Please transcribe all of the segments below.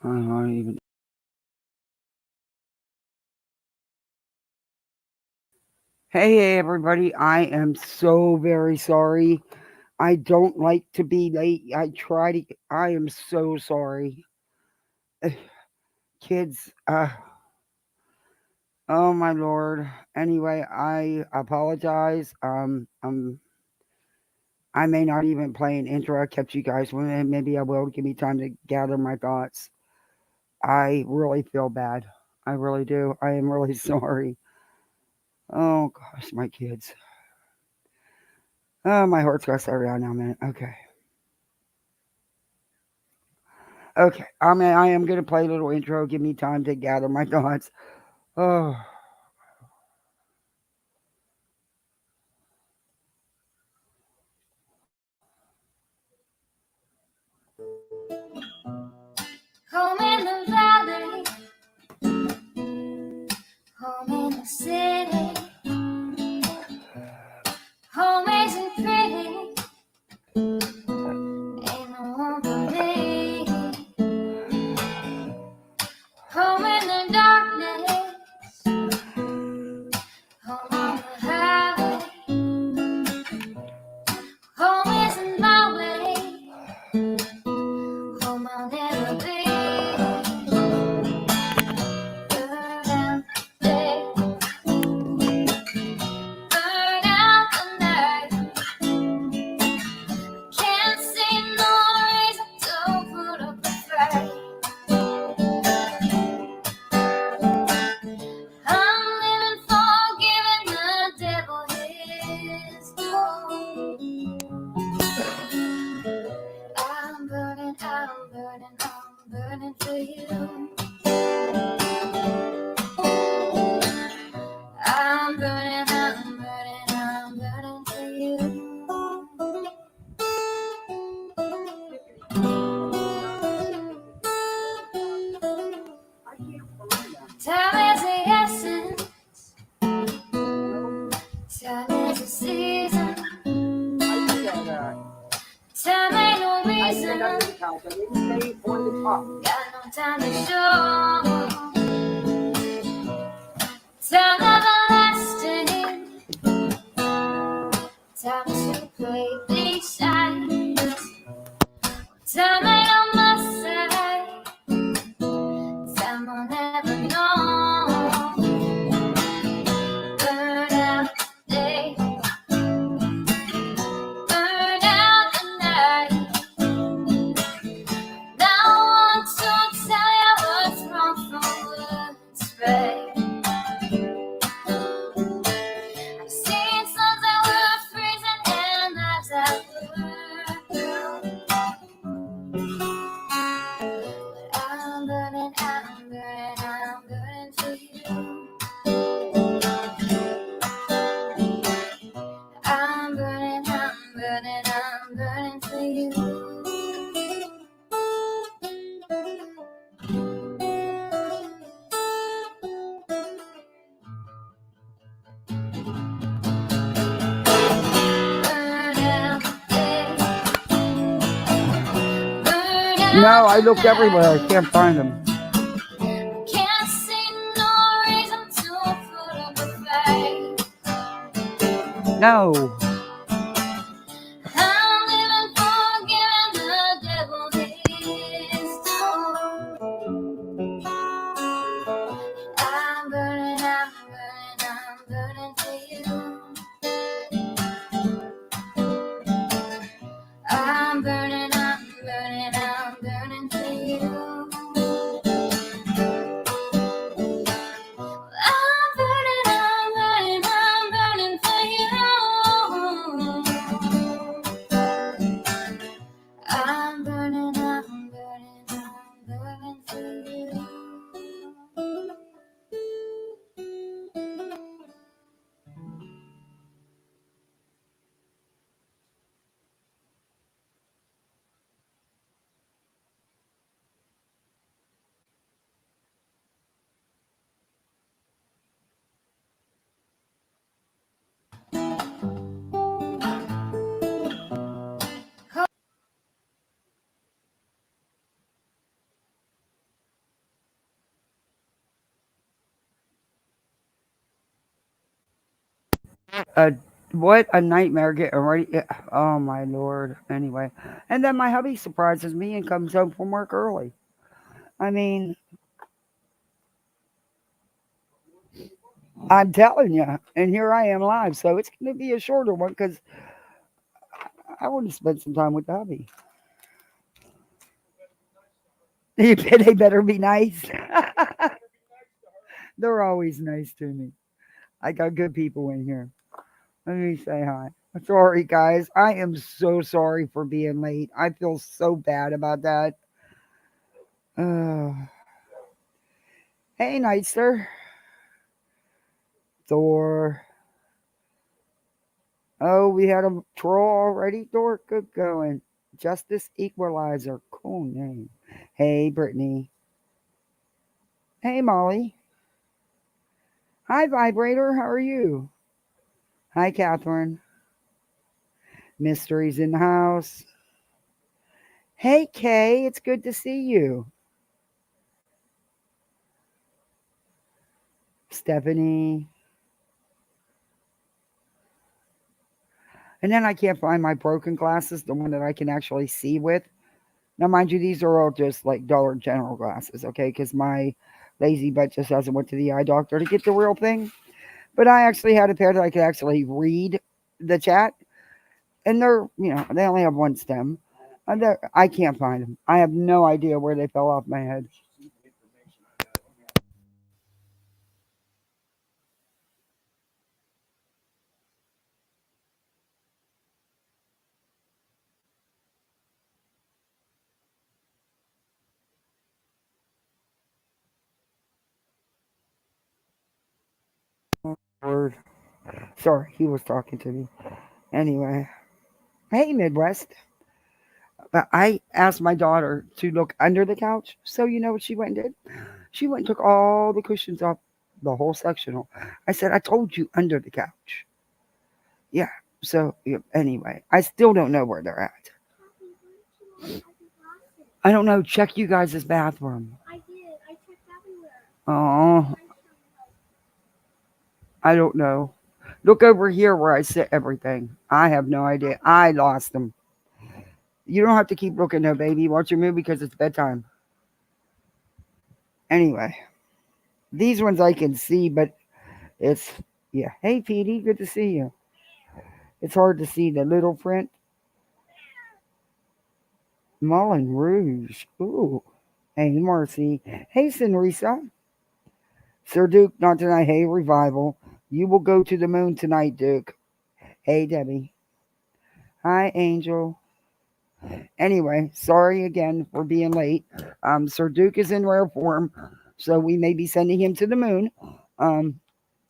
I don't even. Hey, everybody. I am so very sorry. I don't like to be late. I am so sorry. Kids, oh my lord. Anyway, I apologize. I may not even play an intro. I kept you guys waiting. Maybe I will. Give me time to gather my thoughts. I really feel bad. I really do. I am really sorry. Oh gosh, my kids. Oh, my heart's got to start out now, man. Okay. Okay. I am going to play a little intro. Give me time to gather my thoughts. Oh. Home in the valley, home in the city, home isn't pretty, ain't no home for me. Home in the darkness, home on the highway, home isn't my way, home I'll never be. Burning for you. I'm burning for you. Time is the essence. Time is the season. Time ain't no reason. Got no time to show. Time everlasting. Time to play these sides. Time ain't on my side. Time will never know. Burn out the day. Burn out the night. Now I want to tell you what's wrong from what's right. I've seen suns that were freezing and nights that were blue. But I'm burning for you. I'm burning for you. No, I looked everywhere. I can't find them. Can't see no reason to put up a fight. No. I'm living for giving the devil his due. I'm burning for you. I'm burning for you. I'm burning for you. Uh, what a nightmare getting ready. Oh my lord. Anyway, and then my hubby surprises me and comes home from work early. I mean, I'm telling you, and here I am live, so it's going to be a shorter one because I want to spend some time with the hubby. They better be nice. They're always nice to me. I got good people in here. Let me say hi. Sorry, guys. I am so sorry for being late. I feel so bad about that. Uh, hey, Nightster. Thor. Oh, we had a troll already. Thor, good going. Justice Equalizer. Cool name. Hey, Brittany. Hey, Molly. Hi, Vibrator. How are you? Hi, Catherine. Mysteries in the house. Hey, Kay. It's good to see you. Stephanie. And then I can't find my broken glasses, the one that I can actually see with. Now, mind you, these are all just like Dollar General glasses, okay? Because my lazy butt just hasn't went to the eye doctor to get the real thing. But I actually had a pair that I could actually read the chat, and they only have one stem. And I can't find them. I have no idea where they fell off my head. Word. Sorry, he was talking to me. Anyway, hey Midwest. But I asked my daughter to look under the couch. So you know what she went and did? She went and took all the cushions off the whole sectional. I said, I told you under the couch. Yeah. So yeah, anyway, I still don't know where they're at. I don't know. Check you guys' bathroom. Oh, I don't know. Look over here where I sit everything. I have no idea. I lost them. You don't have to keep looking though, baby. Watch your move because it's bedtime. Anyway, these ones I can see, but it's yeah. Hey, Petey, good to see you. It's hard to see the little print. Moulin Rouge. Ooh. Hey, Marcy. Hey, Senrisa. Sir Duke, not tonight. Hey, Revival. You will go to the moon tonight, Duke. Hey, Debbie. Hi, Angel. Anyway, sorry again for being late. Sir Duke is in rare form, so we may be sending him to the moon. Um,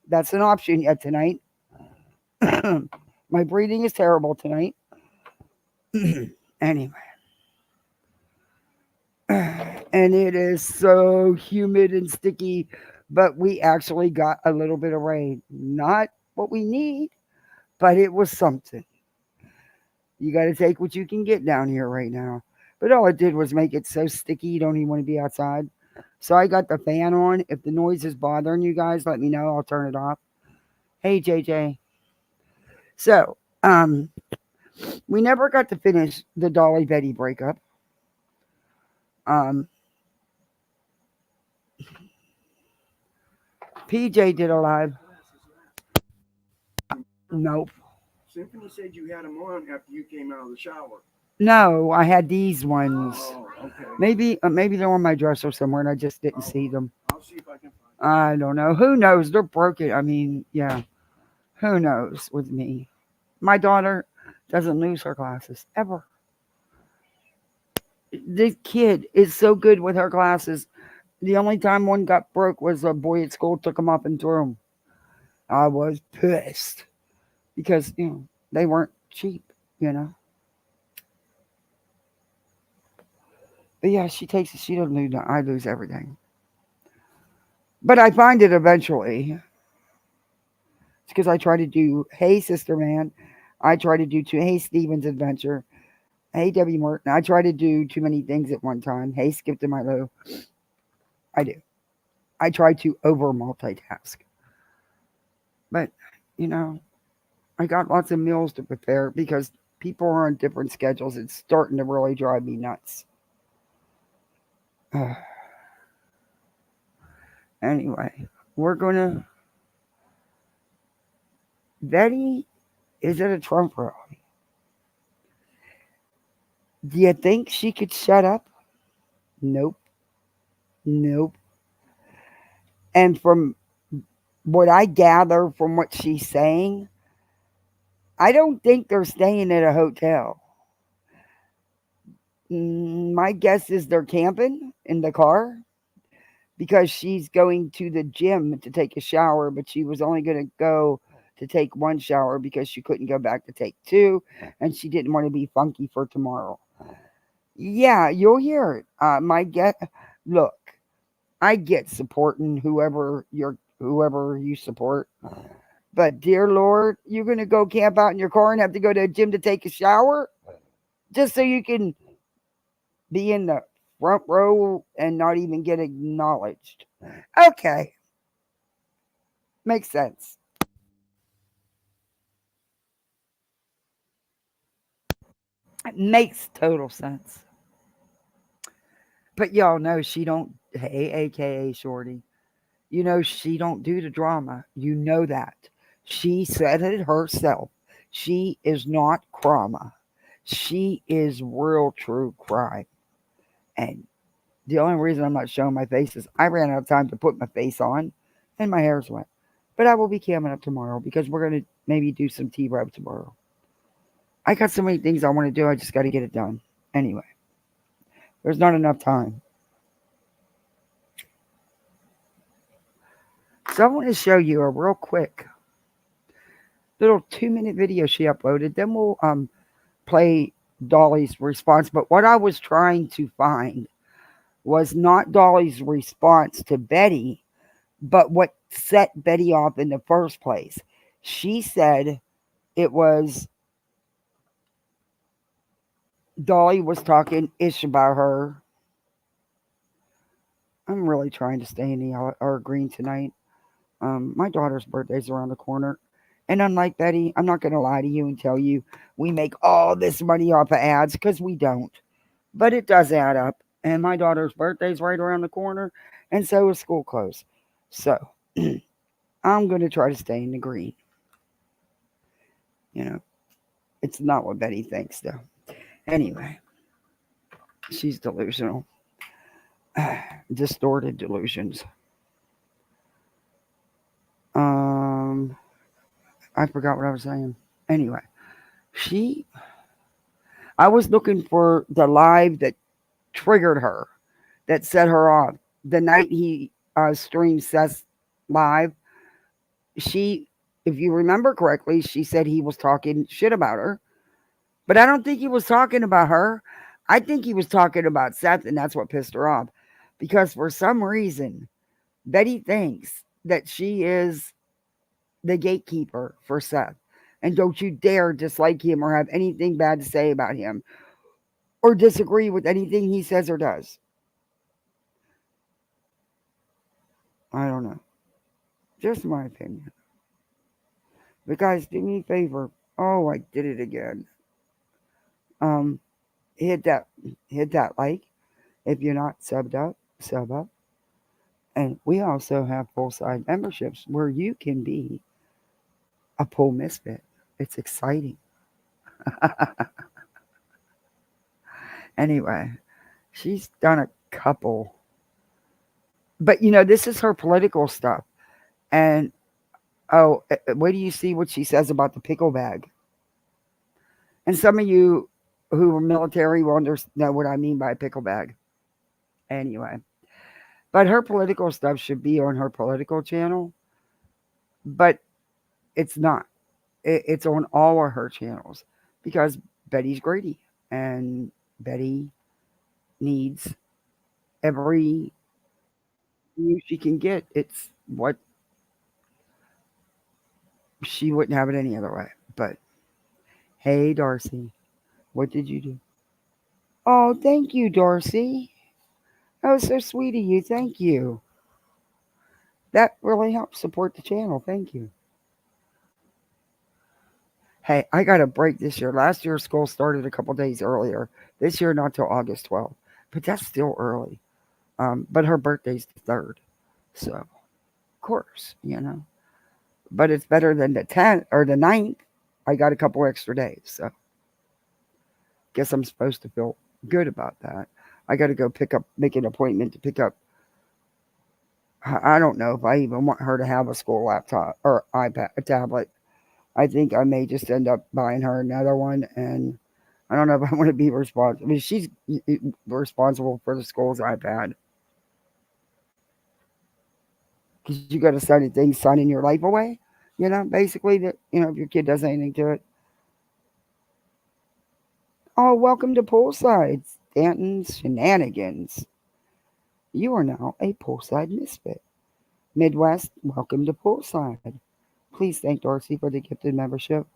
that's an option yet tonight. My breathing is terrible tonight. Anyway, and it is so humid and sticky, but we actually got a little bit of rain. Not what we need, but it was something. You got to take what you can get down here right now. But all it did was make it so sticky you don't even want to be outside. So I got the fan on. If the noise is bothering you guys, let me know. I'll turn it off. Hey JJ. So, we never got to finish the Dolly Betty breakup. Um, PJ did a live. Nope. Symphony said you had them on after you came out of the shower. No, I had these ones. Oh, okay. Maybe they're on my dresser somewhere, and I just didn't see them. I'll see if I can find I don't know. Who knows? They're broken. I mean, yeah. Who knows with me? My daughter doesn't lose her glasses ever. This kid is so good with her glasses. The only time one got broke was a boy at school took them up and threw them. I was pissed because they weren't cheap. You know. But yeah, she takes it. She doesn't lose. I lose everything. But I find it eventually. It's because I try to do, hey, Sister Man. I try to do hey, Steven's Adventure. Hey, Debbie Martin. I try to do too many things at one time. Hey, Skip to my low. I do. I try to over multitask. But, you know, I got lots of meals to prepare because people are on different schedules. It's starting to really drive me nuts. Anyway, we're gonna. Betty is at a Trump rally. Do you think she could shut up? Nope. Nope. And from what I gather from what she's saying, I don't think they're staying at a hotel. My guess is they're camping in the car because she's going to the gym to take a shower, but she was only going to go to take one shower because she couldn't go back to take two, and she didn't want to be funky for tomorrow. Yeah, you'll hear it. My get look, I get supporting whoever you support, but dear Lord, you're gonna go camp out in your car and have to go to a gym to take a shower just so you can be in the front row and not even get acknowledged. Okay, makes sense. It makes total sense. But y'all know she don't. Hey, AKA Shorty. You know she don't do the drama. You know that. She said it herself. She is not drama. She is real true crime. And the only reason I'm not showing my face is I ran out of time to put my face on and my hair's wet. But I will be camming up tomorrow because we're going to maybe do some T-Rub tomorrow. I got so many things I want to do. I just got to get it done. Anyway, there's not enough time. So I want to show you a real quick little 2-minute video she uploaded. Then we'll play Dolly's response. But what I was trying to find was not Dolly's response to Betty, but what set Betty off in the first place. She said it was Dolly was talking ish about her. I'm really trying to stay in the yellow or green tonight. My daughter's birthday's around the corner. And unlike Betty, I'm not going to lie to you and tell you we make all this money off of ads because we don't. But it does add up. And my daughter's birthday's right around the corner. And so is school clothes. So I'm going to try to stay in the green. You know, it's not what Betty thinks, though. Anyway, she's delusional. Distorted delusions. Um, I forgot what I was saying. Anyway, she. I was looking for the live that triggered her, that set her off. The night he streamed Seth live, she, if you remember correctly, she said he was talking shit about her. But I don't think he was talking about her. I think he was talking about Seth, and that's what pissed her off. Because for some reason, Betty thinks that she is the gatekeeper for Seth. And don't you dare dislike him or have anything bad to say about him or disagree with anything he says or does. I don't know. Just my opinion. But guys, do me a favor. Oh, I did it again. Um, hit that like. If you're not subbed up, sub up. And we also have full side memberships where you can be a pool misfit. It's exciting. Anyway, she's done a couple. But this is her political stuff. And wait do you see what she says about the pickle bag? And some of you who are military will know what I mean by a pickle bag. Anyway, but her political stuff should be on her political channel, but it's not. It's on all of her channels because Betty's greedy and Betty needs every view she can get. It's what she wouldn't have it any other way. But hey, Darcy, what did you do? Oh, thank you, Darcy. That was so sweet of you. Thank you. That really helps support the channel. Thank you. Hey, I got a break this year. Last year, school started a couple days earlier. This year, not till August 12th. But that's still early. But her birthday's the 3rd. So, of course, you know. But it's better than the 10th or the 9th. I got a couple extra days. So, guess I'm supposed to feel good about that. I got to go make an appointment to pick up. I don't know if I even want her to have a school laptop or iPad, a tablet. I think I may just end up buying her another one, and I don't know if I want to be responsible. I mean, she's responsible for the school's iPad because you got to study things signing your life away. You know, basically, that if your kid does anything to it. Oh, welcome to Poolside, Stanton's Shenanigans. You are now a Poolside misfit. Midwest, welcome to Poolside. Please thank Darcy for the gifted membership.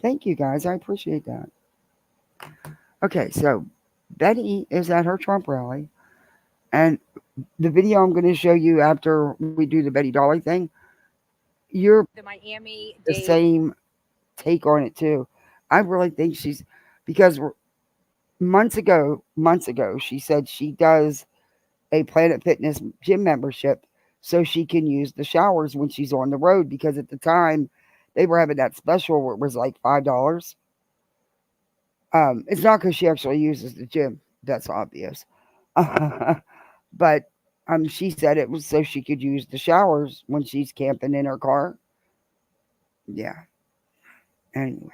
Thank you guys, I appreciate that. Okay, so Betty is at her Trump rally, and the video I'm going to show you after we do the Betty Dolly thing, you're The Miami the Dade. same take on it too. I really think she's because months ago, she said she does a Planet Fitness gym membership so she can use the showers when she's on the road because at the time they were having that special where it was like $5. It's not because she actually uses the gym. That's obvious. But she said it was so she could use the showers when she's camping in her car. Yeah. Anyway,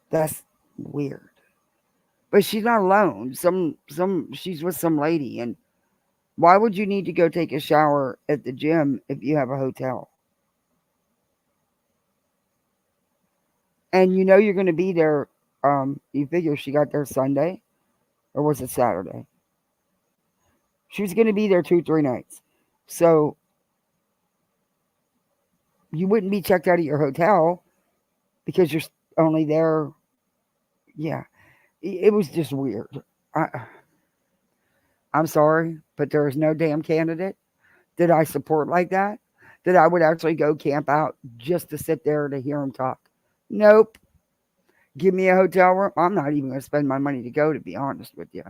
that's weird. But she's not alone. She's with some lady, and why would you need to go take a shower at the gym if you have a hotel? And you know you're going to be there. You figure she got there Sunday, or was it Saturday? She was going to be there 2-3 nights, so you wouldn't be checked out of your hotel because you're only there. Yeah, it was just weird. I, I'm sorry, but there is no damn candidate that I support like that. That I would actually go camp out just to sit there to hear him talk. Nope. Give me a hotel room. I'm not even going to spend my money to go, to be honest with you.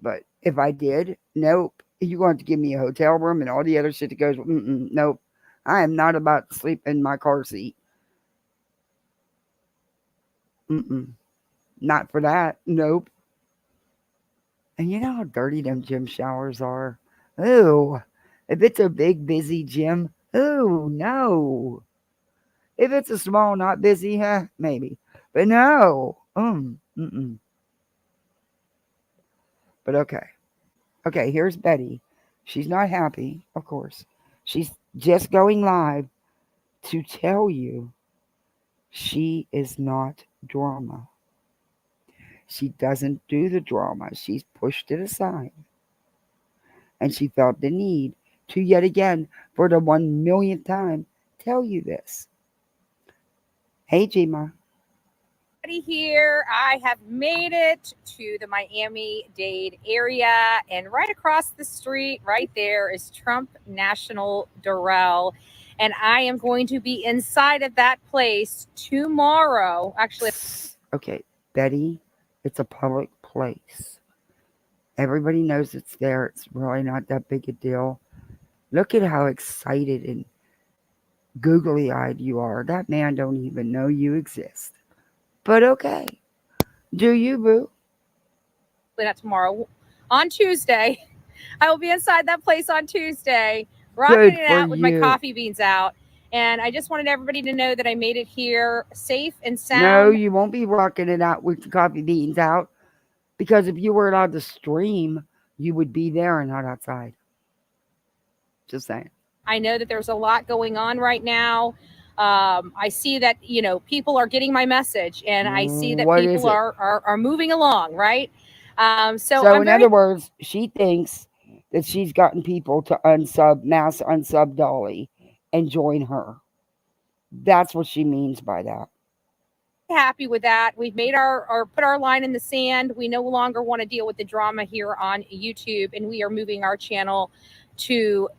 But if I did, nope. You're going to give me a hotel room and all the other shit that goes, nope. I am not about to sleep in my car seat. Not for that. Nope. And you know how dirty them gym showers are? Ooh. If it's a big, busy gym, ooh, no. If it's a small, not busy, maybe. But no. But okay. Okay, here's Betty. She's not happy, of course. She's just going live to tell you she is not drama. She doesn't do the drama. She's pushed it aside. And she felt the need to yet again, for the 1 millionth time, tell you this. Hey, Gma. Here, I have made it to the Miami-Dade area, and right across the street, right there, is Trump National Doral, and I am going to be inside of that place tomorrow. Actually, okay, Betty, it's a public place. Everybody knows it's there. It's really not that big a deal. Look at how excited and googly-eyed you are. That man don't even know you exist. But okay. Do you, boo? not tomorrow, on Tuesday. I will be inside that place on Tuesday, rocking it out with my coffee beans out. And I just wanted everybody to know that I made it here safe and sound. No, you won't be rocking it out with the coffee beans out. Because if you were allowed to stream, you would be there and not outside. Just saying. I know that there's a lot going on right now. I see that, people are getting my message, and I see that people are moving along, right? So in other words, she thinks that she's gotten people to mass unsub Dolly and join her. That's what she means by that. Happy with that. We've made put our line in the sand. We no longer want to deal with the drama here on YouTube, and we are moving our channel to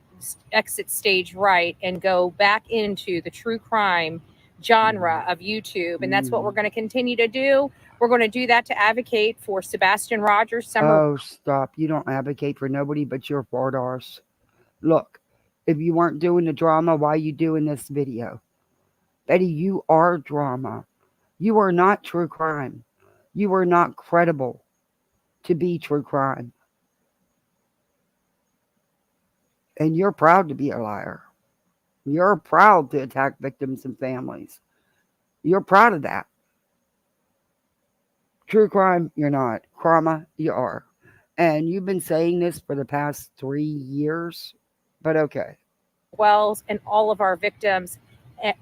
exit stage right and go back into the true crime genre of YouTube. And that's what we're going to continue to do. We're going to do that to advocate for Sebastian Rogers. Oh, stop. You don't advocate for nobody but your Bardars. Look, if you weren't doing the drama, why are you doing this video? Betty, you are drama. You are not true crime. You are not credible to be true crime. And you're proud to be a liar. You're proud to attack victims and families. You're proud of that. True crime, you're not. Karma, you are. And you've been saying this for the past 3 years, but okay. Wells and all of our victims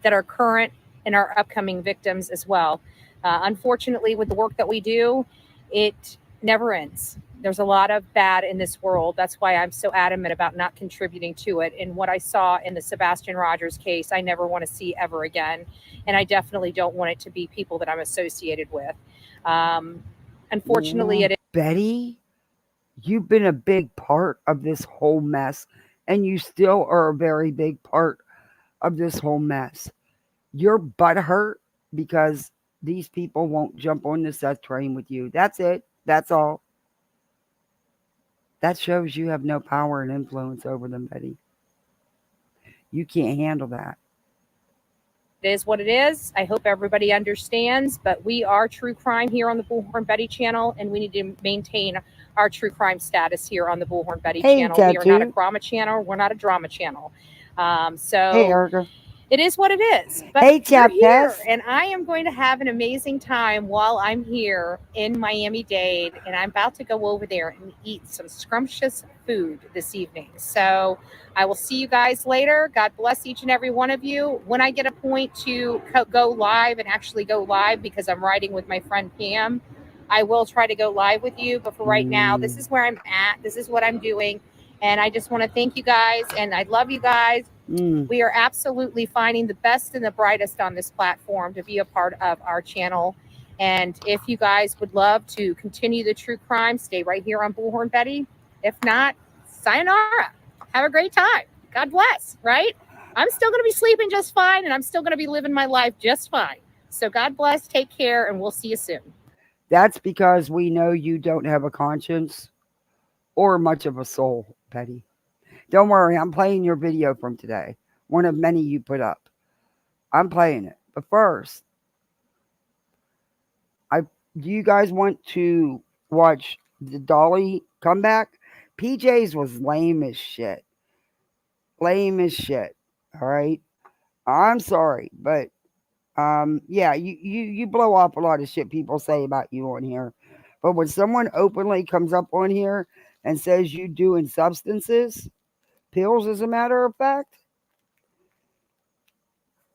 that are current and our upcoming victims as well. Unfortunately, with the work that we do, it never ends. There's a lot of bad in this world. That's why I'm so adamant about not contributing to it. And what I saw in the Sebastian Rogers case, I never want to see ever again. And I definitely don't want it to be people that I'm associated with. Unfortunately, it is. Betty, you've been a big part of this whole mess, and you still are a very big part of this whole mess. You're butthurt because these people won't jump on the Seth train with you. That's it. That's all. That shows you have no power and influence over them, Betty. You can't handle that. It is what it is. I hope everybody understands, but we are true crime here on the Bullhornbetty channel, and we need to maintain our true crime status here on the Bullhornbetty channel. Tattoo. We are not a drama channel. We're not a drama channel. Hey, Erica. It is what it is. But hey, we're here, and I am going to have an amazing time while I'm here in Miami-Dade, and I'm about to go over there and eat some scrumptious food this evening. So I will see you guys later. God bless each and every one of you. When I get a point to go live and actually go live, because I'm riding with my friend Pam, I will try to go live with you. But for right now, this is where I'm at. This is what I'm doing. And I just want to thank you guys, and I love you guys. We are absolutely finding the best and the brightest on this platform to be a part of our channel. And if you guys would love to continue the true crime, stay right here on Bullhornbetty. If not, sayonara. Have a great time. God bless, right? I'm still going to be sleeping just fine, and I'm still going to be living my life just fine. So God bless, take care, and we'll see you soon. That's because we know you don't have a conscience or much of a soul, Betty. Don't worry, I'm playing your video from today. One of many you put up. I'm playing it. But first, do you guys want to watch the Dolly comeback? PJ's was lame as shit. Lame as shit. All right? I'm sorry, but yeah, you blow up a lot of shit people say about you on here. But when someone openly comes up on here and says you doing substances, pills as a matter of fact,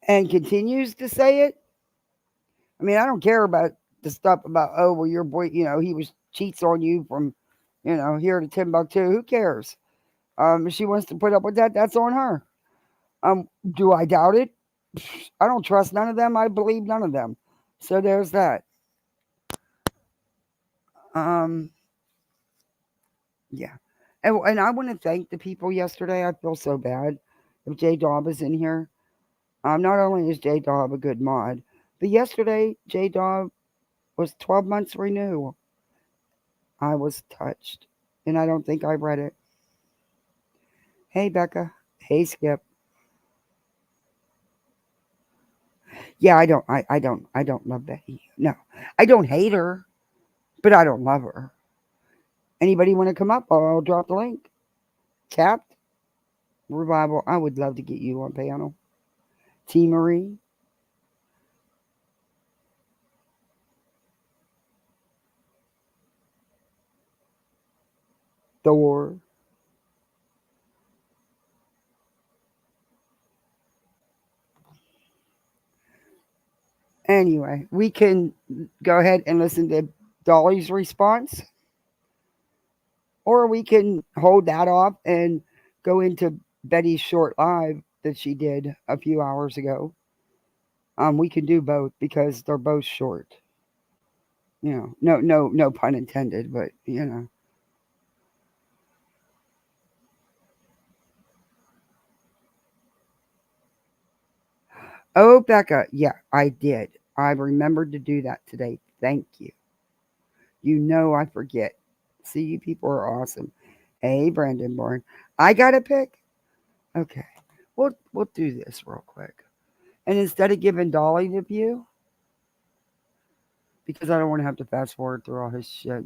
and continues to say it, I mean, I don't care about the stuff about, oh, well, your boy, he was cheats on you from, here to Timbuktu. Who cares? If she wants to put up with that, that's on her. Do I doubt it? I don't trust none of them. I believe none of them. So there's that. Yeah. And I want to thank the people yesterday. I feel so bad if J Dobb is in here. Not only is J Dobb a good mod, but yesterday J Dobb was 12 months renewal. I was touched, and I don't think I read it. Hey, Becca. Hey, Skip. Yeah, I don't love Betty. No, I don't hate her, but I don't love her. Anybody want to come up? I'll drop the link. Capped Revival. I would love to get you on panel. T. Marie. Thor. Anyway, we can go ahead and listen to Dolly's response, or we can hold that off and go into Betty's short live that she did a few hours ago. We can do both because they're both short. No pun intended, but Oh, Becca, yeah, I did. I remembered to do that today. Thank you. You know I forget. See, you people are awesome. Hey, Brandon Bourne. I got a pick? Okay. We'll do this real quick. And instead of giving Dolly the view, because I don't want to have to fast forward through all his shit.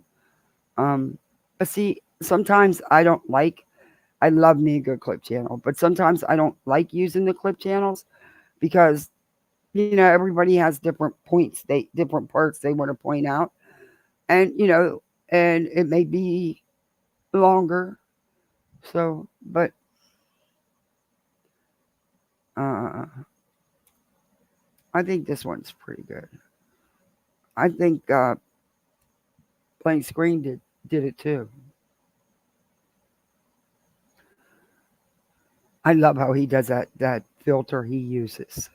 But see, sometimes I love me a good clip channel, but sometimes I don't like using the clip channels because everybody has different points, different parts they want to point out, and and it may be longer. So, but uh, I think this one's pretty good. I think Plain Screen did it too. I love how he does that filter he uses.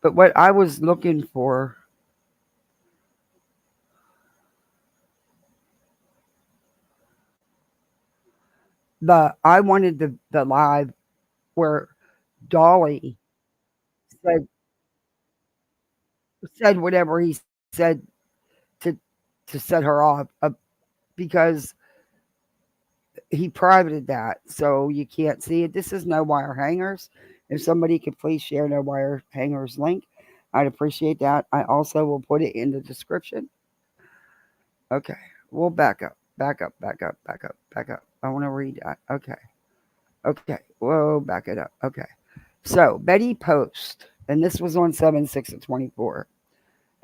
But what I was looking for, I wanted the live where Dolly said said whatever he said to set her off, because he privated that, so you can't see it. This is no wire hangers. If somebody could please share no wire hangers link, I'd appreciate that. I also will put it in the description. Okay, we'll back up, back up, back up, back up, back up. I want to read that. Okay, okay, whoa, back it up. Okay, so Betty Post, and this was on 7/6/24.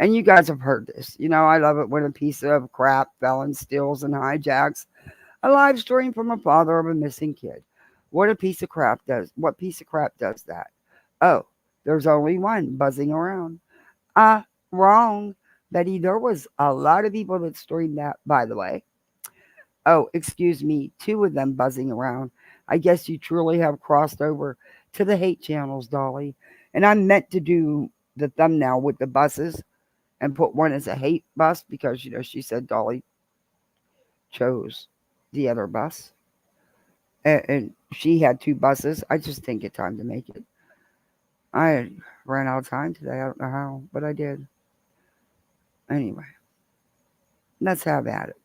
And you guys have heard this. I love it when a piece of crap felon steals and hijacks a live stream from a father of a missing kid. What piece of crap does that? Oh, there's only one buzzing around. Wrong. Betty, there was a lot of people that streamed that, by the way. Oh, excuse me, two of them buzzing around. I guess you truly have crossed over to the hate channels, Dolly. And I meant to do the thumbnail with the buses and put one as a hate bus because she said Dolly chose the other bus, and she had two buses. I just didn't get time to make it. I ran out of time today. I don't know how, but I did. Anyway, let's have at it.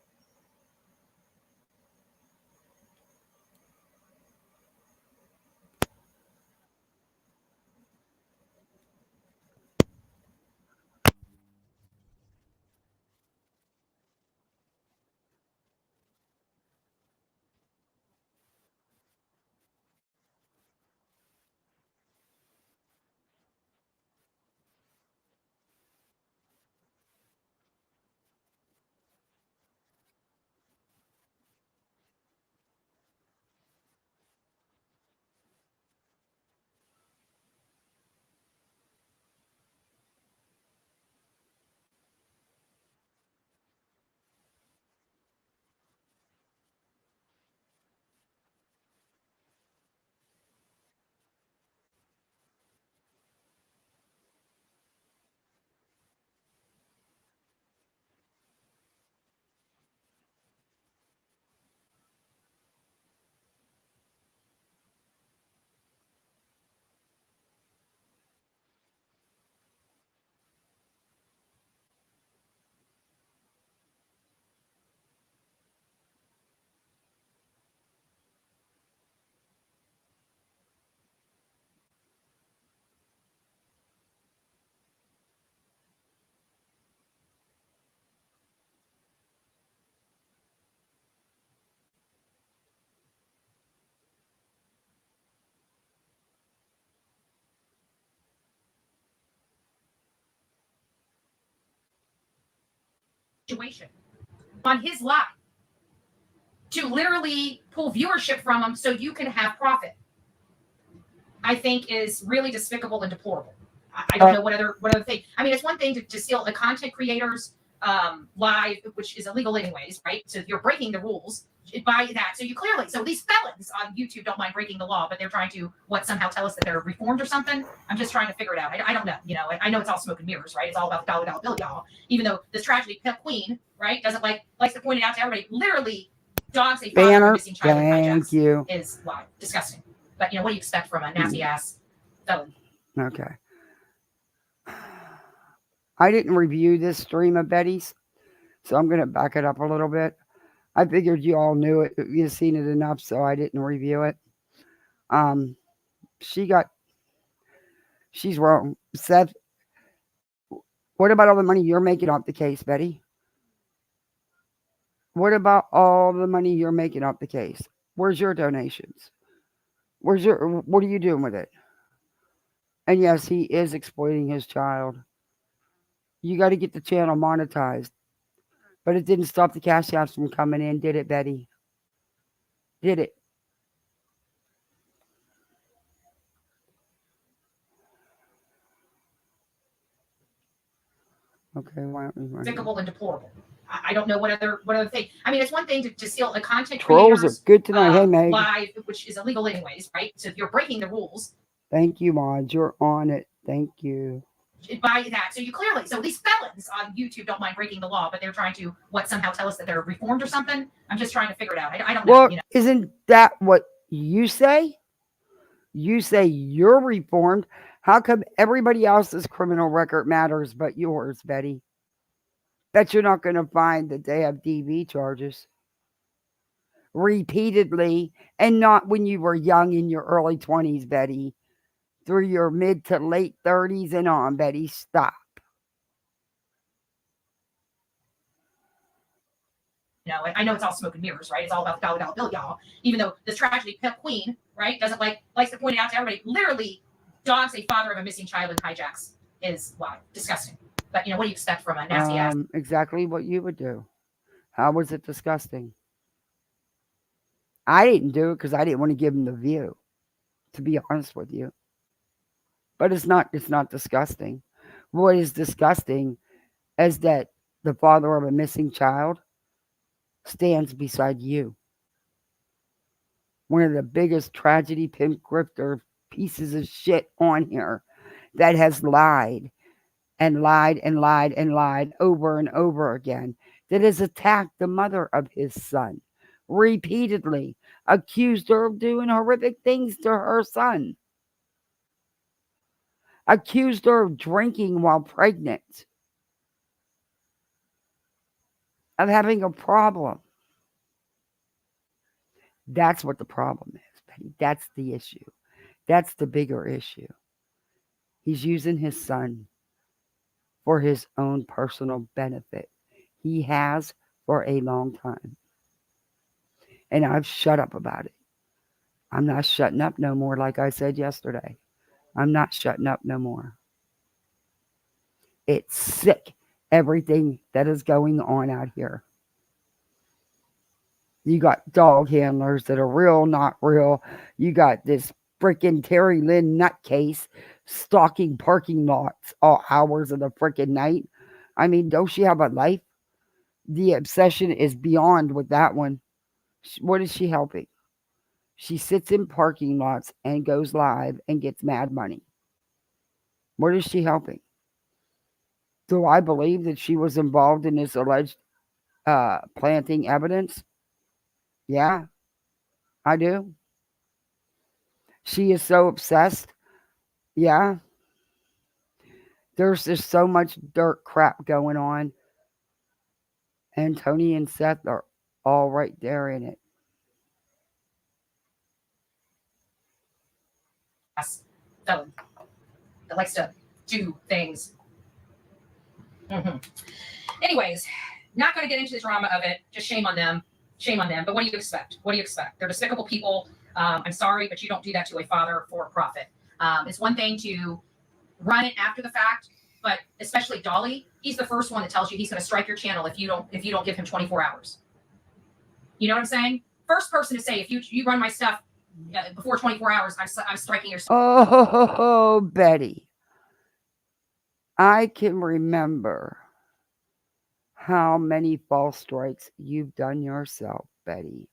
Situation on his live to literally pull viewership from him so you can have profit, I think is really despicable and deplorable. I don't know what other thing. I mean, it's one thing to steal a content creator's live, which is illegal anyways, right? So you're breaking the rules by that. So these felons on YouTube don't mind breaking the law, but they're trying to somehow tell us that they're reformed or something. I'm just trying to figure it out. I don't know. I know it's all smoke and mirrors, right? It's all about the dollar bill, y'all. Even though this tragedy queen, right, doesn't likes to point it out to everybody. Literally, dogs a father of a missing child and hijacks is disgusting. But what do you expect from a nasty ass felon? Okay. I didn't review this stream of Betty's, so I'm going to back it up a little bit. I figured you all knew it. You've seen it enough, so I didn't review it. She's wrong. Seth, what about all the money you're making off the case, Betty? What about all the money you're making off the case? Where's your donations? What are you doing with it? And yes, he is exploiting his child. You got to get the channel monetized. But it didn't stop the cash apps from coming in, did it, Betty? Did it? Okay, why don't we run it? Despicable and deplorable. I don't know what other thing. I mean, it's one thing to steal a content Trolls are creator's good tonight. Hey, Meg. live, which is illegal anyways, right? So if you're breaking the rules Thank you, Mod. You're on it. Thank you. by that. So you clearly, so these felons on YouTube don't mind breaking the law, but they're trying to somehow tell us that they're reformed or something. I'm just trying to figure it out. I don't know. Well, You know. isn't that what you say? You say you're reformed. How come everybody else's criminal record matters but yours, Betty? Bet you're not going to find that they have DV charges repeatedly, and not when you were young in your early 20s, Betty. Through your mid to late 30s and on, Betty. Stop. You know, I know it's all smoke and mirrors, right? It's all about the dollar bill, y'all. Even though this tragedy queen, right, doesn't likes to point it out to everybody. Literally, dogs a father of a missing child and hijacks is disgusting. But you know, what do you expect from a nasty ass? Exactly what you would do. How was it disgusting? I didn't do it because I didn't want to give him the view, to be honest with you. But it's not disgusting. What is disgusting is that the father of a missing child stands beside you. One of the biggest tragedy pimp grifter pieces of shit on here that has lied and lied and lied and lied over and over again, that has attacked the mother of his son repeatedly, accused her of doing horrific things to her son, accused her of drinking while pregnant, of having a problem. That's what the problem is, Betty. That's the issue. That's the bigger issue. He's using his son for his own personal benefit. He has for a long time. And I've shut up about it. I'm not shutting up no more, like I said yesterday. I'm not shutting up no more. It's sick, everything that is going on out here. You got dog handlers that are real, not real. You got this freaking Terry Lynn nutcase stalking parking lots all hours of the freaking night. I mean, don't she have a life? The obsession is beyond with that one. What is she helping? She sits in parking lots and goes live and gets mad money. What is she helping? Do I believe that she was involved in this alleged planting evidence? Yeah, I do. She is so obsessed. Yeah. There's just so much dirt crap going on. And Tony and Seth are all right there in it. Felon that likes to do things. Anyways, not going to get into the drama of it. Just shame on them. Shame on them. But what do you expect? What do you expect? They're despicable people. I'm sorry, but you don't do that to a father for profit. It's one thing to run it after the fact, but especially Dolly, he's the first one that tells you he's going to strike your channel if you don't give him 24 hours. You know what I'm saying? First person to say, if you run my stuff before 24 hours, I'm striking your. Oh, Betty. I can remember how many false strikes you've done yourself, Betty.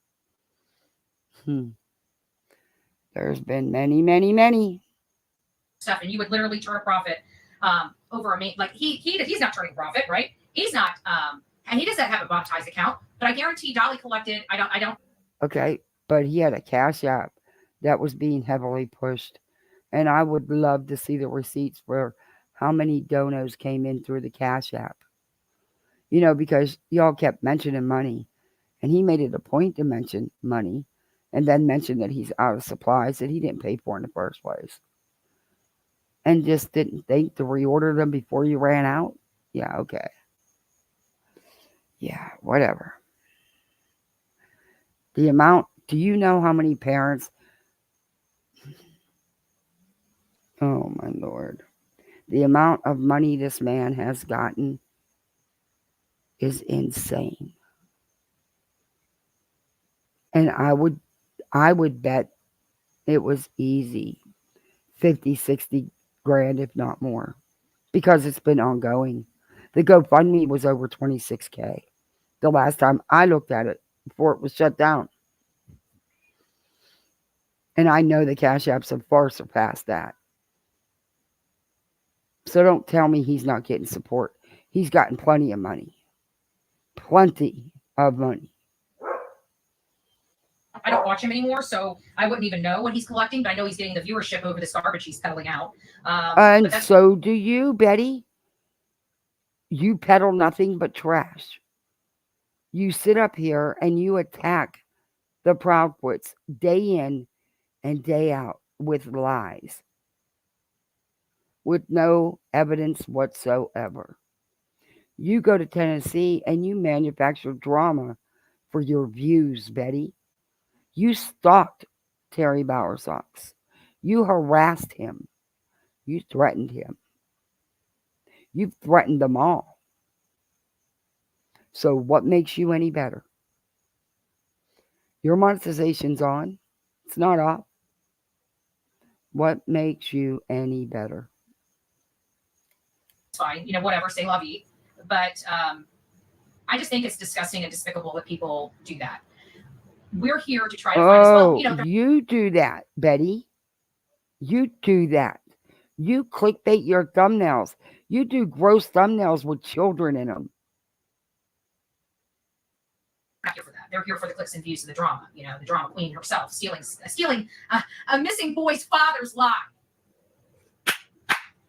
There's been many, many, many. Stuff, and you would literally turn a profit over a like he's not turning profit, right? He's not, and he doesn't have a monetized account, but I guarantee Dolly collected. I don't. Okay, but he had a Cash App that was being heavily pushed And I would love to see the receipts for how many donos came in through the Cash App. Because y'all kept mentioning money. And he made it a point to mention money and then mention that he's out of supplies that he didn't pay for in the first place. And just didn't think to reorder them before you ran out? Yeah, okay. Yeah, whatever. The amount, do you know how many parents? Oh, my Lord. The amount of money this man has gotten is insane. And I would bet it was easy 50, 60 grand, if not more, because it's been ongoing. The GoFundMe was over 26K the last time I looked at it before it was shut down. And I know the Cash Apps have far surpassed that. So don't tell me he's not getting support. He's gotten plenty of money. Plenty of money. I don't watch him anymore, so I wouldn't even know what he's collecting, but I know he's getting the viewership over this garbage he's peddling out. And so do you, Betty. You peddle nothing but trash. You sit up here and you attack the Proudfoots day in and day out with lies, with no evidence whatsoever. You go to Tennessee and you manufacture drama for your views, Betty. You stalked Terry Bowersox. You harassed him. You threatened him. You've threatened them all. So what makes you any better? Your monetization's on. It's not off. What makes you any better? It's fine, whatever, say la vie. But I just think it's disgusting and despicable that people do that. We're here to try to find you do that, Betty. You do that. You clickbait your thumbnails. You do gross thumbnails with children in them. Not here for that. They're here for the clicks and views of the drama. The drama queen herself stealing a missing boy's father's lie.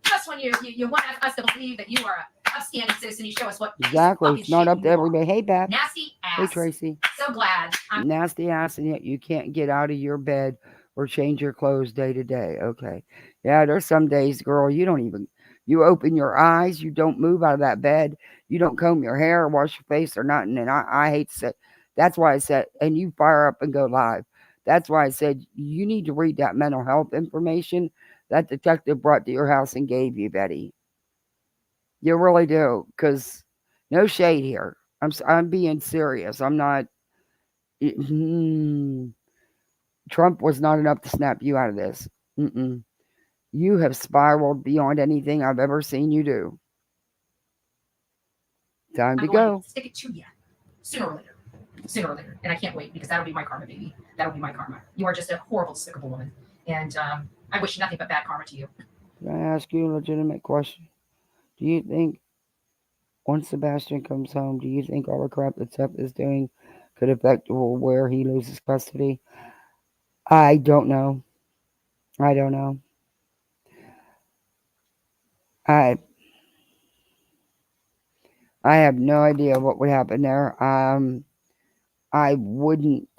Just when you want us to believe that you are a upstanding citizen, you show us what exactly. It's not up to everybody. Hey, Beth. Nasty ass. Hey, Tracy. So glad. Nasty ass, and yet you can't get out of your bed or change your clothes day to day. Okay. Yeah, there's some days, girl, you open your eyes, you don't move out of that bed, you don't comb your hair or wash your face or nothing. And I hate to say, that's why I said, and you fire up and go live. That's why I said you need to read that mental health information that detective brought to your house and gave you, Betty. You really do, because no shade here. I'm being serious. I'm not. Trump was not enough to snap you out of this. You have spiraled beyond anything I've ever seen you do. Time to go. Stick it to you sooner or later. And I can't wait, because that'll be my karma, baby. That'll be my karma. You are just a horrible, despicable woman. And I wish nothing but bad karma to you. Can I ask you a legitimate question? Do you think once Sebastian comes home, do you think all the crap that Seth is doing could affect where he loses custody? I don't know. I have no idea what would happen there. I wouldn't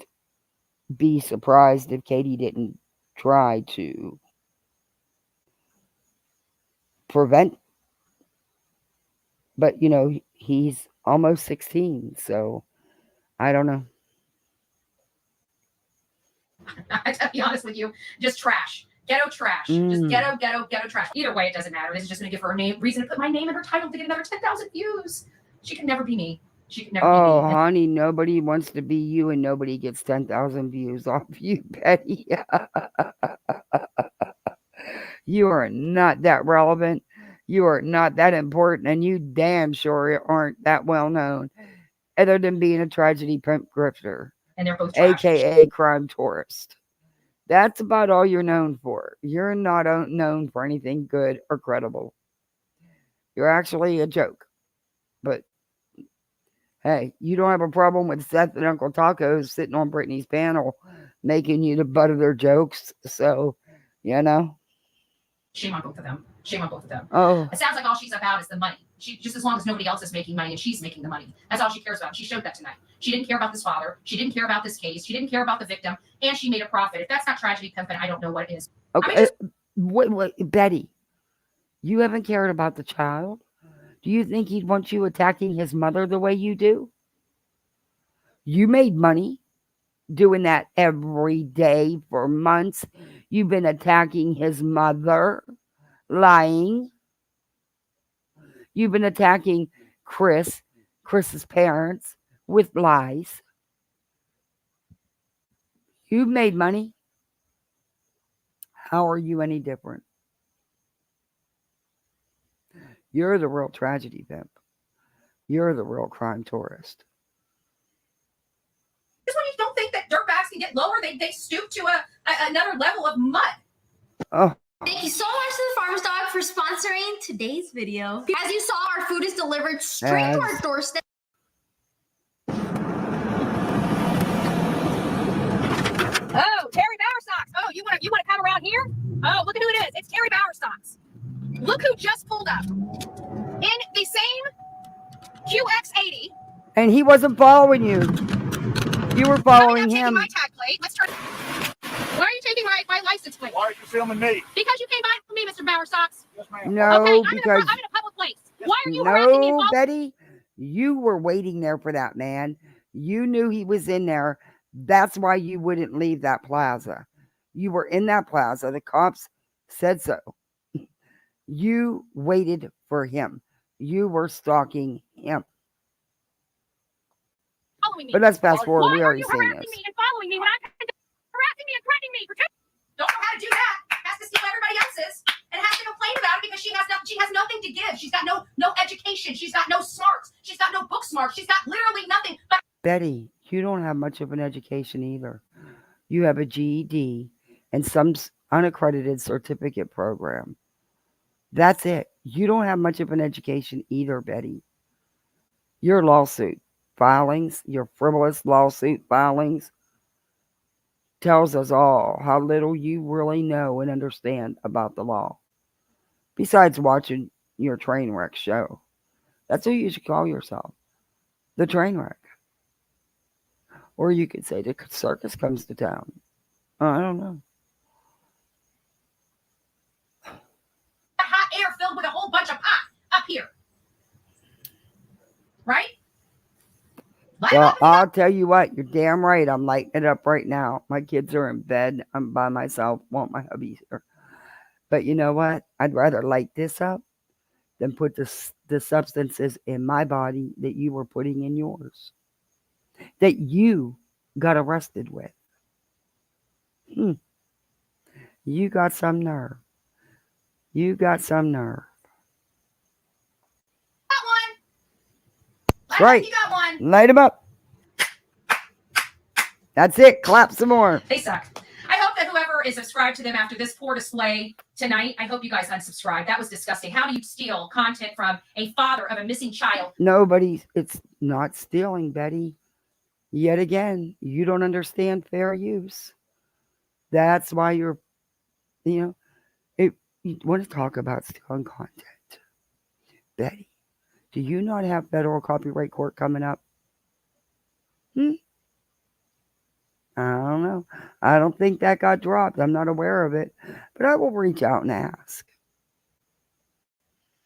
be surprised if Katie didn't try to prevent. But, he's almost 16, so I don't know. To be honest with you, just trash. Ghetto trash. Just ghetto trash. Either way, it doesn't matter. This is just going to give her a reason to put my name in her title to get another 10,000 views. She can never be me. Oh, honey, nobody wants to be you, and nobody gets 10,000 views off you, Betty. You are not that relevant. You are not that important, and you damn sure aren't that well known, other than being a tragedy pimp grifter. And they're both trash. AKA crime tourist. That's about all you're known for. You're not known for anything good or credible. You're actually a joke. But hey, you don't have a problem with Seth and Uncle Tacos sitting on Brittany's panel making you the butt of their jokes. So, Shame on both of them. Shame on both of them. Oh, It sounds like all she's about is the money. She just, as long as nobody else is making money and she's making the money, that's all she cares about. She showed that tonight. She didn't care about this father. She didn't care about this case. She didn't care about the victim, and she made a profit. If that's not tragedy pimping, I don't know what is. okay. I mean, What, Betty, you haven't cared about the child? Do you think he'd want you attacking his mother the way you do? You made money doing that every day for months. You've been attacking his mother, lying. You've been attacking Chris's parents with lies. You've made money. How are you any different? You're the real tragedy pimp. You're the real crime tourist. This one, you don't think that dirtbags can get lower? They stoop to another level of mud. Oh, Thank you so much to the Farmer's Dog for sponsoring today's video. As you saw, our food is delivered straight to our doorstep. Oh, Terry Bowersox. Oh, you want to come around here? Oh, look at who it is. It's Terry Bowersox. Look who just pulled up in the same QX80. and he wasn't following you. You were following Taking him. my tag plate. Let's turn. Why are you taking my license plate? Why are you filming me? Because you came by for me, Mr. Bowersox. Yes, ma'am. No, Okay, because I'm in a public place. Why are you harassing me? no, Betty, you were waiting there for that man. You knew he was in there. That's why you wouldn't leave that plaza. You were in that plaza. The cops said so. You waited for him. You were stalking him. Following me. But let's fast forward. Why We are already you seen harassing this. me and following me when I'm harassing me and threatening me? Don't know how to do that. Has to steal everybody else's and has to complain about it because she has nothing to give. She's got no education. She's got no smarts. She's got no book smarts. She's got literally nothing but. Betty, you don't have much of an education either. You have a GED and some unaccredited certificate program. That's it. You don't have much of an education either, Betty. Your lawsuit filings, your frivolous lawsuit filings, tells us all how little you really know and understand about the law. Besides watching your train wreck show. That's what you should call yourself. The train wreck. Or you could say the circus comes to town. I don't know. Hot air filled with a whole bunch of pot up here. Right? Well, I'll tell you what, you're damn right. I'm lighting it up right now. My kids are in bed. I'm by myself. Want my hubby here. But you know what? I'd rather light this up than put the substances in my body that you were putting in yours. That you got arrested with. You got some nerve. You got some nerve. Got one. That's right. You got one. Light them up. That's it. Clap some more. They suck. I hope that whoever is subscribed to them after this poor display tonight, I hope you guys unsubscribe. That was disgusting. How do you steal content from a father of a missing child? Nobody, it's not stealing, Betty. Yet again, you don't understand fair use. That's why you want to talk about stealing content. Betty, do you not have federal copyright court coming up? I don't know. I don't think that got dropped. I'm not aware of it. But I will reach out and ask.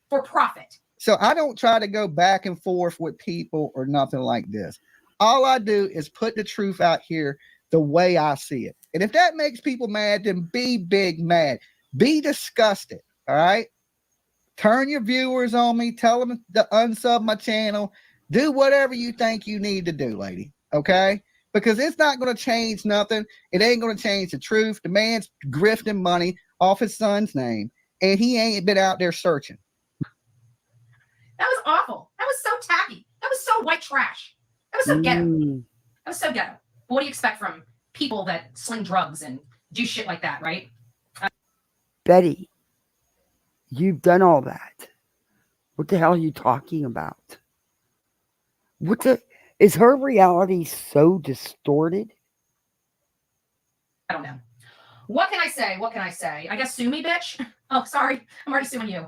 For profit. So I don't try to go back and forth with people or nothing like this. All I do is put the truth out here the way I see it. And if that makes people mad, then be big mad. Be disgusted. All right. Turn your viewers on me. Tell them to unsub my channel. Do whatever you think you need to do, lady. Okay. Because it's not going to change nothing. It ain't going to change the truth. The man's grifting money off his son's name, and he ain't been out there searching. That was awful. That was so tacky. That was so white trash. That was so ghetto. That was so ghetto. But what do you expect from people that sling drugs and do shit like that, right? Betty, you've done all that. What the hell are you talking about? Is her reality so distorted? I don't know. What can I say? What can I say? I guess sue me, bitch. Oh, sorry. I'm already suing you.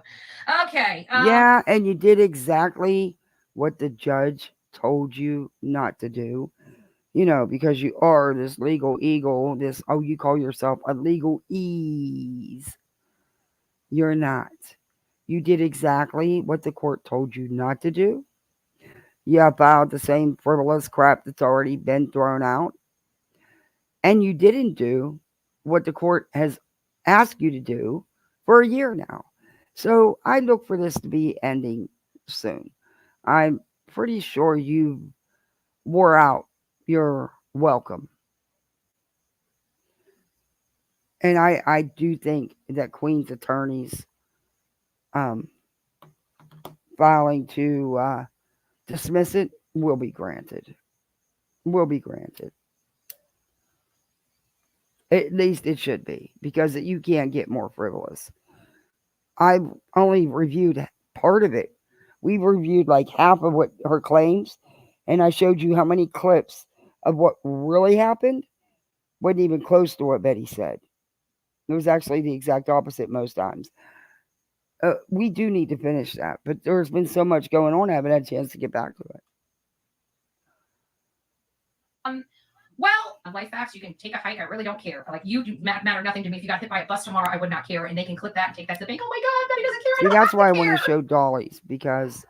Okay. Yeah, and you did exactly what the judge told you not to do. You know, because you are this legal eagle, you call yourself a legal ease. You're not. You did exactly what the court told you not to do. You have filed the same frivolous crap that's already been thrown out. And you didn't do what the court has asked you to do for a year now. So I look for this to be ending soon. I'm pretty sure you wore out your welcome. And I do think that Queen's attorneys filing to dismiss it will be granted. Will be granted. At least it should be, because you can't get more frivolous. I've only reviewed part of it. We reviewed like half of what her claims, and I showed you how many clips of what really happened. Wasn't even close to what Betty said. It was actually the exact opposite most times. We do need to finish that, but there's been so much going on, I haven't had a chance to get back to it. Well, life facts, you can take a hike. I really don't care. Like, you do matter nothing to me. If you got hit by a bus tomorrow, I would not care. And they can clip that and take that to the bank. Oh my God, Betty doesn't care. See, that's why I want to show Dolly's, because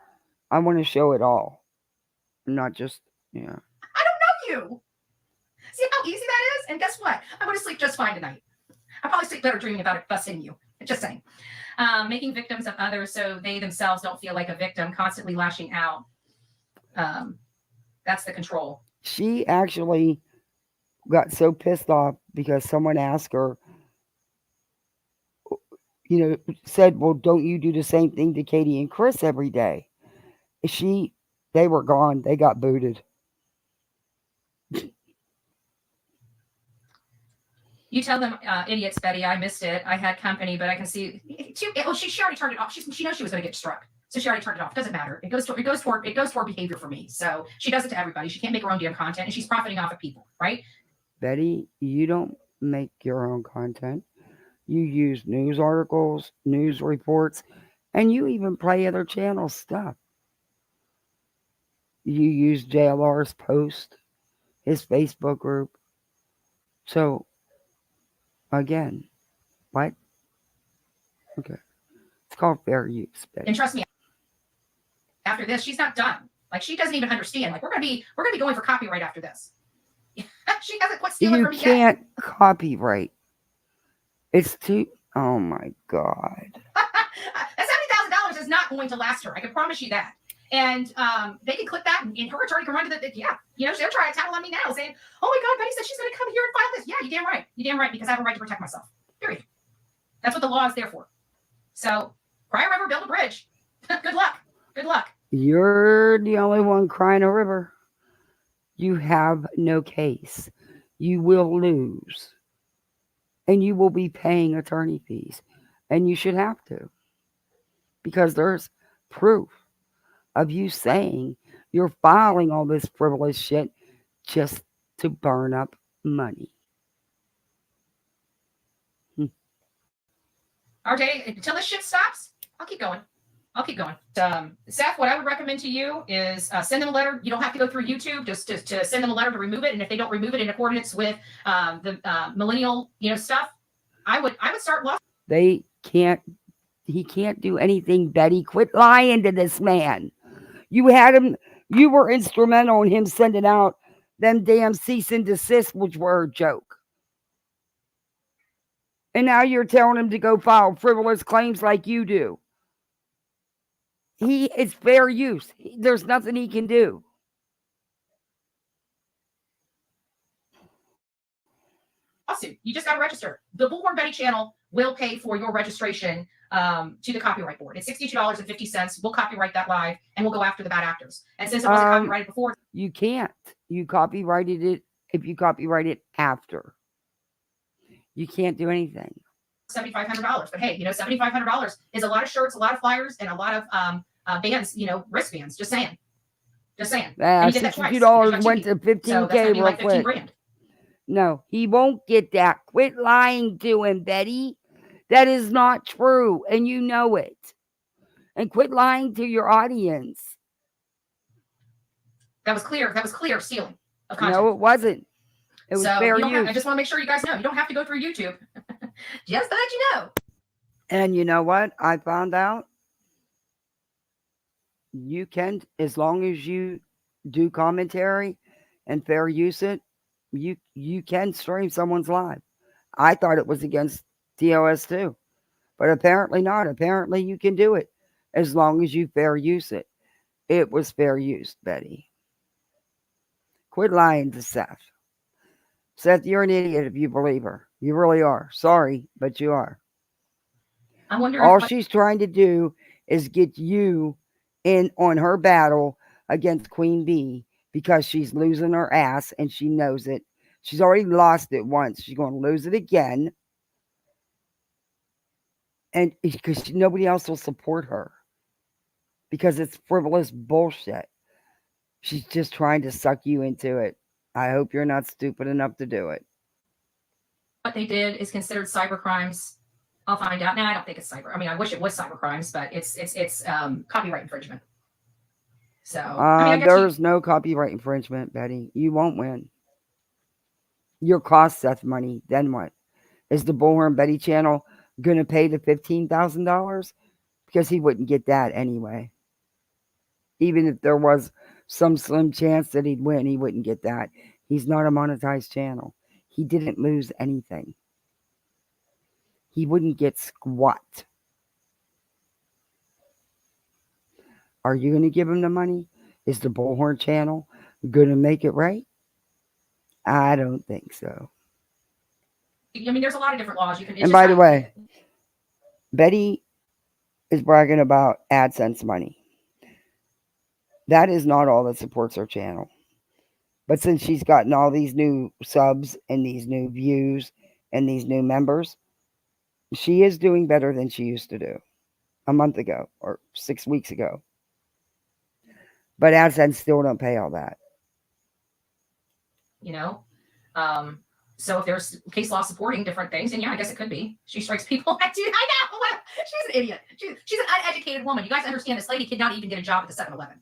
I want to show it all. Not just, I don't know you. See how easy that is? And guess what? I'm going to sleep just fine tonight. I'll probably sleep better dreaming about it busting you. Just saying. Making victims of others so they themselves don't feel like a victim, constantly lashing out. That's the control. She actually got so pissed off because someone asked her, said, well, don't you do the same thing to Katie and Chris every day? They were gone. They got booted. You tell them, idiots, Betty, I missed it. I had company, but I can see. She already turned it off. She knows she was going to get struck. So she already turned it off. Doesn't matter. It goes toward behavior for me. So she does it to everybody. She can't make her own damn content, and she's profiting off of people, right? Betty, you don't make your own content. You use news articles, news reports, and you even play other channel stuff. You use JLR's post, his Facebook group. So, again, what? Okay. It's called fair use, Betty. And trust me, after this, she's not done. Like, she doesn't even understand. Like, we're gonna be going for copyright after this. She hasn't quit stealing from me yet. You can't copyright. It's too. Oh my God. That $70,000 is not going to last her. I can promise you that. And they can click that, and her attorney can run to they're trying to tattle on me now, saying, "Oh my God, Betty said she's going to come here and file this." Yeah, you damn right. You damn right, because I have a right to protect myself. Period. That's what the law is there for. So, cry a river, build a bridge. Good luck. Good luck. You're the only one crying a river. You have no case. You will lose. And you will be paying attorney fees. And you should have to. Because there's proof of you saying you're filing all this frivolous shit just to burn up money. RJ, until this shit stops, I'll keep going. Seth, what I would recommend to you is send them a letter. You don't have to go through YouTube, just to send them a letter to remove it. And if they don't remove it in accordance with the millennial, stuff, I would start lawsuit. He can't do anything, Betty. Quit lying to this man. You were instrumental in him sending out them damn cease and desist, which were a joke. And now you're telling him to go file frivolous claims like you do. It's fair use. There's nothing he can do. Lawsuit. You just got to register. The Bullhornbetty channel will pay for your registration to the copyright board. It's $62.50. We'll copyright that live, and we'll go after the bad actors. And since it wasn't copyrighted before, you can't. You copyrighted it if you copyright it after. You can't do anything. $7,500. But hey, $7,500 is a lot of shirts, a lot of flyers, and a lot of bands, wristbands. Just saying. $62 went to $15K real quick. No, he won't get that. Quit lying to him, Betty. That is not true, and you know it. And quit lying to your audience. That was clear. That was clear stealing of content. No, it wasn't. It was so fair you don't have, I use. just want to make sure you guys know you don't have to go through YouTube. Just to let you know. And you know what? I found out you can, as long as you do commentary and fair use it, you can stream someone's live. I thought it was against TOS too, but apparently not. Apparently you can do it as long as you fair use it. It was fair use, Betty. Quit lying to Seth. Seth, you're an idiot if you believe her. You really are. Sorry, but you are. I wonder All she's trying to do is get you in on her battle against Queen Bee because she's losing her ass and she knows it. She's already lost it once. She's going to lose it again. And because nobody else will support her because it's frivolous bullshit. She's just trying to suck you into it. I hope you're not stupid enough to do it. what they did is considered cyber crimes. I'll find out. Now I don't think it's cyber. I mean, I wish it was cyber crimes, but it's copyright infringement. So I guess there's no copyright infringement, Betty. You won't win. Your cost Seth money. Then what? Is the Bullhornbetty channel going to pay the $15,000? Because he wouldn't get that anyway. Even if there was some slim chance that he'd win, he wouldn't get that. He's not a monetized channel. He didn't lose anything. He wouldn't get squat. Are you going to give him the money? Is the Bullhorn channel going to make it right? I don't think so. I mean, there's a lot of different laws you can. And by the way, Betty is bragging about AdSense money. That is not all that supports her channel. But since she's gotten all these new subs and these new views and these new members, she is doing better than she used to do a month ago or 6 weeks ago. But AdSense still don't pay all that. You know, so if there's case law supporting different things, and yeah, I guess it could be. She strikes people. I know. She's an idiot. She's an uneducated woman. You guys understand this lady could not even get a job at the 7-Eleven.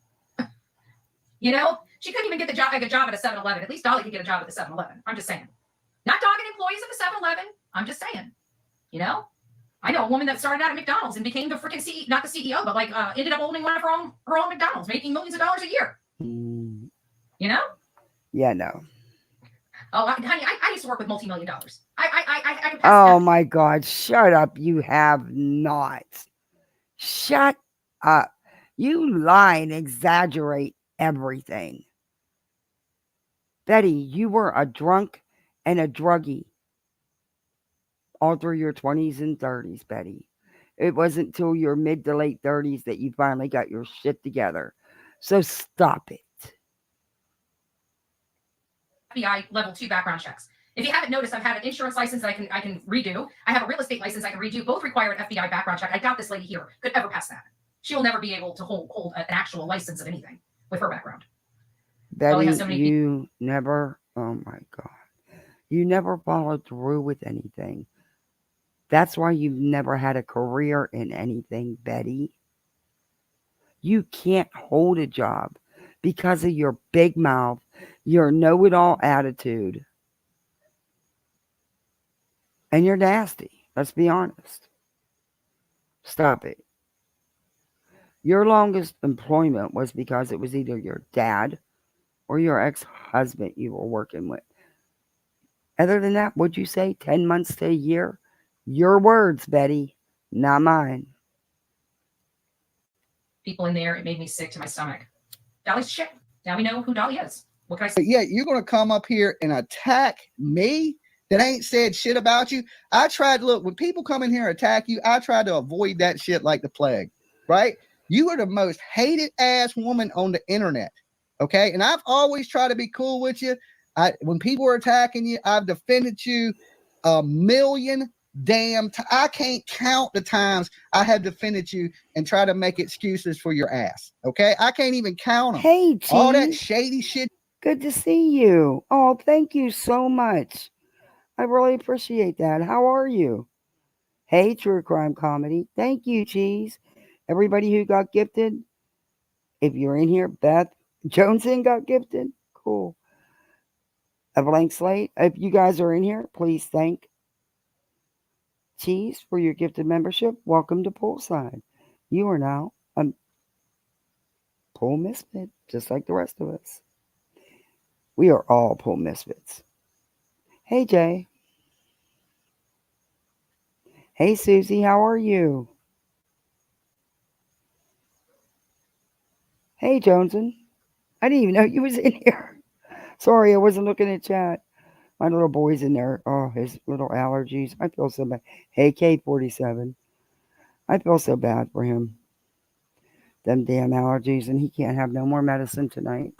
You know, she couldn't even get a job at a 7-Eleven. At least Dolly could get a job at the 7-Eleven. I'm just saying. Not dogging employees at the 7-Eleven. I'm just saying. You know, I know a woman that started out at McDonald's and became the freaking CEO, not the CEO, but like ended up owning one of her own McDonald's, making millions of dollars a year. You know? Yeah, no. Oh, honey, I used to work with multi-million dollars. I could pass Oh my God, shut up. You have not. Shut up. You lie and exaggerate everything. Betty, you were a drunk and a druggie all through your 20s and 30s, Betty. It wasn't till your mid to late 30s that you finally got your shit together. So stop it. FBI level 2 background checks. If you haven't noticed, I've had an insurance license that I can redo. I have a real estate license I can redo. Both require an FBI background check. I doubt this lady here could ever pass that. She will never be able to hold an actual license of anything with her background. Betty, you never, oh my God. You never followed through with anything. That's why you've never had a career in anything, Betty. You can't hold a job because of your big mouth, your know-it-all attitude. And you're nasty. Let's be honest. Stop it. Your longest employment was because it was either your dad or your ex-husband you were working with. Other than that, what'd you say? 10 months to a year? Your words, Betty, not mine. People in there, it made me sick to my stomach. Dolly's shit. Now we know who Dolly is. What can I say? But yeah, you're going to come up here and attack me that ain't said shit about you. I tried to look, when people come in here and attack you, I try to avoid that shit like the plague, right? You are the most hated ass woman on the internet. Okay. And I've always tried to be cool with you. When people are attacking you, I've defended you a million damn times. I can't count the times I have defended you and try to make excuses for your ass. Okay. I can't even count them. Hey, T. All that shady shit. Good to see you. Oh, thank you so much. I really appreciate that. How are you? Hey, True Crime Comedy. Thank you, Cheese. Everybody who got gifted, if you're in here, Beth Joneson got gifted. Cool. A blank slate. If you guys are in here, please thank Cheese for your gifted membership. Welcome to Poolside. You are now a pool misfit, just like the rest of us. We are all pool misfits. Hey, Jay. Hey, Susie. How are you? Hey, Joneson. I didn't even know you was in here. Sorry, I wasn't looking at chat. My little boy's in there. Oh, his little allergies. I feel so bad. Hey, K47. I feel so bad for him. Them damn allergies, and he can't have no more medicine tonight.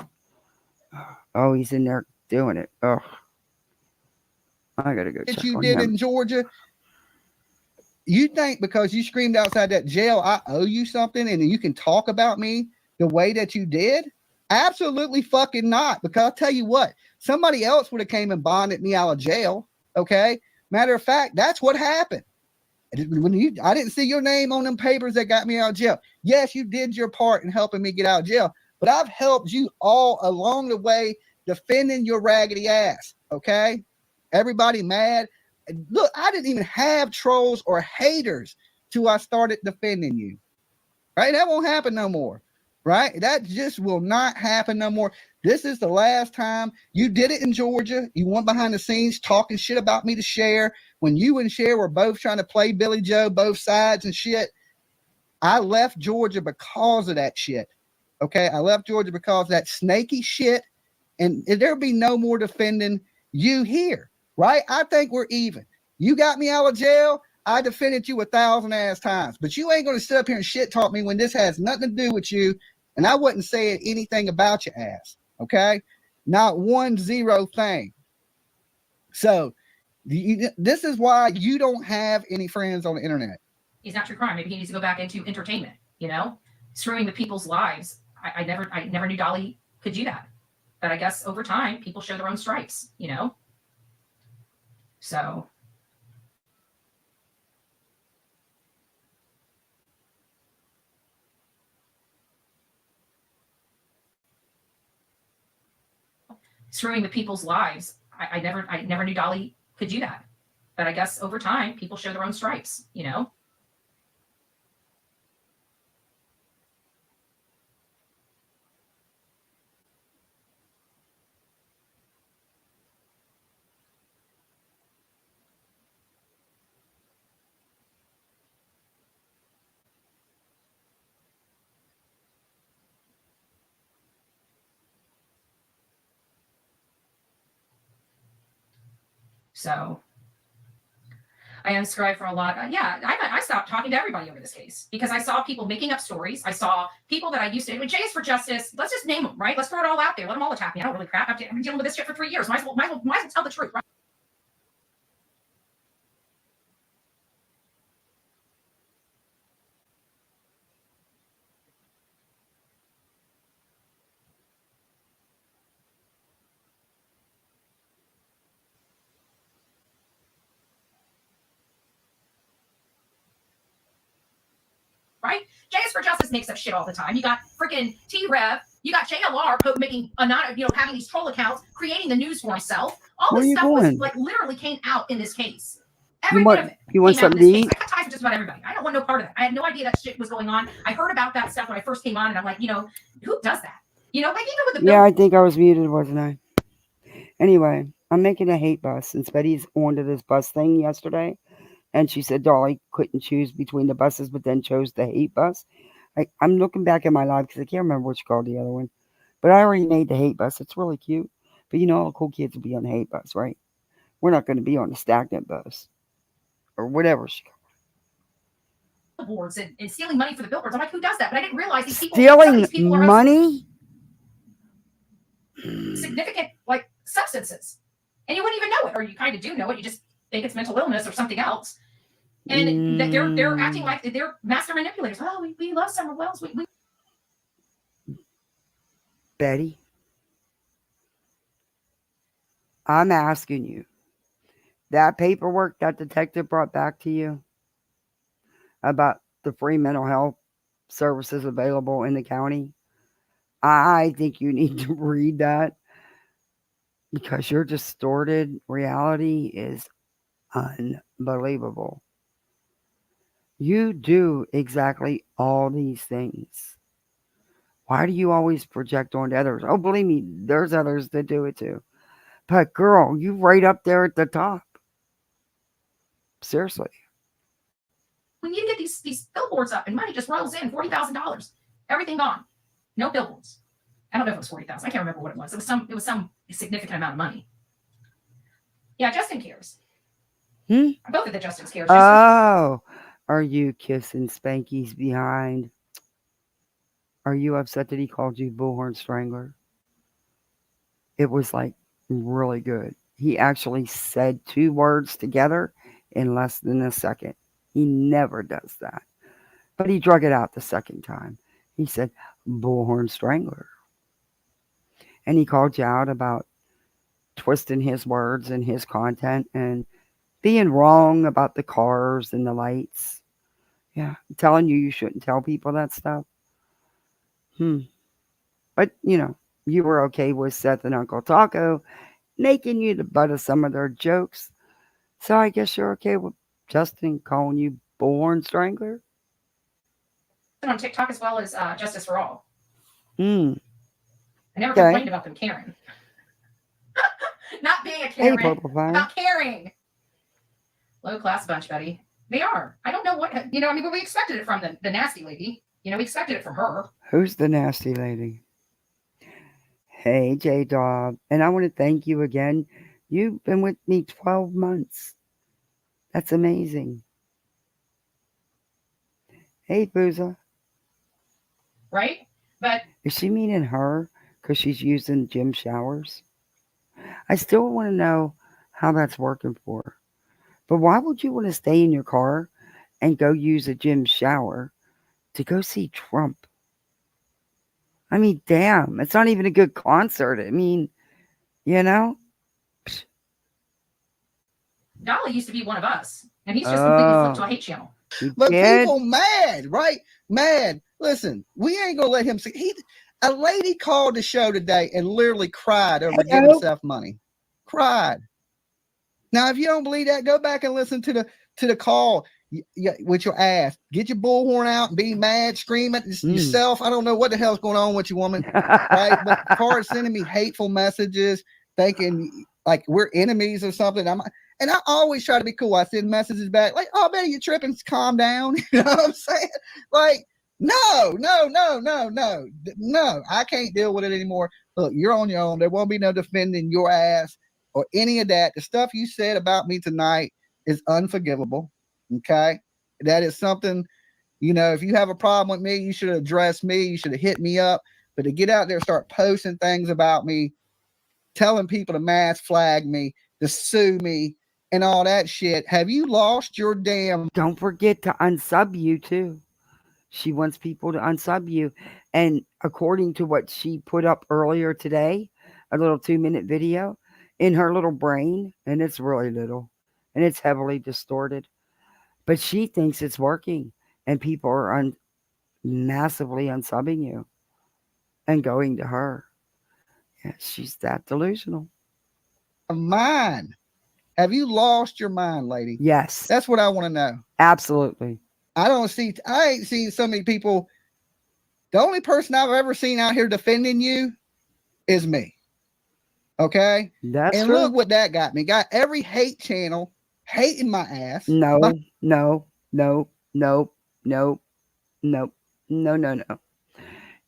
Oh, he's in there doing it. Oh, I gotta go That check you on did him. in Georgia, you think because you screamed outside that jail, I owe you something and you can talk about me the way that you did? Absolutely fucking not. Because I'll tell you what, somebody else would have came and bonded me out of jail. Okay. Matter of fact, that's what happened. I didn't see your name on them papers that got me out of jail. Yes, you did your part in helping me get out of jail, but I've helped you all along the way defending your raggedy ass. Okay. Everybody mad. Look, I didn't even have trolls or haters till I started defending you. Right? That won't happen no more. Right? That just will not happen no more. This is the last time you did it in Georgia. You went behind the scenes talking shit about me to Cher. When you and Cher were both trying to play Billy Joe, both sides and shit. I left Georgia because of that shit. Okay? I left Georgia because of that snaky shit. And there'll be no more defending you here. Right? I think we're even. You got me out of jail. I defended you 1,000 ass times, but you ain't going to sit up here and shit talk me when this has nothing to do with you. And I wasn't saying anything about your ass. Okay. Not 1-0 thing. So this is why you don't have any friends on the internet. He's not true crime. Maybe he needs to go back into entertainment, screwing with people's lives. I never knew Dolly could do that. But I guess over time, people show their own stripes, So screwing with people's lives. I never knew Dolly could do that. But I guess over time, people show their own stripes, So I unscribed for a lot. I stopped talking to everybody over this case because I saw people making up stories. I saw people that I used to. Jay is for justice. Let's just name them, right? Let's throw it all out there. Let them all attack me. I don't really crap. I've been dealing with this shit for 3 years. Might as well tell the truth, right? Right? Jay is for justice makes up shit all the time. You got freaking T-Rev. You got JLR making having these troll accounts, creating the news for himself. All this stuff was literally came out in this case. You want something to eat? I cut ties with just about everybody. I don't want no part of that. I had no idea that shit was going on. I heard about that stuff when I first came on, and I'm like, who does that? Even with the I think I was muted, wasn't I? Anyway, I'm making a hate bus since Betty's onto this bus thing yesterday. And she said Dolly couldn't choose between the buses, but then chose the hate bus. I'm looking back at my live because I can't remember what she called the other one. But I already made the hate bus. It's really cute. But all the cool kids will be on the hate bus, right? We're not going to be on the stagnant bus. Or whatever she called it. Billboards and stealing money for the billboards. I'm like, who does that? But I didn't realize these people. Stealing money? Significant, substances. And you wouldn't even know it. Or you kind of do know it. You just think it's mental illness or something else. And they're acting like they're master manipulators. Oh, we love Summer Wells. We Betty, I'm asking you, that paperwork that detective brought back to you about the free mental health services available in the county, I think you need to read that because your distorted reality is unbelievable. You do exactly all these things. Why do you always project onto others? Oh, believe me, there's others that do it too. But girl, you right up there at the top. Seriously. We need to get these billboards up, and money just rolls in, $40,000, everything gone, no billboards. I don't know if it was 40,000. I can't remember what it was. It was some significant amount of money. Yeah, Justin cares. Both of the Justins cares. Oh, are you kissing Spanky's behind? Are you upset that he called you Bullhorn Strangler? It was like really good. He actually said 2 words together in less than a second. He never does that. But he drug it out the second time. He said, Bullhorn Strangler. And he called you out about twisting his words and his content and being wrong about the cars and the lights. Yeah, I'm telling you, you shouldn't tell people that stuff. But, you were okay with Seth and Uncle Taco making you the butt of some of their jokes. So I guess you're okay with Justin calling you Bullhorn Strangler? On TikTok as well as Justice for All. Hmm. I never complained about them caring. Not being a Karen, about caring. Low class bunch, Betty. They are. I don't know what, but we expected it from the nasty lady. We expected it from her. Who's the nasty lady? Hey, J-Dog. And I want to thank you again. You've been with me 12 months. That's amazing. Hey, Booza. Right? But is she meaning her because she's using gym showers? I still want to know how that's working for her. But why would you want to stay in your car and go use a gym shower to go see Trump? I mean, damn, it's not even a good concert. I mean, Dolly used to be one of us, and he's just completely flipped to a hate channel. But people mad, right? Mad. Listen, we ain't gonna let him see. A lady called the show today and literally cried over giving himself money. Cried. Now, if you don't believe that, go back and listen to the call with your ass. Get your bullhorn out and be mad, scream at yourself. I don't know what the hell's going on with you, woman. Right? But as far as sending me hateful messages, thinking like we're enemies or something, and I always try to be cool. I send messages back like, "Oh, Betty, you're tripping. Calm down." You know what I'm saying? Like, no. I can't deal with it anymore. Look, you're on your own. There won't be no defending your ass or any of that. The stuff you said about me tonight is unforgivable. Okay? That is something, if you have a problem with me, you should address me. You should have hit me up. But to get out there and start posting things about me, telling people to mass flag me, to sue me, and all that shit, have you lost your damn... Don't forget to unsub you, too. She wants people to unsub you. And according to what she put up earlier today, a little 2-minute video, in her little brain, and it's really little, and it's heavily distorted, but she thinks it's working, and people are massively unsubbing you and going to her. Yeah, she's that delusional. Mine. Have you lost your mind, lady? Yes. That's what I want to know. Absolutely. I ain't seen so many people. The only person I've ever seen out here defending you is me. Okay? That's and true. Look what that got me. Got every hate channel hating my ass. No.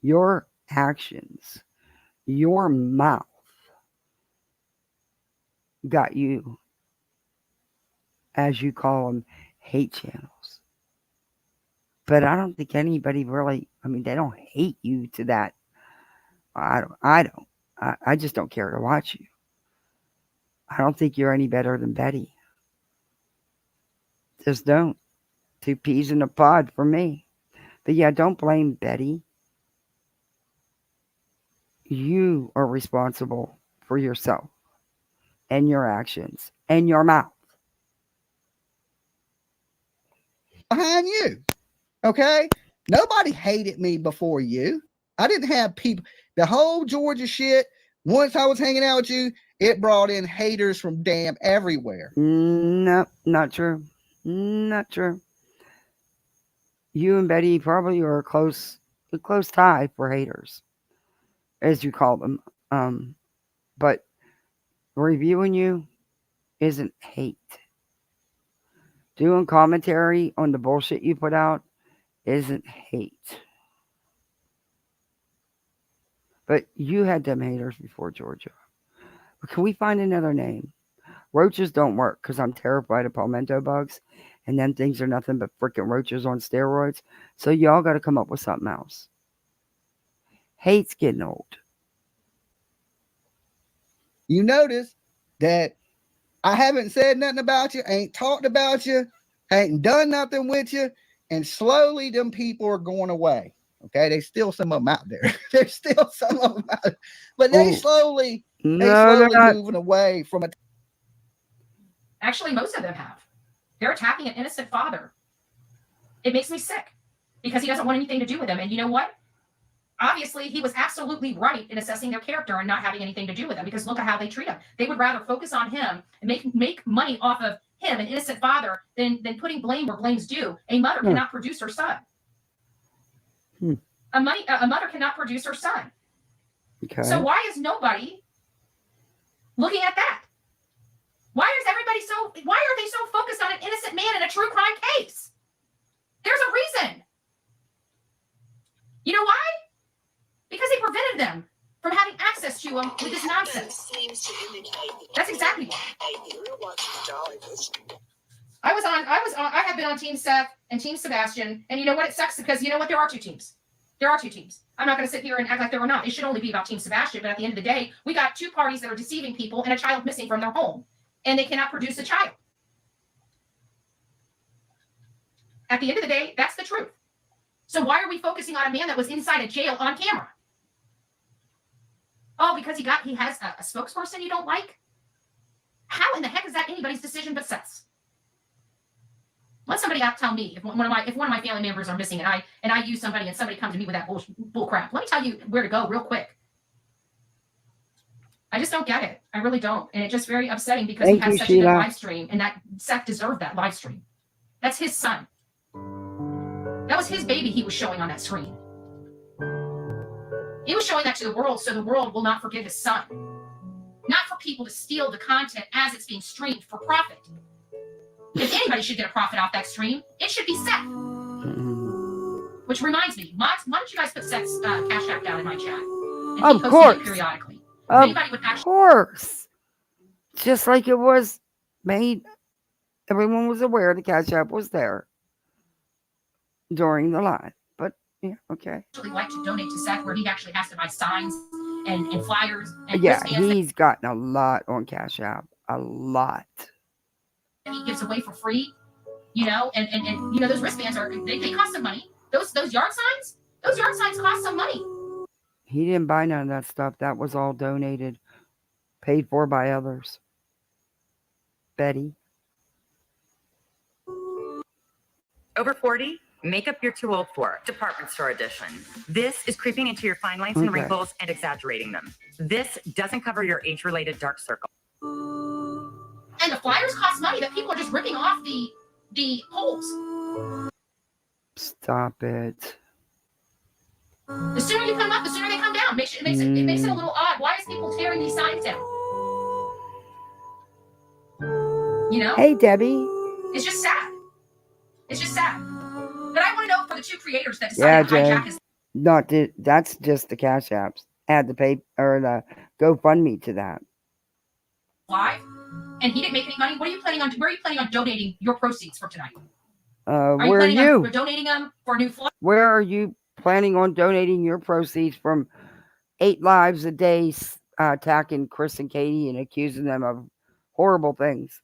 Your actions, your mouth got you, as you call them, hate channels. But I don't think anybody really, they don't hate you to that. I don't. I just don't care to watch you. I don't think you're any better than Betty. Just don't. 2 peas in a pod for me. But yeah, don't blame Betty. You are responsible for yourself. and your actions and your mouth. Behind you. Okay? Nobody hated me before you. I didn't have people. The whole Georgia shit, once I was hanging out with you, it brought in haters from damn everywhere. No, not true. Not true. You and Betty probably are a close tie for haters, as you call them. But reviewing you isn't hate. Doing commentary on the bullshit you put out isn't hate. But you had them haters before, Georgia. But can we find another name? Roaches don't work because I'm terrified of palmetto bugs, and them things are nothing but freaking roaches on steroids. So y'all got to come up with something else. Hate's getting old. You notice that I haven't said nothing about you, ain't talked about you, ain't done nothing with you, and slowly them people are going away. Okay, there's still some of them out there. There's still some of them out there. But they slowly moving away from it. Actually, most of them have. They're attacking an innocent father. It makes me sick because he doesn't want anything to do with them. And you know what? Obviously, he was absolutely right in assessing their character and not having anything to do with them, because look at how they treat him. They would rather focus on him and make money off of him, an innocent father, than putting blame where blame's due. A mother cannot produce her son. A mother cannot produce her son. Okay. So why is nobody looking at that? Why are they so focused on an innocent man in a true crime case? There's a reason. You know why? Because they prevented them from having access to him with this nonsense. That's exactly why. I have been on Team Seth and Team Sebastian, and you know what? It sucks because you know what? There are two teams. There are two teams. I'm not going to sit here and act like there were not. It should only be about Team Sebastian, but at the end of the day, we got two parties that are deceiving people and a child missing from their home, and they cannot produce a child. At the end of the day, that's the truth. So why are we focusing on a man that was inside a jail on camera? Oh, because he has a spokesperson you don't like? How in the heck is that anybody's decision but Seth's? Let somebody out tell me if one of my family members are missing and I use somebody and somebody comes to me with that bull crap. Let me tell you where to go real quick. I just don't get it. I really don't. And it's just very upsetting because we had such a good live stream, and that Seth deserved that live stream. That's his son. That was his baby he was showing on that screen. He was showing that to the world so the world will not forget his son. Not for people to steal the content as it's being streamed for profit. If anybody should get a profit off that stream, it should be Seth. Which reminds me, why don't you guys put Seth's Cash App down in my chat? And of course. Periodically. Of course. Just like it was made, everyone was aware the Cash App was there during the live. But yeah, okay. Actually like to donate to Seth, where he actually has to buy signs and flyers. And yeah, he's gotten a lot on Cash App. A lot. He gives away for free, and you know those wristbands they cost some money. Those yard signs cost some money. He didn't buy none of that stuff. That was all donated, paid for by others. Betty. Over 40? Makeup you're too old for. Department store edition. This is creeping into your fine lines and wrinkles and exaggerating them. This doesn't cover your age-related dark circle. And the flyers cost money that people are just ripping off the holes. Stop it. The sooner you come up, the sooner they come down. It makes it a little odd. Why is people tearing these signs down? Hey, Debbie. It's just sad. It's just sad. But I want to know for the two creators that decided to hijack his... That's just the Cash Apps. Add the pay or the GoFundMe to that. Live, and he didn't make any money. Where are you planning on donating your proceeds for tonight? Where are you? We're donating them for a new flight. Where are you planning on donating your proceeds from 8 lives a day attacking Chris and Katie and accusing them of horrible things?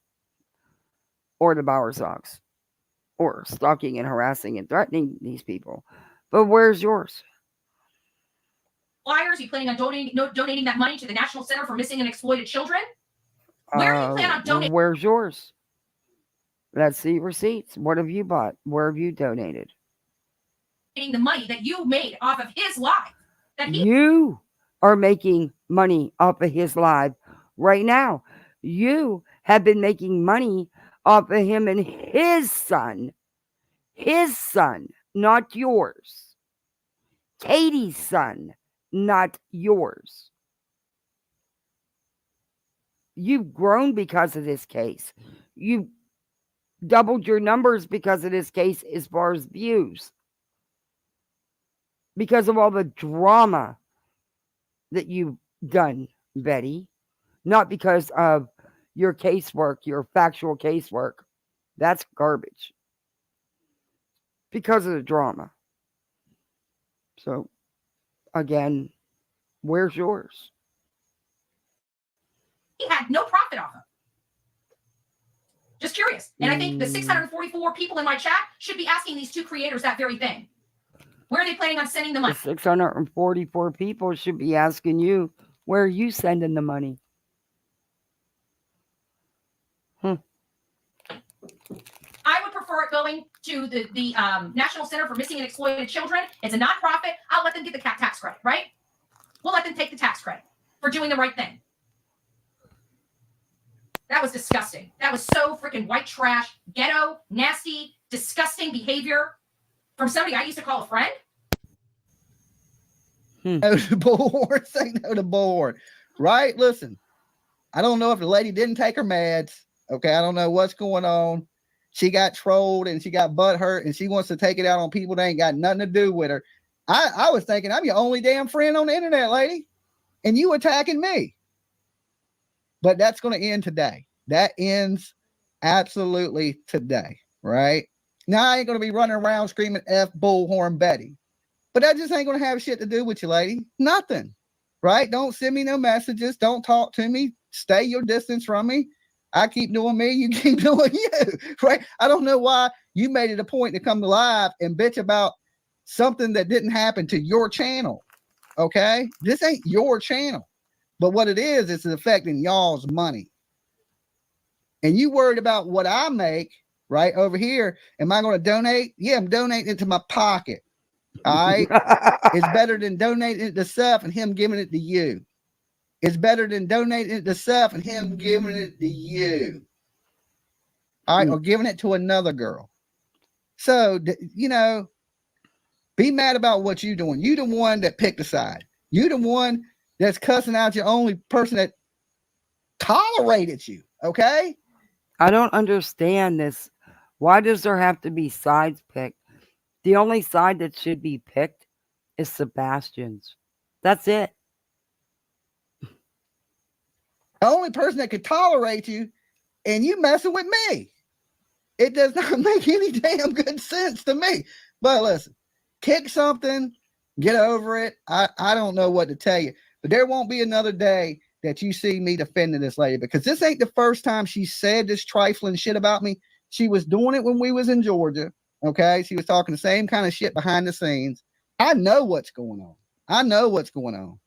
Or the Bowersox? Or stalking and harassing and threatening these people? But where's yours? Flyers, are you planning on donating that money to the National Center for Missing and Exploited Children? Where do you plan on donating Where's yours? Let's see receipts. What have you bought? Where have you donated? the money that you made off of his live? That he You are making money off of his live right now. You have been making money off of him and his son, not yours. Katie's son, not yours. You've grown because of this case. You doubled your numbers because of this case as far as views. Because of all the drama that you've done, Betty. Not because of your casework, your factual casework. That's garbage. Because of the drama. So, again, where's yours? had no profit off of. Just curious. And I think the 644 people in my chat should be asking these two creators that very thing. Where are they planning on sending the money? The 644 people should be asking you, where are you sending the money? I would prefer it going to the National Center for Missing and Exploited Children. It's a nonprofit. I'll let them get the tax credit, right? We'll let them take the tax credit for doing the right thing. That was disgusting. That was so freaking white trash, ghetto, nasty, disgusting behavior from somebody I used to call a friend. No to Bullhorn. Say no to Bullhorn. Right? Listen, I don't know if the lady didn't take her meds. Okay, I don't know what's going on. She got trolled and she got butt hurt and she wants to take it out on people that ain't got nothing to do with her. I was thinking, I'm your only damn friend on the internet, lady. And you attacking me. But that's going to end today. That ends absolutely today, right? Now I ain't going to be running around screaming F Bullhornbetty. But that just ain't going to have shit to do with you, lady. Nothing, right? Don't send me no messages. Don't talk to me. Stay your distance from me. I keep doing me. You keep doing you, right? I don't know why you made it a point to come live and bitch about something that didn't happen to your channel, okay? This ain't your channel. But what it is, it's affecting y'all's money. And you worried about what I make, right, over here. Am I going to donate? Yeah, I'm donating it to my pocket. All right? It's better than donating it to Seth and him giving it to you. It's better than donating it to Seth and him giving it to you. All right, or giving it to another girl. So, you know, be mad about what you're doing. You the one that picked a side. You the one that's cussing out your only person that tolerated you, okay? I don't understand this. Why does there have to be sides picked? The only side that should be picked is Sebastian's. That's it. The only person that could tolerate you, and you messing with me. It does not make any damn good sense to me. But listen, kick something, get over it. I don't know what to tell you. But there won't be another day that you see me defending this lady, because this ain't the first time she said this trifling shit about me. She was doing it when we was in Georgia. Okay. She was talking the same kind of shit behind the scenes. I know what's going on. I know what's going on.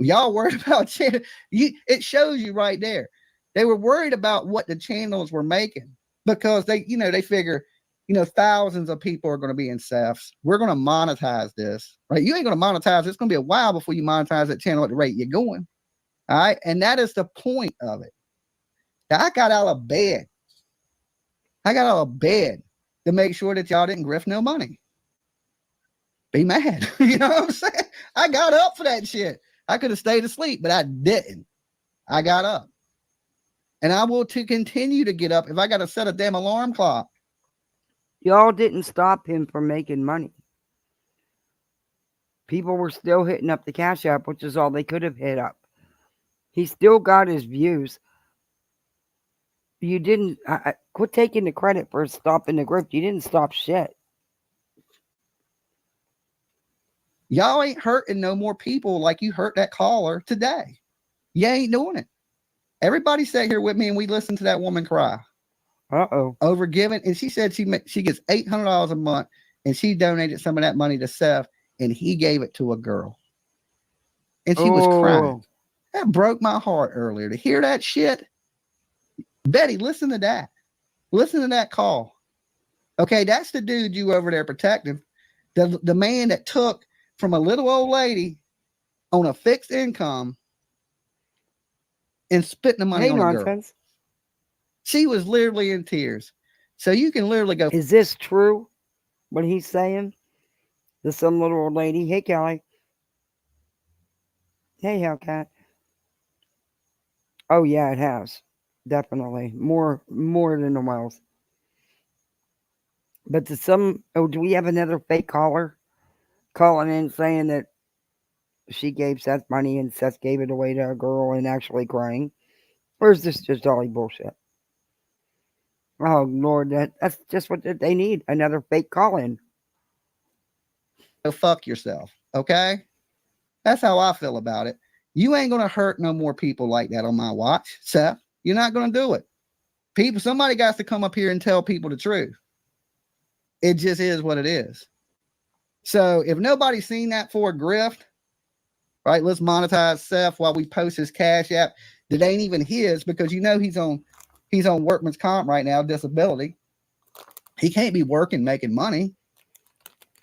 Y'all worried about channel. It shows you right there. They were worried about what the channels were making because they figure, thousands of people are going to be in Seth's. We're going to monetize this, right? You ain't going to monetize. It's going to be a while before you monetize that channel at the rate you're going. All right. And that is the point of it. Now, I got out of bed. To make sure that y'all didn't grift no money. Be mad. You know what I'm saying? I got up for that shit. I could have stayed asleep, but I didn't. I got up. And I will continue to get up if I got to set a damn alarm clock. Y'all didn't stop him from making money. People were still hitting up the Cash App, which is all they could have hit up. He still got his views. You didn't quit taking the credit for stopping the grift. You didn't stop shit. Y'all ain't hurting no more people like you hurt that caller today. You ain't doing it. Everybody sat here with me and we listened to that woman cry. Over giving. And she said she gets $800 a month and she donated some of that money to Seth and he gave it to a girl. And she was crying. That broke my heart earlier to hear that shit. Betty, listen to that. Listen to that call. Okay, that's the dude you over there protecting. The man that took from a little old lady on a fixed income and spent the money Hey, on a girl. nonsense. She was literally in tears. So you can literally go, Is this true? What he's saying? There's some little old lady. Hey, Kelly. Hey, Hellcat. Oh yeah, it has. Definitely. More than the Wells. But do we have another fake caller calling in saying that she gave Seth money and Seth gave it away to a girl and actually crying? Or is this just Dolly bullshit? Oh Lord, that's just what they need. Another fake call-in. go fuck yourself. Okay? That's how I feel about it. You ain't gonna hurt no more people like that on my watch, Seth. You're not gonna do it. Somebody got to come up here and tell people the truth. It just is what it is. So if nobody's seen that for a grift, right? Let's monetize Seth while we post his Cash App that ain't even his, because you know he's on workman's comp right now, disability. He can't be working making money.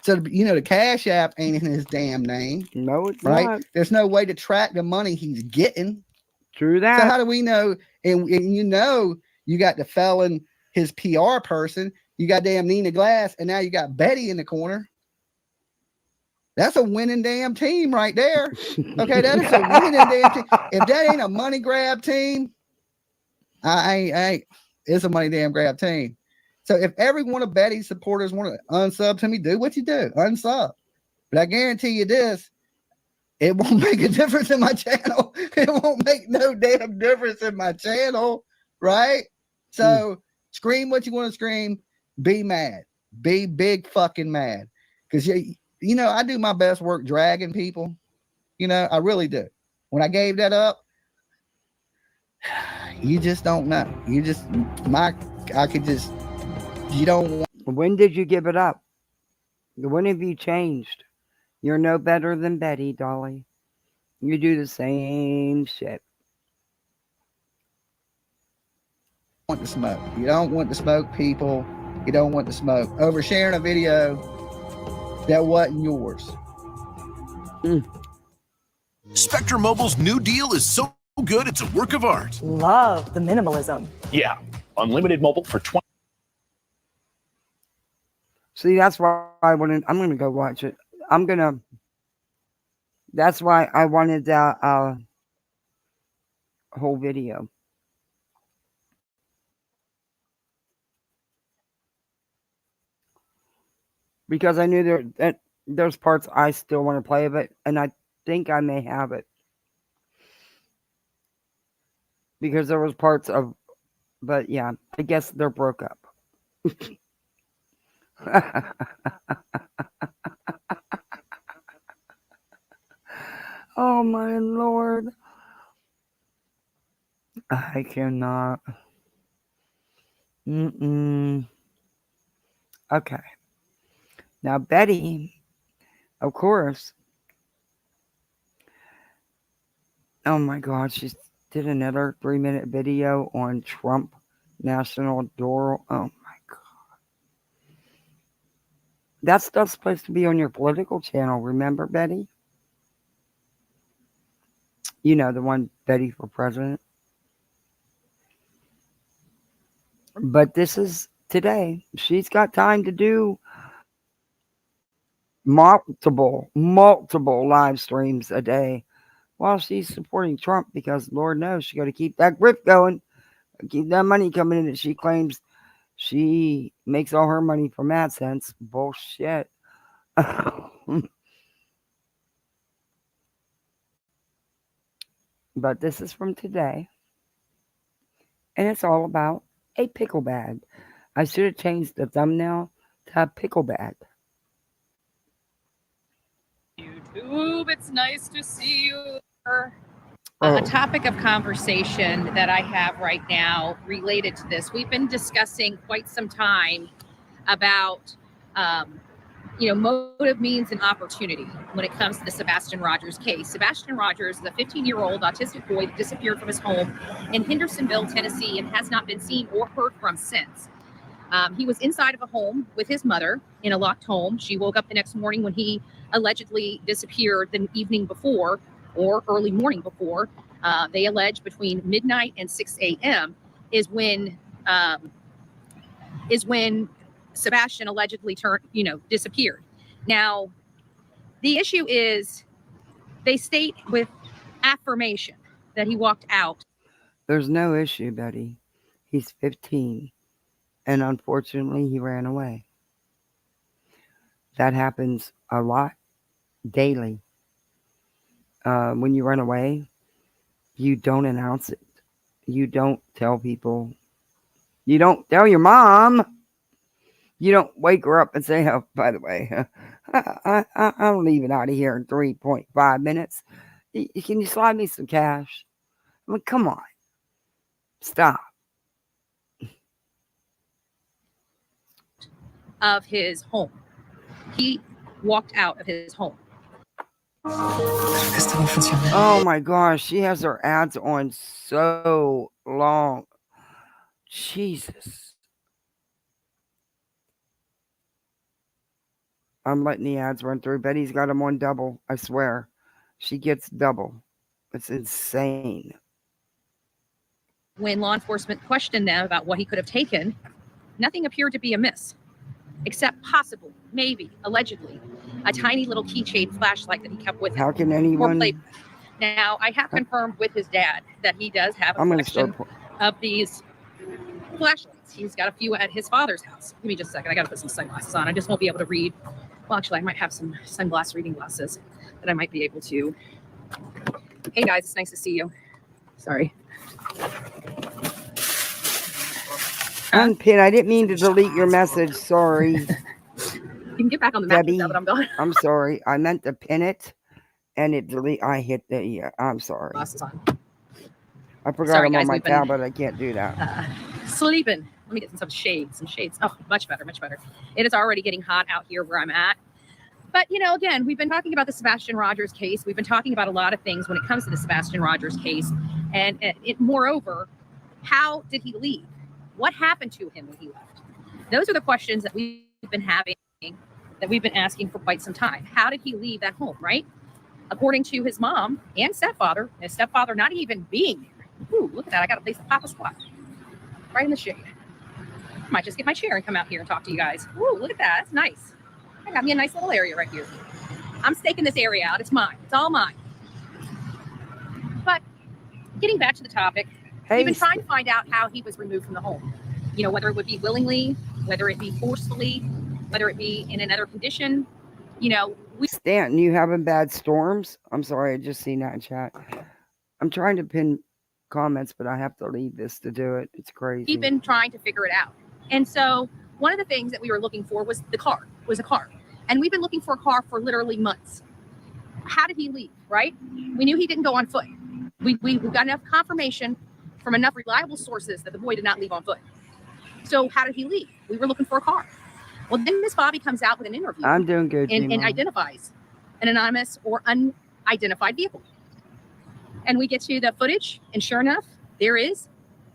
So you know the Cash App ain't in his damn name. No, it's right? not. There's no way to track the money he's getting. True that. So how do we know? And you know, you got the felon, his PR person, you got damn Nina Glass, and now you got Betty in the corner. That's a winning damn team right there. Okay, that is a winning damn team. If that ain't a money grab team, it's a money damn grab team. So if every one of Betty's supporters want to unsub to me, do what you do, unsub. But I guarantee you this, it won't make a difference in my channel. It won't make no damn difference in my channel, right? So scream what you want to scream. Be mad. Be big fucking mad. Because, you know, I do my best work dragging people. You know, I really do. When I gave that up, you just don't know. You don't want. When did you give it up? When have you changed? You're no better than Betty, Dolly. You do the same shit. Want to smoke. You don't want to smoke, people. You don't want to smoke. Oversharing a video that wasn't yours. Spectrum Mobile's new deal is so good, it's a work of art. Love the minimalism. Yeah, unlimited mobile for 20. See, that's why I'm going to go watch it. That's why I wanted that whole video. Because I knew that there's parts I still want to play of it, and I think I may have it. Because there was parts of, but yeah, I guess they're broke up. Oh my Lord. I cannot. Okay. Now Betty, of course. Oh my God, she did another 3-minute video on Trump National Door. Oh my God. That stuff's supposed to be on your political channel, remember, Betty? You know, the one, Betty for President. But this is today. She's got time to do multiple live streams a day while she's supporting Trump, because Lord knows she got to keep that grip going, keep that money coming in that she claims she makes all her money from AdSense. Bullshit. But this is from today, and it's all about a pickle bag. I should have changed the thumbnail to a pickle bag. YouTube, it's nice to see you. A topic of conversation that I have right now related to this. We've been discussing quite some time about motive, means, and opportunity when it comes to the Sebastian Rogers case. Sebastian Rogers is a 15-year-old autistic boy that disappeared from his home in Hendersonville, Tennessee, and has not been seen or heard from since. He was inside of a home with his mother in a locked home. She woke up the next morning when he allegedly disappeared the evening before or early morning before. They allege between midnight and 6 a.m. is when Sebastian allegedly disappeared. Now, the issue is they state with affirmation that he walked out. There's no issue, Betty. He's 15, and unfortunately, he ran away. That happens a lot, daily. When you run away, you don't announce it. You don't tell people. You don't tell your mom. You don't wake her up and say, oh, by the way, I'm leaving out of here in 3.5 minutes. Can you slide me some cash? I mean, come on. Stop. Of his home. He walked out of his home. Oh my gosh, she has her ads on so long. Jesus. I'm letting the ads run through. Betty's got them on double, I swear. She gets double. It's insane. When law enforcement questioned them about what he could have taken, nothing appeared to be amiss, except possible, maybe, allegedly, a tiny little keychain flashlight that he kept with him. How can anyone... Now, I have confirmed with his dad that he does have a collection of these flashlights. He's got a few at his father's house. Give me just a second. I got to put some sunglasses on. I just won't be able to read. Well, actually, I might have some reading glasses that I might be able to. Hey, guys, it's nice to see you. Sorry. Unpin. I didn't mean to delete your message. Sorry. You can get back on the map now that I'm done. I'm sorry. I meant to pin it, and it delete. I hit the. Yeah, I'm sorry. Glasses on. I forgot I'm on my tablet. I can't do that. Sleeping. Let me get some shades. Oh, much better, much better. It is already getting hot out here where I'm at. But, again, we've been talking about the Sebastian Rogers case. We've been talking about a lot of things when it comes to the Sebastian Rogers case. And moreover, how did he leave? What happened to him when he left? Those are the questions that we've been having, that we've been asking for quite some time. How did he leave that home, right? According to his mom and stepfather, his stepfather not even being there. Ooh, look at that. I got a place to pop a squat. Right in the shade. I might just get my chair and come out here and talk to you guys. Ooh, look at that. That's nice. I got me a nice little area right here. I'm staking this area out. It's mine. It's all mine. But getting back to the topic, we've been trying to find out how he was removed from the home. Whether it would be willingly, whether it be forcefully, whether it be in another condition. Stanton, you having bad storms? I'm sorry, I just seen that in chat. I'm trying to pin comments, but I have to leave this to do it. It's crazy. We've been trying to figure it out. And so one of the things that we were looking for was a car. And we've been looking for a car for literally months. How did he leave, right? We knew he didn't go on foot. We got enough confirmation from enough reliable sources that the boy did not leave on foot. So how did he leave? We were looking for a car. Well, then Miss Bobby comes out with an interview. I'm doing good. And identifies an anonymous or unidentified vehicle. And we get to the footage, and sure enough, there is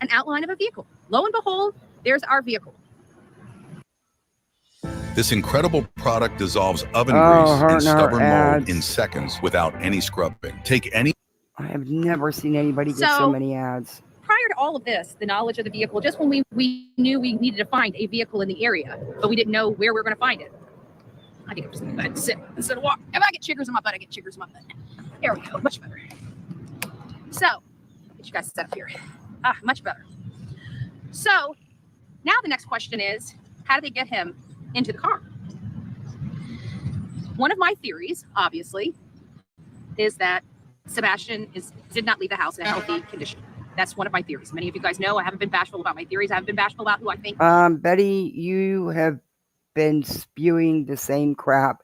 an outline of a vehicle. Lo and behold, there's our vehicle. This incredible product dissolves oven grease and stubborn mold in seconds without any scrubbing. I have never seen anybody get so many ads. Prior to all of this, the knowledge of the vehicle, just when we knew we needed to find a vehicle in the area, but we didn't know where we were going to find it. I think I'm just going to sit instead of walk. If I get chiggers in my butt, I get chiggers in my butt. There we go. Much better. So, get you guys set up here. Much better. So, now the next question is, how do they get him into the car? One of my theories, obviously, is that Sebastian did not leave the house in a healthy condition. That's one of my theories. Many of you guys know I haven't been bashful about my theories. I haven't been bashful about who I think. Betty, you have been spewing the same crap,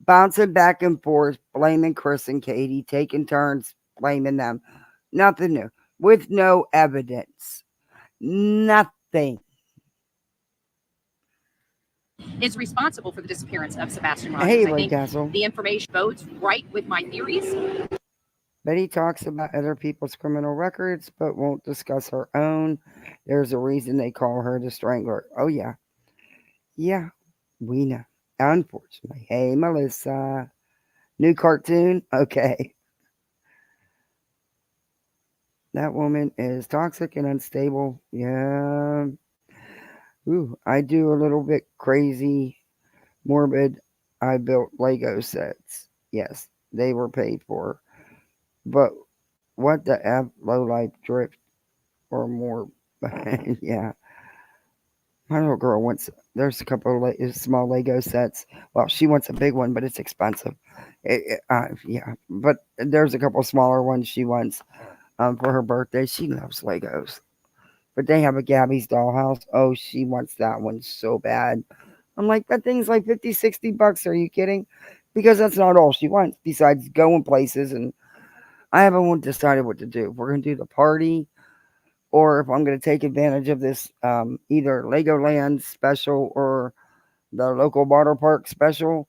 bouncing back and forth, blaming Chris and Katie, taking turns blaming them. Nothing new. With no evidence. Nothing. is responsible for the disappearance of Sebastian Rogers. Hey, I Ray think Castle. the information bodes right with my theories. Betty talks about other people's criminal records, but won't discuss her own. There's a reason they call her the Strangler. Oh, yeah. Yeah, we know. Unfortunately. Hey, Melissa. New cartoon? Okay. That woman is toxic and unstable. Yeah. Ooh, I do a little bit crazy, morbid. I built Lego sets. Yes, they were paid for. But what the F, low life drift or more? Yeah. My little girl wants, there's a couple of small Lego sets. Well, she wants a big one, but it's expensive. Yeah. But there's a couple smaller ones she wants for her birthday. She loves Legos. But they have a Gabby's dollhouse. Oh, she wants that one so bad. I'm like, that thing's like 50, 60 bucks. Are you kidding? Because that's not all she wants besides going places. And I haven't decided what to do. If we're going to do the party or if I'm going to take advantage of this either Legoland special or the local water park special.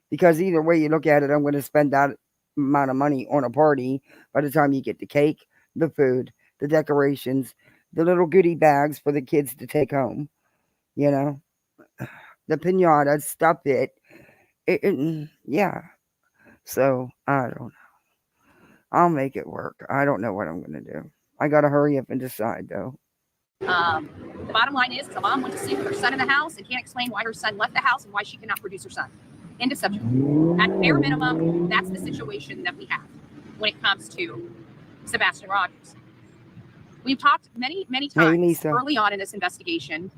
Because either way you look at it, I'm going to spend that amount of money on a party by the time you get the cake, the food, the decorations, the little goodie bags for the kids to take home. You know, the pinata, stuff it. Yeah. So, I don't know. I'll make it work. I don't know what I'm going to do. I got to hurry up and decide, though. The bottom line is the mom went to sleep with her son in the house and can't explain why her son left the house and why she cannot produce her son. End of subject. At bare minimum, that's the situation that we have when it comes to Sebastian Rogers. We've talked many times early on in this investigation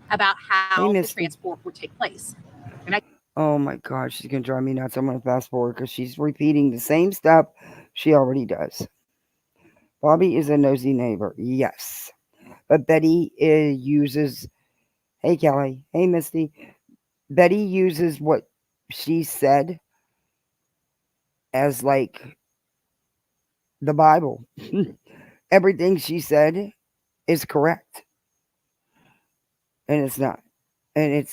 about how the transport would take place. And oh my God, she's going to drive me nuts. I'm going to fast forward because she's repeating the same stuff she already does. Bobby is a nosy neighbor. Yes. But Betty uses, hey Kelly, hey Misty. Betty uses what she said as like the Bible. Everything she said is correct. And it's not. And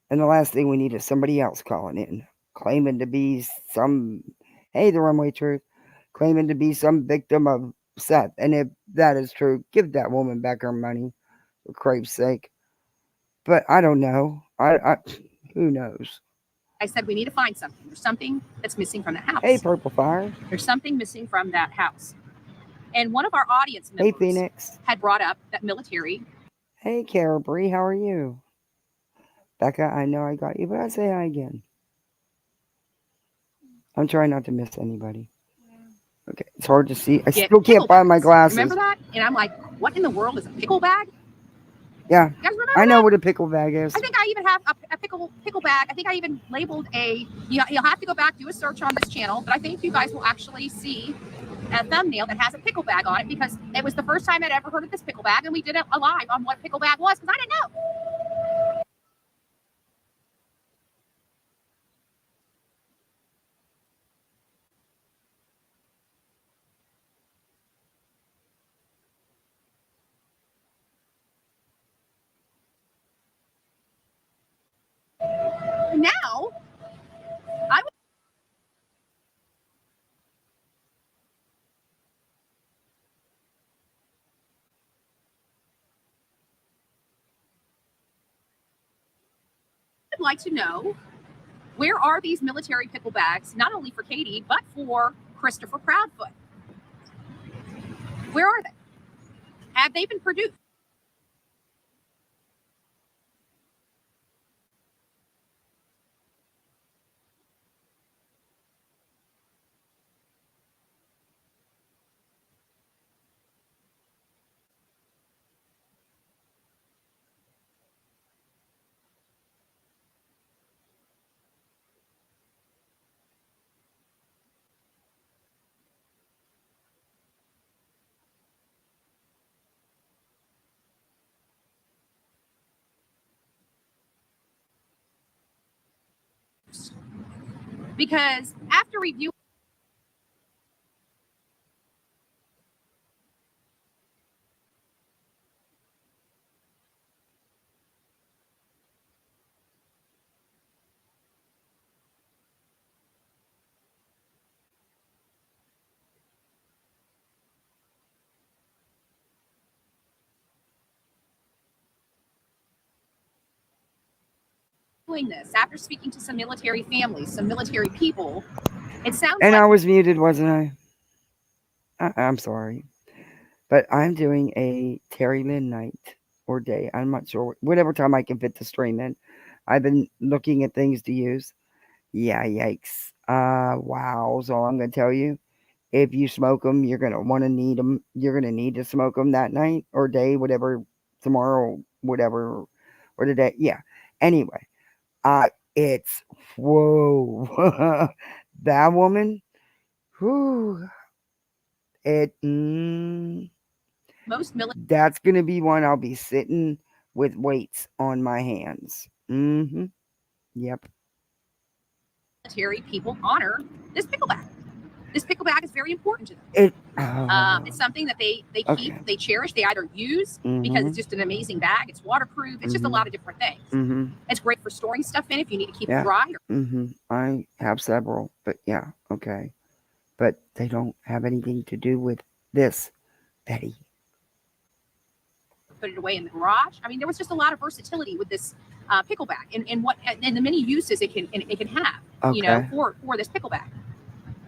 the last thing we need is somebody else calling in, claiming to be some, hey, the runway truth, claiming to be some victim of Seth. And if that is true, give that woman back her money, for Christ's sake. But I don't know. Who knows? I said we need to find something. There's something that's missing from the house. Hey, Purple Fire. There's something missing from that house. And one of our audience members Phoenix. had brought up that military. Hey, Carabri, how are you? Becca, I know I got you, but I say hi again. I'm trying not to miss anybody. Okay, it's hard to see. I still can't find my glasses. Remember that? And I'm like, what in the world is a pickle bag? Yeah, you guys remember I know that? what a pickle bag is. I think I even have a pickle bag. I think I even labeled you'll have to go back, do a search on this channel, but I think you guys will actually see a thumbnail that has a pickle bag on it because it was the first time I'd ever heard of this pickle bag, and we did a live on what pickle bag was because I didn't know. Now, I would like to know, where are these military pickle bags, not only for Katie, but for Christopher Proudfoot? Where are they? Have they been produced? Because after reviewing doing this after speaking to some military families, some military people. It sounds And like I was muted, wasn't I? I'm sorry. But I'm doing a Terry Lynn night or day. I'm not sure. Whatever time I can fit the stream in. I've been looking at things to use. Yeah, yikes. Wow. So I'm going to tell you, if you smoke them, you're going to want to need them. You're going to need to smoke them that night or day, whatever, tomorrow, whatever, or today. Yeah. Anyway, it's, whoa. That woman, whew, most that's going to be one I'll be sitting with weights on my hands. Mm-hmm. Yep. military people honor this pickleback. This pickleback is very important to them. It's something that they keep, they cherish, they either use because it's just an amazing bag. It's waterproof. It's just a lot of different things. It's great for storing stuff in if you need to keep it dry. I have several, but yeah, okay. But they don't have anything to do with this, Betty. Put it away in the garage. I mean, there was just a lot of versatility with this pickleback and the many uses it can have, you know, for this pickleback.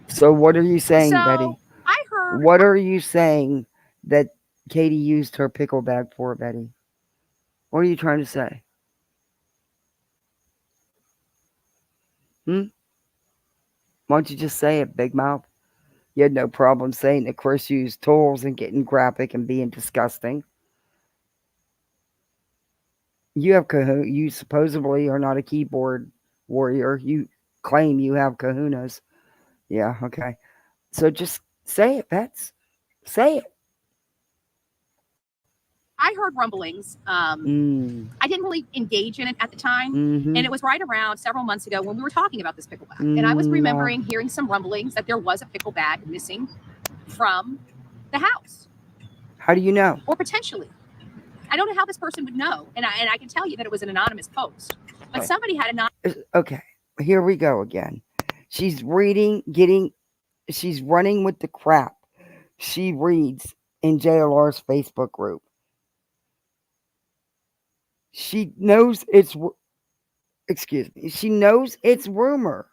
So what are you saying, Betty? I heard. What are you saying that Katie used her pickle bag for, Betty? What are you trying to say? Why don't you just say it, Big Mouth? You had no problem saying that Chris used tools and getting graphic and being disgusting. You supposedly are not a keyboard warrior. You claim you have kahunas. Yeah, okay. So just say it, Bets. Say it. I heard rumblings. I didn't really engage in it at the time. And it was right around several months ago when we were talking about this pickleback. And I was remembering hearing some rumblings that there was a pickle bag missing from the house. How do you know? Or potentially. I don't know how this person would know. And I can tell you that it was an anonymous post. But somebody had Okay, here we go again. She's she's running with the crap she reads in JLR's Facebook group. She knows she knows it's rumor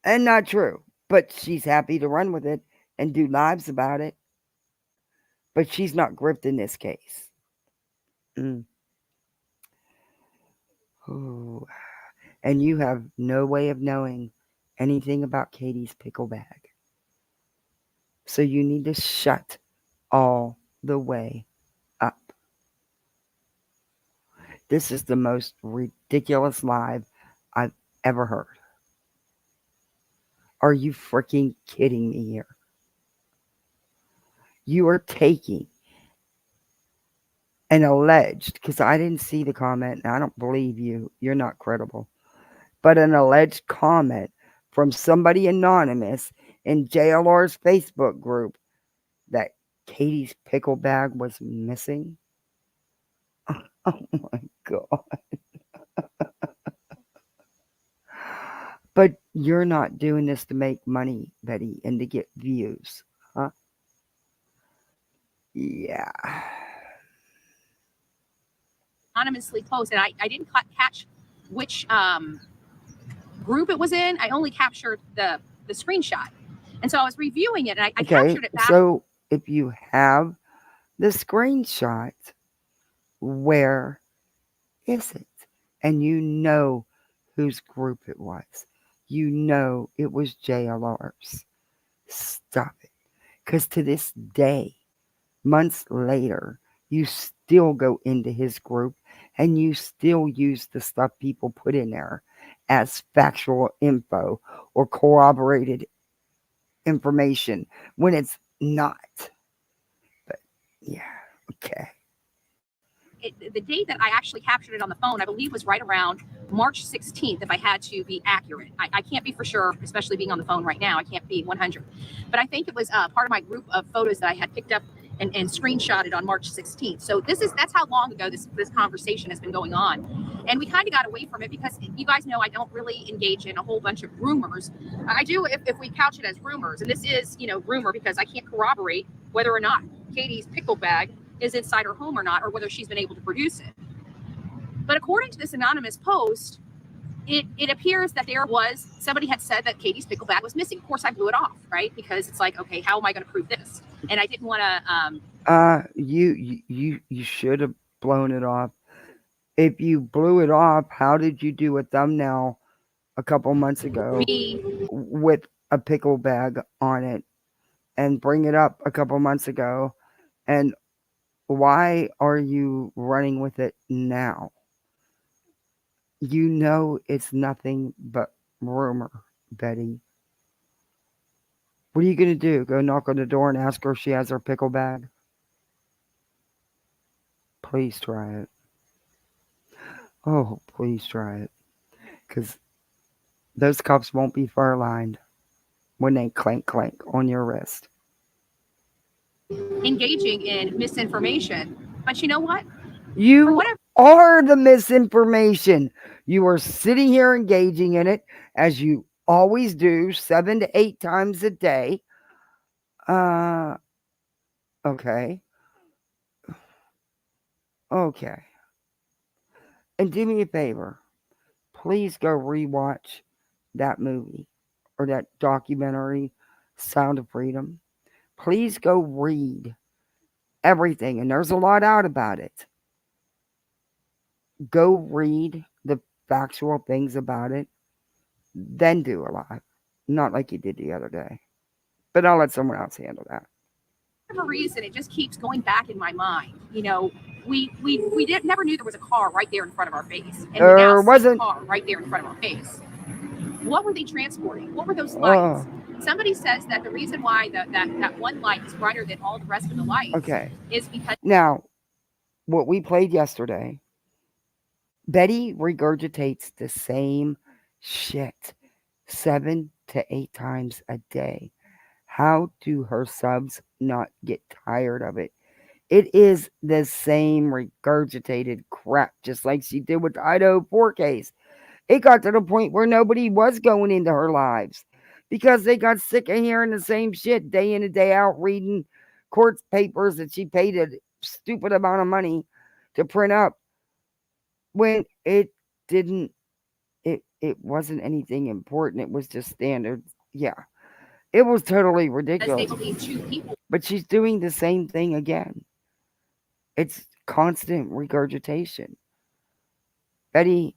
and not true, but she's happy to run with it and do lives about it. But she's not gripped in this case. Ooh. And you have no way of knowing anything about Katie's pickle bag. So you need to shut all the way up. This is the most ridiculous live I've ever heard. Are you freaking kidding me here? You are taking an alleged, because I didn't see the comment, and I don't believe you. You're not credible. But an alleged comment from somebody anonymous in JLR's Facebook group that Katie's pickle bag was missing. Oh my God. But you're not doing this to make money, Betty, and to get views, huh? Yeah. anonymously posted. I didn't catch which group it was in. I only captured the screenshot. And so I was reviewing it and I captured it back. So if you have the screenshot, where is it? And you know whose group it was. You know it was JLR's. Stop it. Because to this day, months later, you still go into his group and you still use the stuff people put in there as factual info or corroborated information when it's not. But yeah, okay. The date that I actually captured it on the phone, I believe, was right around March 16th, if I had to be accurate. I can't be for sure, especially being on the phone right now. I can't be 100. But I think it was part of my group of photos that I had picked up and screenshotted on March 16th. So that's how long ago this conversation has been going on. And we kind of got away from it because you guys know I don't really engage in a whole bunch of rumors. I do if we couch it as rumors. And this is, rumor because I can't corroborate whether or not Katie's pickle bag is inside her home or not, or whether she's been able to produce it. But according to this anonymous post, it appears that somebody had said that Katie's pickle bag was missing. Of course, I blew it off, right? Because it's like, okay, how am I going to prove this? And I didn't want to. You should have blown it off. If you blew it off, how did you do a thumbnail a couple months ago with a pickle bag on it and bring it up a couple months ago? And why are you running with it now? You know it's nothing but rumor, Betty. What are you going to do? Go knock on the door and ask her if she has her pickle bag? Please try it. Oh, please try it. Because those cuffs won't be fur-lined when they clank, clank on your wrist. Engaging in misinformation. But you know what? You are the misinformation. You are sitting here engaging in it, as you always do, 7 to 8 times a day. Okay. Okay. And do me a favor. Please go rewatch that movie or that documentary, Sound of Freedom. Please go read everything. And there's a lot out about it. Go read the factual things about it. Then do a live. Not like you did the other day. But I'll let someone else handle that. For whatever reason, it just keeps going back in my mind. You know, we never knew there was a car right there in front of our face. And There wasn't a car right there in front of our face. What were they transporting? What were those lights? Somebody says that the reason why that one light is brighter than all the rest of the lights is because... Now, what we played yesterday, Betty regurgitates the same shit 7 to 8 times a day. How do her subs not get tired of it? It is the same regurgitated crap, just like she did with the Idaho 4 case. It got to the point where nobody was going into her lives because they got sick of hearing the same shit day in and day out, reading court papers that she paid a stupid amount of money to print up when it didn't, it wasn't anything important. It was just standard. Yeah. It was totally ridiculous. But she's doing the same thing again. It's constant regurgitation. Betty,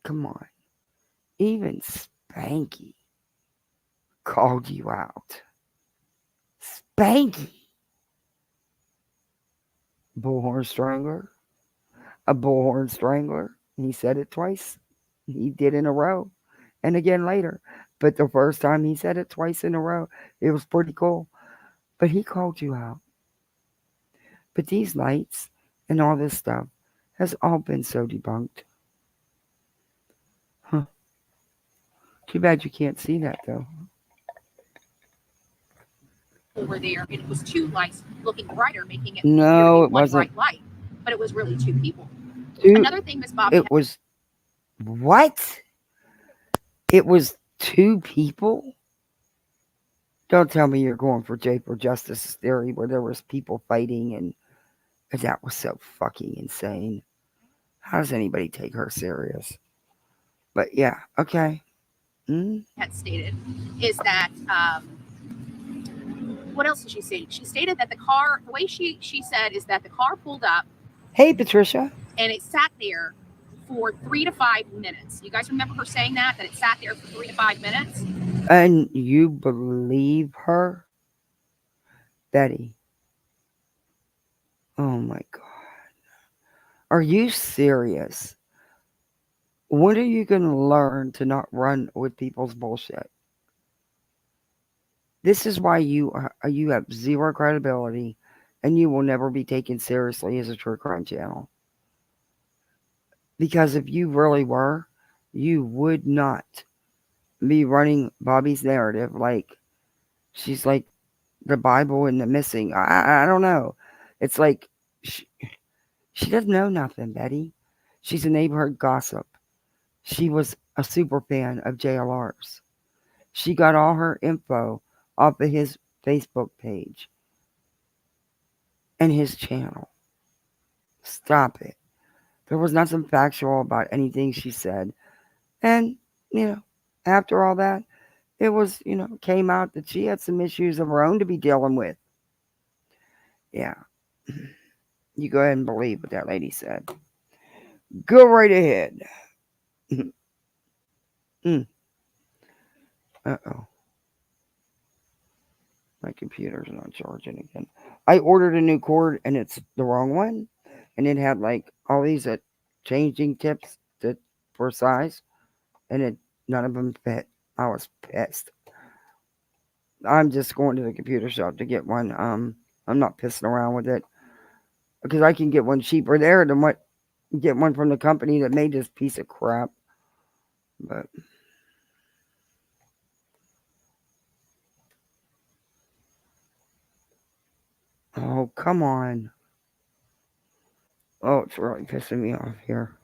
come on. Even Spanky called you out. Spanky. Bullhorn strangler. A bullhorn strangler. He said it twice. He did in a row. And again later. But the first time he said it twice in a row, it was pretty cool. But he called you out. But these lights and all this stuff has all been so debunked. Huh. Too bad you can't see that, though. Over there, and it was 2 lights looking brighter, making it no, it one wasn't. Bright light, but it was really 2 people. 2, Another thing, Miss Bobby. It was what? It was 2 people? Don't tell me you're going for J for Justice theory where there was people fighting and that was so fucking insane. How does anybody take her serious? But yeah, okay. Had stated is that what else did she say? She stated that the car, the way she said is that the car pulled up. Hey, Patricia. And it sat there for 3 to 5 minutes. You guys remember her saying that it sat there for 3 to 5 minutes? And you believe her? Betty. Oh my God. Are you serious? When are you going to learn to not run with people's bullshit? This is why you have 0 credibility and you will never be taken seriously as a true crime channel. Because if you really were, you would not be running Bobby's narrative like she's like the Bible and the missing. I don't know. It's like she doesn't know nothing, Betty. She's a neighborhood gossip. She was a super fan of JLR's. She got all her info off of his Facebook page and his channel. Stop it. There was nothing factual about anything she said. And, after all that, it was, came out that she had some issues of her own to be dealing with. Yeah. You go ahead and believe what that lady said. Go right ahead. Uh-oh. My computer's not charging again. I ordered a new cord and it's the wrong one. And it had like all these changing tips for size. And none of them fit. I was pissed. I'm just going to the computer shop to get one. I'm not pissing around with it. Because I can get one cheaper there than get one from the company that made this piece of crap. But oh, come on. Oh, it's really pissing me off here.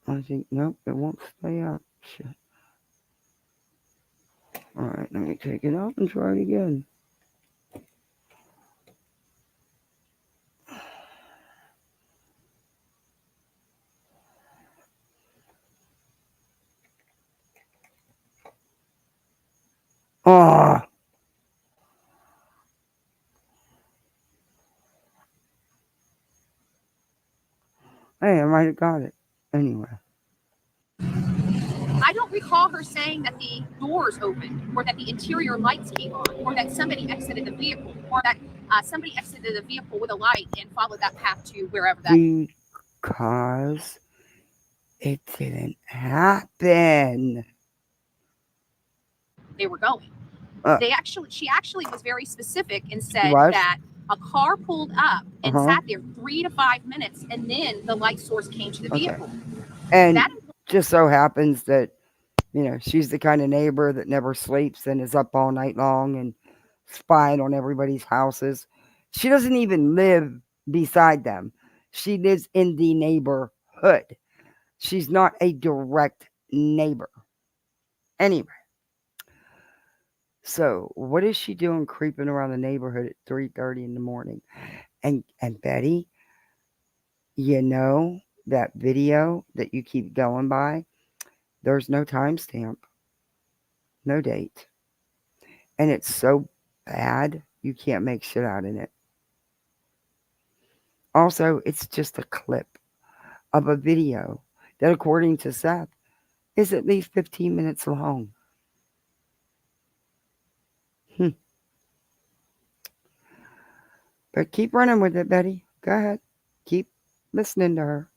I think, nope, it won't stay up. Shit. Alright, let me take it off and try it again. Oh. Hey, I might have got it. Anyway. I don't recall her saying that the doors opened, or that the interior lights came on, or that somebody exited the vehicle, or that somebody exited the vehicle with a light and followed that path to wherever that. Because it didn't happen. They were going. She actually was very specific and said that a car pulled up and sat there 3 to 5 minutes, and then the light source came to the vehicle. And that just so happens that, she's the kind of neighbor that never sleeps and is up all night long and spying on everybody's houses. She doesn't even live beside them. She lives in the neighborhood. She's not a direct neighbor. Anyway. So, what is she doing creeping around the neighborhood at 3:30 in the morning? And Betty, that video that you keep going by, there's no timestamp, no date. And it's so bad, you can't make shit out in it. Also, it's just a clip of a video that, according to Seth, is at least 15 minutes long. But keep running with it, Betty. Go ahead. Keep listening to her.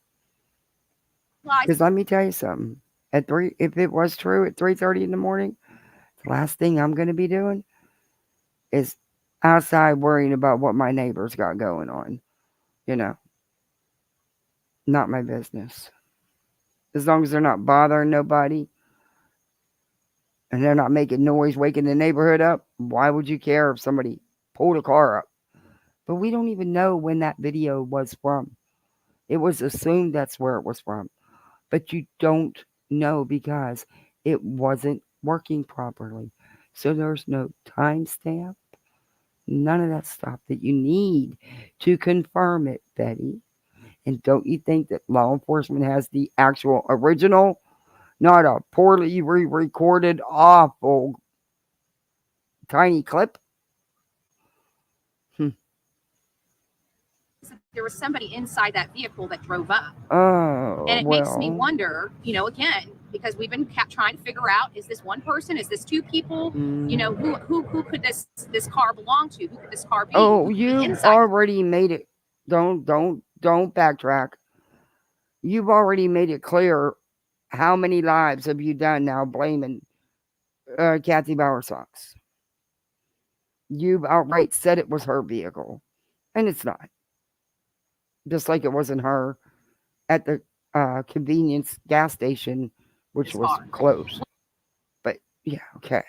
Because let me tell you something. If it was true at 3:30 in the morning, the last thing I'm going to be doing is outside worrying about what my neighbors got going on. Not my business. As long as they're not bothering nobody and they're not making noise, waking the neighborhood up, why would you care if somebody pulled a car up? But we don't even know when that video was from. It was assumed that's where it was from. But you don't know because it wasn't working properly. So there's no timestamp. None of that stuff that you need to confirm it, Betty. And don't you think that law enforcement has the actual original, not a poorly re-recorded, awful, tiny clip? There was somebody inside that vehicle that drove up. Oh, and it makes me wonder, again, because we've been trying to figure out, is this one person? Is this two people? Who could this car belong to? Who could this car be? Oh, you've already made it. Don't backtrack. You've already made it clear how many lives have you done now blaming Kathy Bowersox. You've outright said it was her vehicle. And it's not. Just like it wasn't her at the convenience gas station, which was closed. But yeah, okay.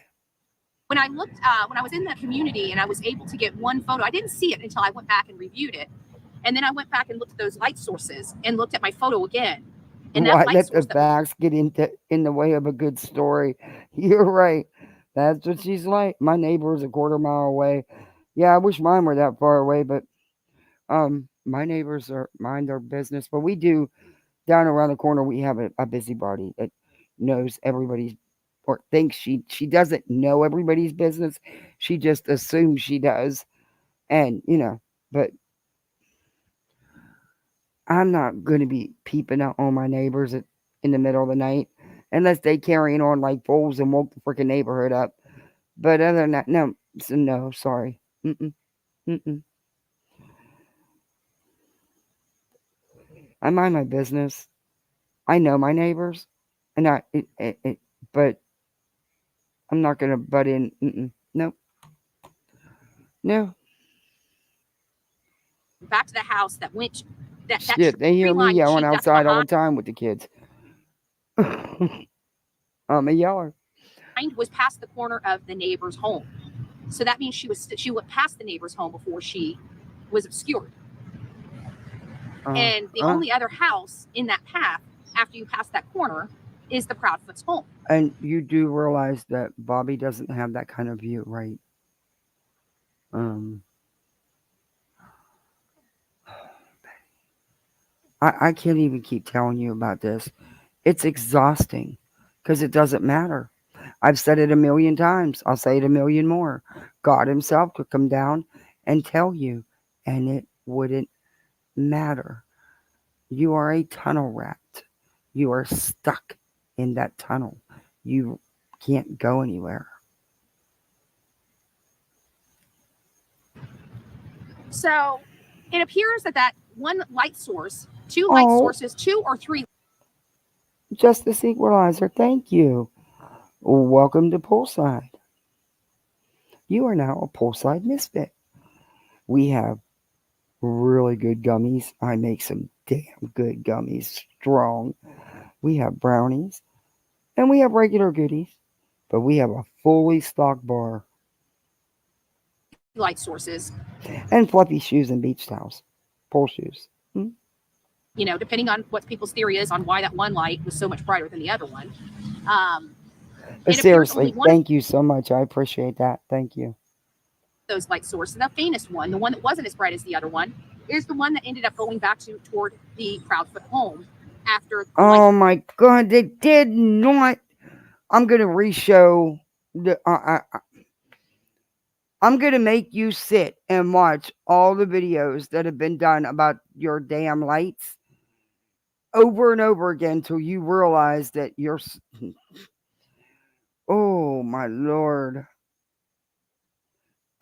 When I looked, when I was in the community and I was able to get one photo, I didn't see it until I went back and reviewed it. And then I went back and looked at those light sources and looked at my photo again. And Why let the facts get in the way of a good story? You're right. That's what she's like. My neighbor's a quarter mile away. Yeah, I wish mine were that far away, but my neighbors are mind their business. But we do down around the corner. We have a busybody that knows everybody's or thinks she doesn't know everybody's business. She just assumes she does, and but I'm not going to be peeping out on my neighbors in the middle of the night unless they carrying on like fools and woke the freaking neighborhood up. But other than that, no, no, sorry. Mm-mm, mm-mm. I mind my business. I know my neighbors, and but I'm not going to butt in. Mm-mm. Nope. No. Back to the house that went. Shit, they hear me yelling outside all the time with the kids. I'm a yeller. Was past the corner of the neighbor's home, so that means she went past the neighbor's home before she was obscured. And the only other house in that path after you pass that corner is the Proudfoot's home. And you do realize that Bobby doesn't have that kind of view, right? I can't even keep telling you about this. It's exhausting because it doesn't matter. I've said it a million times. I'll say it a million more. God himself could come down and tell you, and it wouldn't matter. You are a tunnel rat. You are stuck in that tunnel. You can't go anywhere. So it appears that one light source, two light sources, 2 or 3. Justice Equalizer, thank you. Welcome to Poolside. You are now a Poolside misfit. We have really good gummies. I make some damn good gummies, strong. We have brownies, and we have regular goodies, but we have a fully stocked bar. Light sources. And fluffy shoes and beach towels. Pool shoes. Depending on what people's theory is on why that one light was so much brighter than the other one. But seriously, thank you so much. I appreciate that. Thank you. Those light sources, the faintest one, the one that wasn't as bright as the other one, is the one that ended up going back toward the Proudfoot home after. Oh my God, they did not. I'm gonna re-show the. I'm gonna make you sit and watch all the videos that have been done about your damn lights over and over again till you realize that you're. Oh my Lord.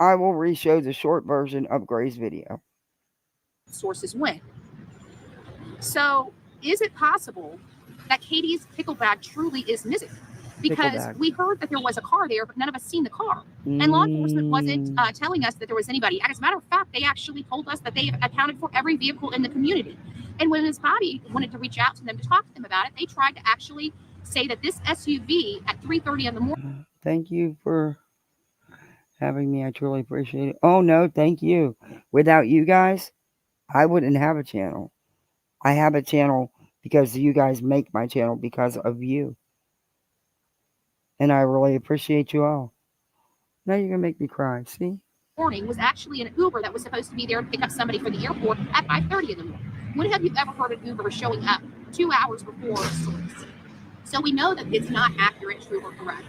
I will re-show the short version of Gray's video. Sources went. So, is it possible that Katie's pickle bag truly is missing? Because we heard that there was a car there, but none of us seen the car. And law enforcement wasn't telling us that there was anybody. As a matter of fact, they actually told us that they accounted for every vehicle in the community. And when Ms. Bobby wanted to reach out to them to talk to them about it, they tried to actually say that this SUV at 3:30 in the morning. Thank you for having me. I truly appreciate it. Oh, no, thank you. Without you guys, I wouldn't have a channel. I have a channel because you guys make my channel because of you. And I really appreciate you all. Now you're going to make me cry. See? Morning was actually an Uber that was supposed to be there to pick up somebody for the airport at 5:30 in the morning. When have you ever heard an Uber showing up 2 hours before service? So we know that it's not accurate, true, or correct.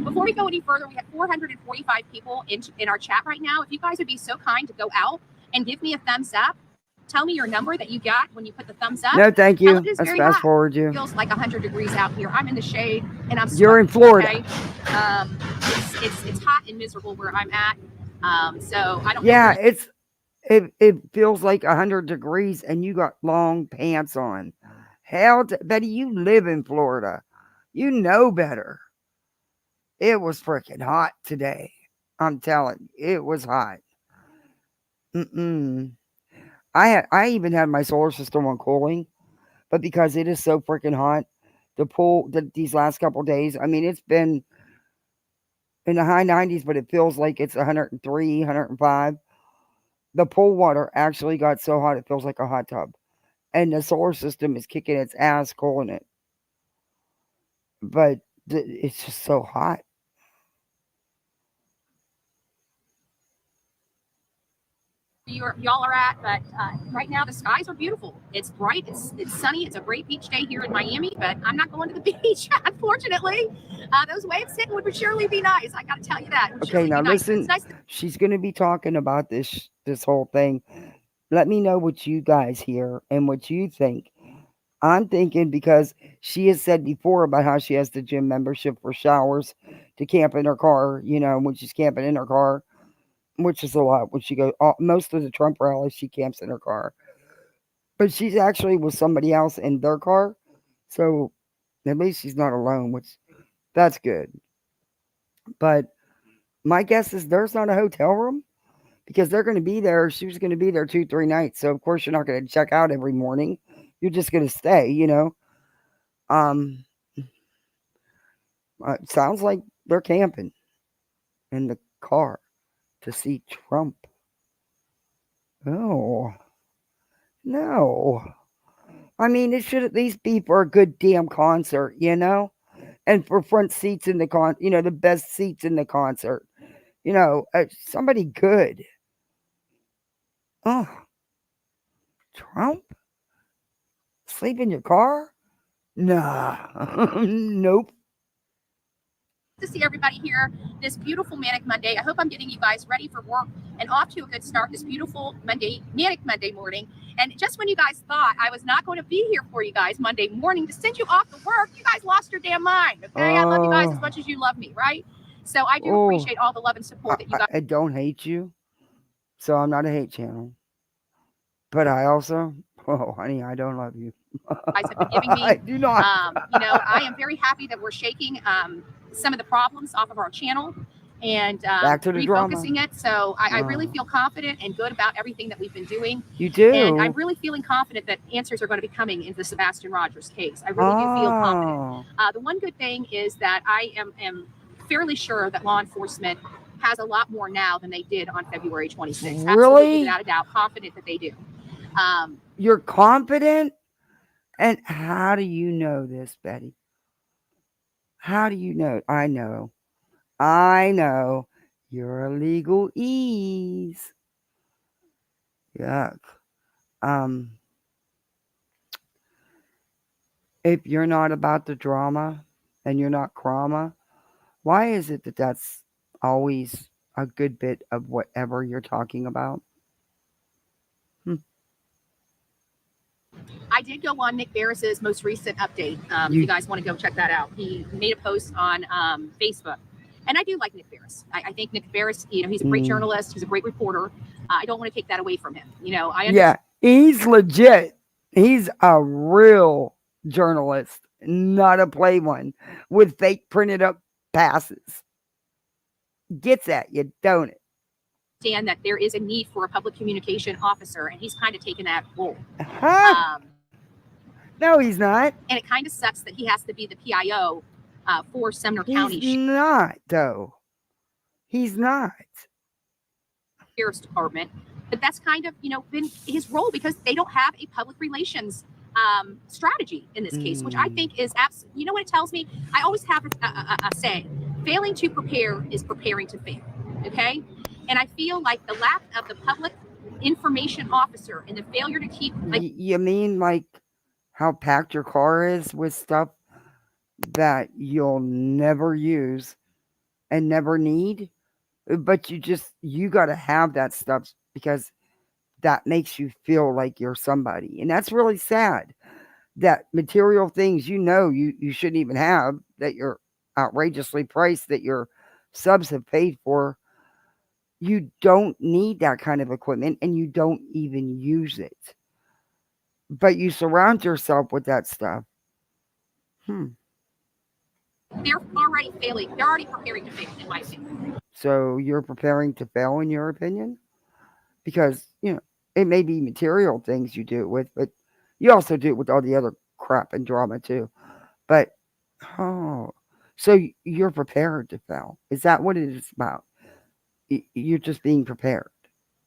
Before we go any further, we have 445 people in our chat right now. If you guys would be so kind to go out and give me a thumbs up, tell me your number that you got when you put the thumbs up. No, thank you. Let's fast forward you. It feels like 100 degrees out here. I'm in the shade and I'm sweating. You're in Florida. Okay? It's hot and miserable where I'm at. So I don't. Yeah, it feels like 100 degrees and you got long pants on. Hell, Betty, you live in Florida. You know better. It was freaking hot today. I'm telling you, it was hot. I even had my solar system on cooling, but because it is so freaking hot, the pool these last couple days, I mean, it's been in the high 90s, but it feels like it's 103, 105. The pool water actually got so hot it feels like a hot tub. And the solar system is kicking its ass cooling it. But it's just so hot. y'all are at, but right now the skies are beautiful. It's bright, it's sunny, it's a great beach day here in Miami, but I'm not going to the beach, unfortunately. Those waves hitting would surely be nice. I got to tell you that. Okay, now listen, nice. She's going to be talking about this whole thing. Let me know what you guys hear and what you think. I'm thinking, because she has said before about how she has the gym membership for showers to camp in her car, when she's camping in her car, which is a lot. When she goes, most of the Trump rallies, she camps in her car. But she's actually with somebody else in their car. So at least she's not alone, which that's good. But my guess is there's not a hotel room, because they're going to be there. She was going to be there 2-3 nights. So of course you're not going to check out every morning. You're just going to stay, It sounds like they're camping in the car to see Trump. Oh, no. I mean, it should at least be for a good damn concert, and for front seats in the the best seats in the concert, somebody good. Oh, Trump? Sleep in your car? Nah. Nope. To see everybody here this beautiful Manic Monday. I hope I'm getting you guys ready for work and off to a good start this beautiful Manic Monday morning. And just when you guys thought I was not going to be here for you guys Monday morning to send you off to work, you guys lost your damn mind. Okay, I love you guys as much as you love me, right? So I do appreciate all the love and support that you guys. I don't hate you, so I'm not a hate channel. But I also, honey, I don't love you. Guys have been giving me. I do not. I am very happy that we're shaking some of the problems off of our channel and back to the refocusing drama. it. So I really feel confident and good about everything that we've been doing. You do. And I'm really feeling confident that answers are going to be coming in the Sebastian Rogers case. I really do feel confident. The one good thing is that I am fairly sure that law enforcement has a lot more now than they did on February 26th. Really? Absolutely, without a doubt, confident that they do. You're confident? And how do you know this, Betty? How do you know? I know. You're a legal ease. Yuck. If you're not about the drama and you're not crama, why is it that that's always a good bit of whatever you're talking about? I did go on Nick Barris's most recent update. If you guys want to go check that out, he made a post on Facebook, and I do like Nick Barris. I think Nick Barris, he's a great journalist. He's a great reporter. I don't want to take that away from him. Yeah, he's legit. He's a real journalist, not a play one with fake printed up passes. Gets at you, don't it? Understand that there is a need for a public communication officer, and he's kind of taken that role. No, he's not. And it kind of sucks that he has to be the PIO for Sumner County. He's not, though. He's not. Sheriff's Department, but that's kind of been his role because they don't have a public relations strategy in this case, which I think is absolutely. You know what it tells me? I always have a saying: failing to prepare is preparing to fail. Okay. And I feel like the lack of the public information officer and the failure to keep. You mean like how packed your car is with stuff that you'll never use and never need? But you got to have that stuff because that makes you feel like you're somebody. And that's really sad. That material things you shouldn't even have, that you're outrageously priced, that your subs have paid for. You don't need that kind of equipment and you don't even use it. But you surround yourself with that stuff. They're already failing. They're already preparing to fail, in my opinion. So you're preparing to fail, in your opinion? Because, it may be material things you do it with, but you also do it with all the other crap and drama too. But, so you're prepared to fail. Is that what it is about? You're just being prepared.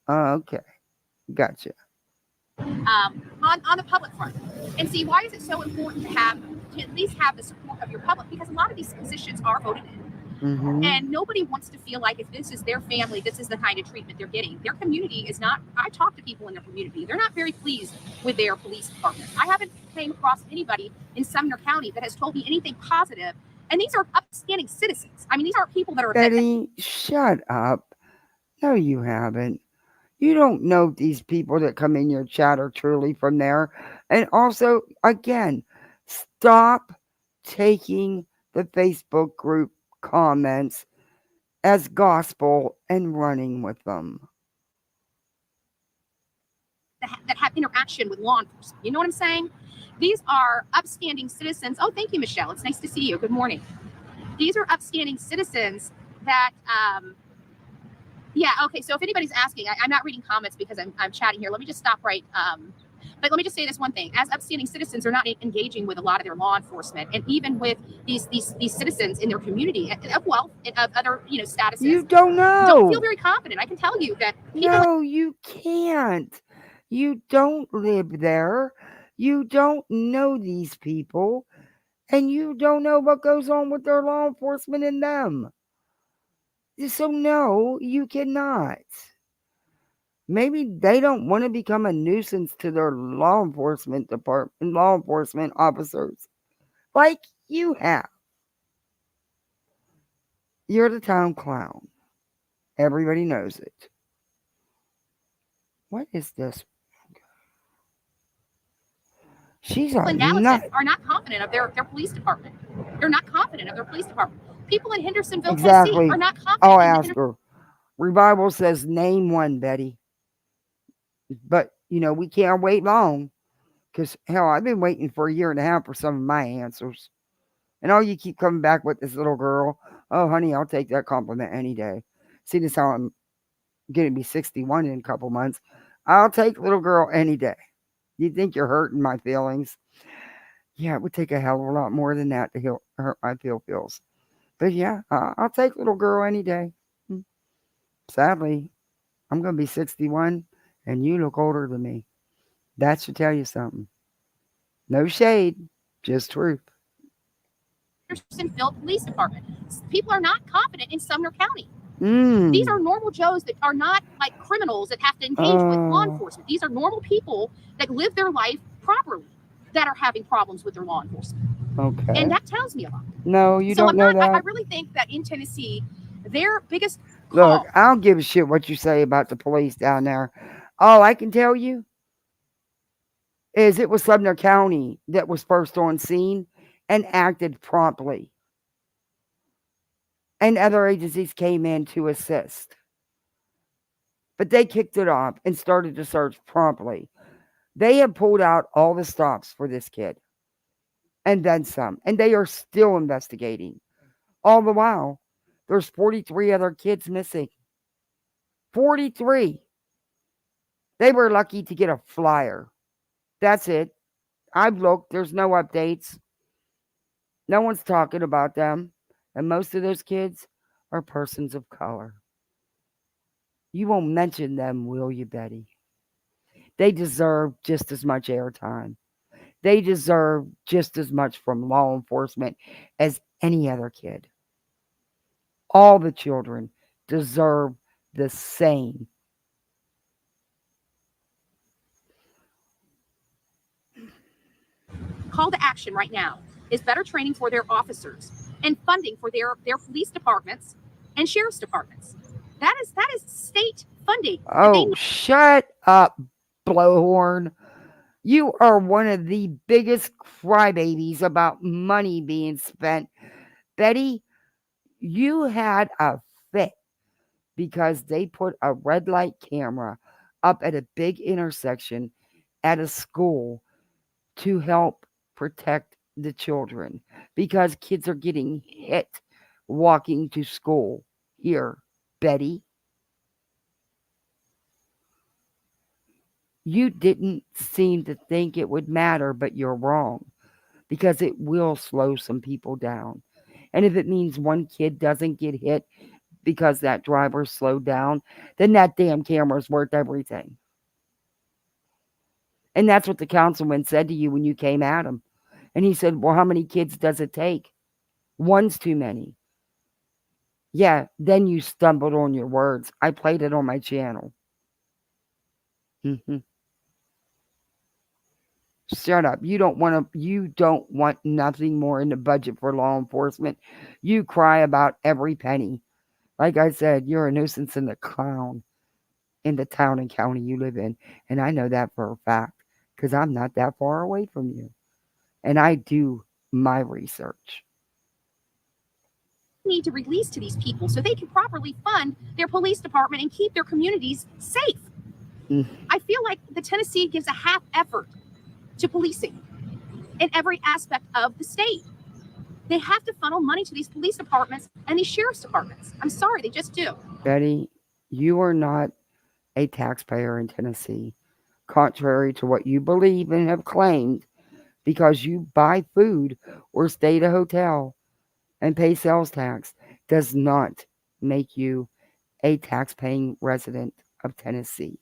Okay. Gotcha. On the public front. And see, why is it so important to at least have the support of your public? Because a lot of these positions are voted in. And nobody wants to feel like if this is their family, this is the kind of treatment they're getting. Their community is not, I talk to people in their community. They're not very pleased with their police department. I haven't came across anybody in Sumner County that has told me anything positive. And these are upstanding citizens. I mean, these aren't people that are... Betty, shut up. No, you haven't. You don't know these people that come in your chat are truly from there. And also, again, stop taking the Facebook group comments as gospel and running with them. That have interaction with law enforcement. You know what I'm saying? These are upstanding citizens. Oh, thank you, Michelle. It's nice to see you. Good morning. These are upstanding citizens that... yeah, okay, so if anybody's asking, I'm not reading comments because I'm chatting here. Let me just stop right. But let me just say this one thing. As upstanding citizens, they're not engaging with a lot of their law enforcement. And even with these citizens in their community of wealth and of other, statuses. You don't know. Don't feel very confident. I can tell you that. No, you can't. You don't live there. You don't know these people. And you don't know what goes on with their law enforcement and them. So no, you cannot. Maybe they don't want to become a nuisance to their law enforcement department, law enforcement officers, like you have. You're the town clown. Everybody knows it. What is this? She's People in Dallas are not confident of their police department. They're not confident of their police department. People in Hendersonville, Tennessee are not confident. I'll ask her. Revival says name one, Betty. But, we can't wait long. Because, hell, I've been waiting for a year and a half for some of my answers. And all you keep coming back with this little girl. Oh, honey, I'll take that compliment any day. See, this how I'm going to be 61 in a couple months. I'll take little girl any day. You think you're hurting my feelings? Yeah, it would take a hell of a lot more than that to hurt my feels. But yeah, I'll take little girl any day. Sadly, I'm going to be 61 and you look older than me. That should tell you something. No shade, just truth. Hendersonville Police Department. People are not confident in Sumner County. Mm. These are normal Joes that are not like criminals that have to engage with law enforcement. These are normal people that live their life properly that are having problems with their law enforcement. Okay. And that tells me a lot. No, you don't know that. I really think that in Tennessee, their biggest call... Look, I don't give a shit what you say about the police down there. All I can tell you is it was Sumner County that was first on scene and acted promptly. And other agencies came in to assist. But they kicked it off and started to search promptly. They have pulled out all the stops for this kid. And then some. And they are still investigating. All the while, there's 43 other kids missing. 43. They were lucky to get a flyer. That's it. I've looked. There's no updates. No one's talking about them. And most of those kids are persons of color. You won't mention them, will you, Betty? They deserve just as much airtime. They deserve just as much from law enforcement as any other kid. All the children deserve the same. Call to action right now is better training for their officers and funding for their police departments and sheriff's departments. That is state funding. Oh, shut up, Blowhorn. You are one of the biggest crybabies about money being spent. Betty, you had a fit because they put a red light camera up at a big intersection at a school to help protect the children because kids are getting hit walking to school. Here, Betty. You didn't seem to think it would matter, but you're wrong because it will slow some people down. And if it means one kid doesn't get hit because that driver slowed down, then that damn camera's worth everything. And that's what the councilman said to you when you came at him. And he said, well, how many kids does it take? One's too many. Yeah, then you stumbled on your words. I played it on my channel. Shut up. You don't want nothing more in the budget for law enforcement. You cry about every penny. Like I said, you're a nuisance and a clown in the town and county you live in. And I know that for a fact because I'm not that far away from you. And I do my research. Need to release to these people so they can properly fund their police department and keep their communities safe. I feel like the Tennessee gives a half effort to policing in every aspect of the state. They have to funnel money to these police departments and these sheriff's departments. I'm sorry, they just do. Betty, you are not a taxpayer in Tennessee, contrary to what you believe and have claimed, because you buy food or stay at a hotel and pay sales tax does not make you a tax-paying resident of Tennessee.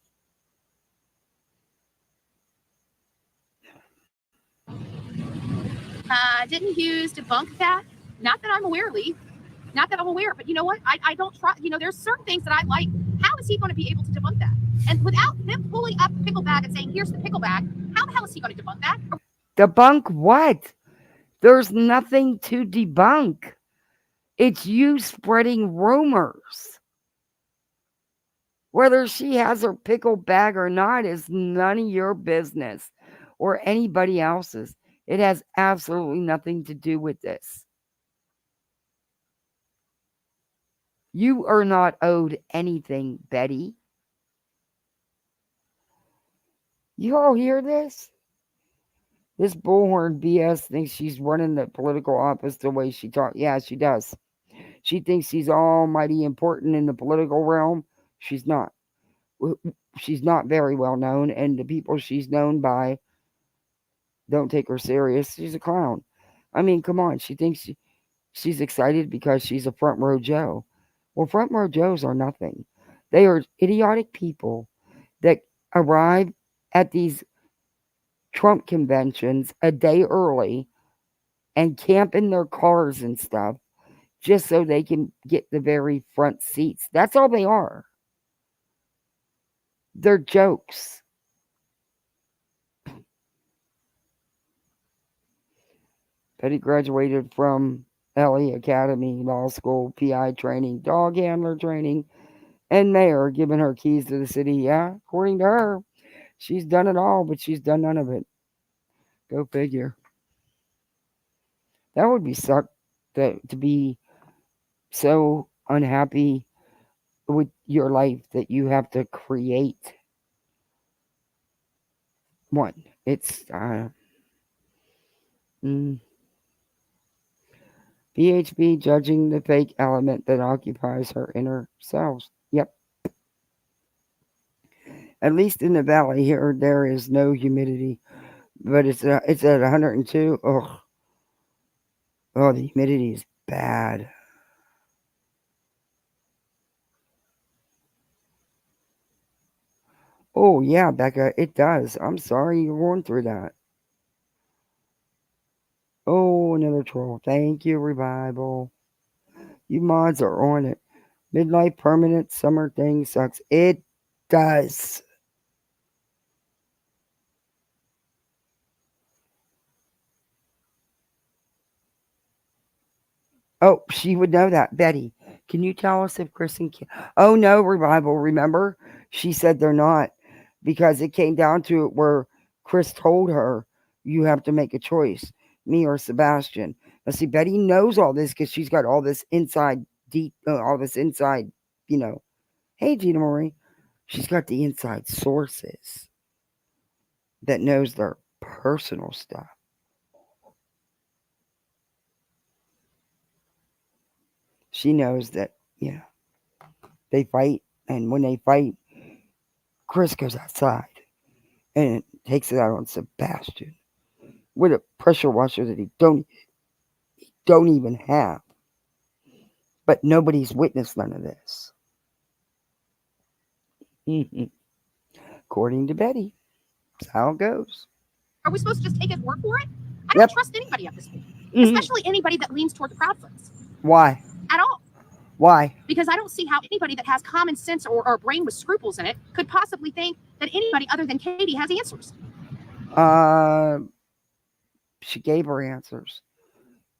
Didn't Hughes debunk that? Not that I'm aware, Lee. Not that I'm aware, but you know what? I don't try. There's certain things that I like. How is he going to be able to debunk that? And without him pulling up the pickle bag and saying, here's the pickle bag, how the hell is he going to debunk that? Debunk what? There's nothing to debunk. It's you spreading rumors. Whether she has her pickle bag or not is none of your business or anybody else's. It has absolutely nothing to do with this. You are not owed anything, Betty. You all hear this? This Bullhorn BS thinks she's running the political office the way she talks. Yeah, she does. She thinks she's almighty important in the political realm. She's not. She's not very well known, and the people she's known by don't take her serious. She's a clown. I mean, come on. She thinks she's excited because she's a front row Joe. Well, front row Joes are nothing. They are idiotic people that arrive at these Trump conventions a day early and camp in their cars and stuff just so they can get the very front seats. That's all they are. They're jokes. Betty graduated from LE Academy Law School, PI training, dog handler training, and mayor giving her keys to the city. Yeah, according to her, she's done it all, but she's done none of it. Go figure. That would be suck to be so unhappy with your life that you have to create one. It's PHB judging the fake element that occupies her inner selves. Yep. At least in the valley here, there is no humidity, but it's at 102. Oh, the humidity is bad. Oh yeah, Becca, it does. I'm sorry you're going through that. Oh, another troll. Thank you, Revival. You mods are on it. Midnight permanent summer thing sucks. It does. Oh, she would know that. Betty, can you tell us if Chris and Kim... Oh, no, Revival. Remember? She said they're not. Because it came down to it where Chris told her, you have to make a choice. Me or Sebastian. Now, see, Betty knows all this because she's got all this inside, Hey, Gina Marie. She's got the inside sources that knows their personal stuff. She knows that, they fight. And when they fight, Chris goes outside and takes it out on Sebastian with a pressure washer that he don't even have. But nobody's witnessed none of this. According to Betty, that's how it goes. Are we supposed to just take his word for it? I don't trust anybody at this point, especially anybody that leans toward the Proud Boys. Why? At all. Why? Because I don't see how anybody that has common sense or a brain with scruples in it could possibly think that anybody other than Katie has answers. She gave her answers.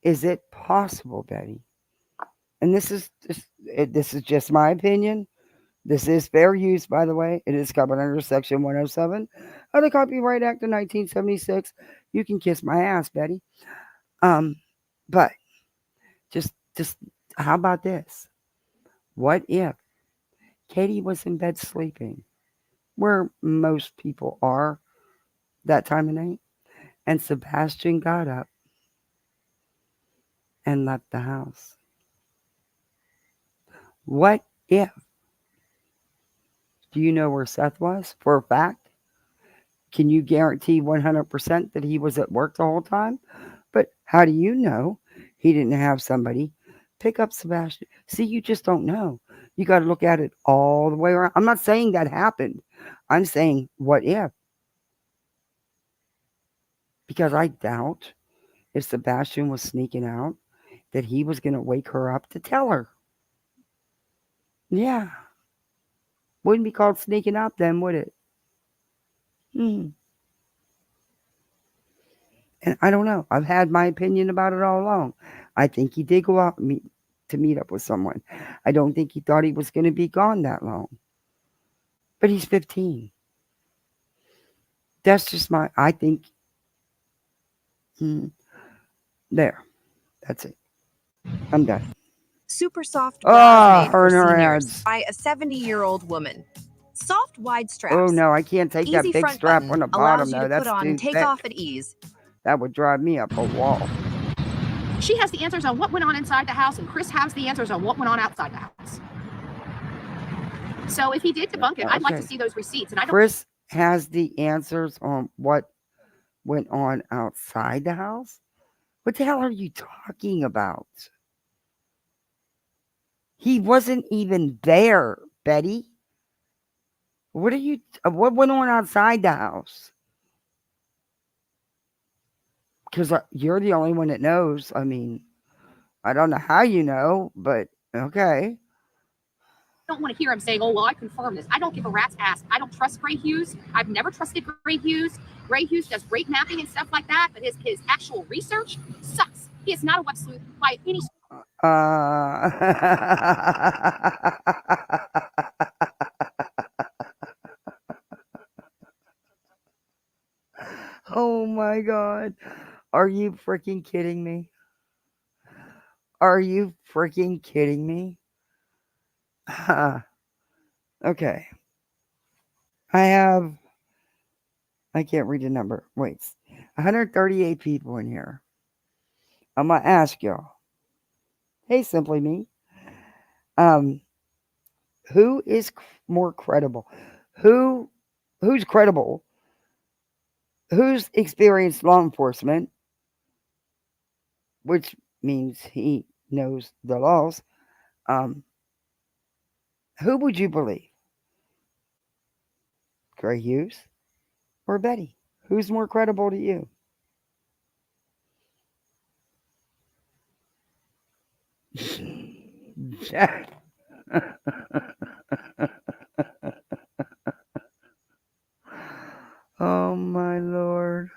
Is it possible, Betty? And this is just my opinion. This is fair use, by the way. It is covered under Section 107 of the Copyright Act of 1976. You can kiss my ass, Betty. But just how about this? What if Katie was in bed sleeping, where most people are that time of night, and Sebastian got up and left the house? What if? Do you know where Seth was for a fact? Can you guarantee 100% that he was at work the whole time? But how do you know he didn't have somebody pick up Sebastian? See, you just don't know. You got to look at it all the way around. I'm not saying that happened. I'm saying, what if? Because I doubt if Sebastian was sneaking out that he was going to wake her up to tell her. Yeah. Wouldn't be called sneaking out then, would it? And I don't know. I've had my opinion about it all along. I think he did go out to meet up with someone. I don't think he thought he was going to be gone that long. But he's 15. That's just I think. There. That's it. I'm done. Super soft bras made for her seniors ads. by a 70-year-old woman. Soft wide straps. Oh no, I can't take that Easy big front strap button on the bottom allows you though. to That's put on too and take thick. off at ease. That would drive me up a wall. She has the answers on what went on inside the house, and Chris has the answers on what went on outside the house. So if he did debunk it, I'd like to see those receipts. And I don't. Chris has the answers on what went on outside the house? What the hell are you talking about? He wasn't even there, Betty. What went on outside the house? Because you're the only one that knows. I mean, I don't know how you know, but okay. I don't want to hear him saying, oh, well, I confirm this. I don't give a rat's ass. I don't trust Gray Hughes. I've never trusted Gray Hughes. Gray Hughes does rate mapping and stuff like that, but his actual research sucks. He is not a web sleuth by any. Oh my God. Are you freaking kidding me? Are you freaking kidding me? Okay. I can't read the number. Wait. 138 people in here. I'm going to ask y'all. Hey, Simply Me. Who is more credible? Who's credible? Who's experienced law enforcement? Which means he knows the laws. Who would you believe? Gray Hughes or Betty? Who's more credible to you? Oh my Lord.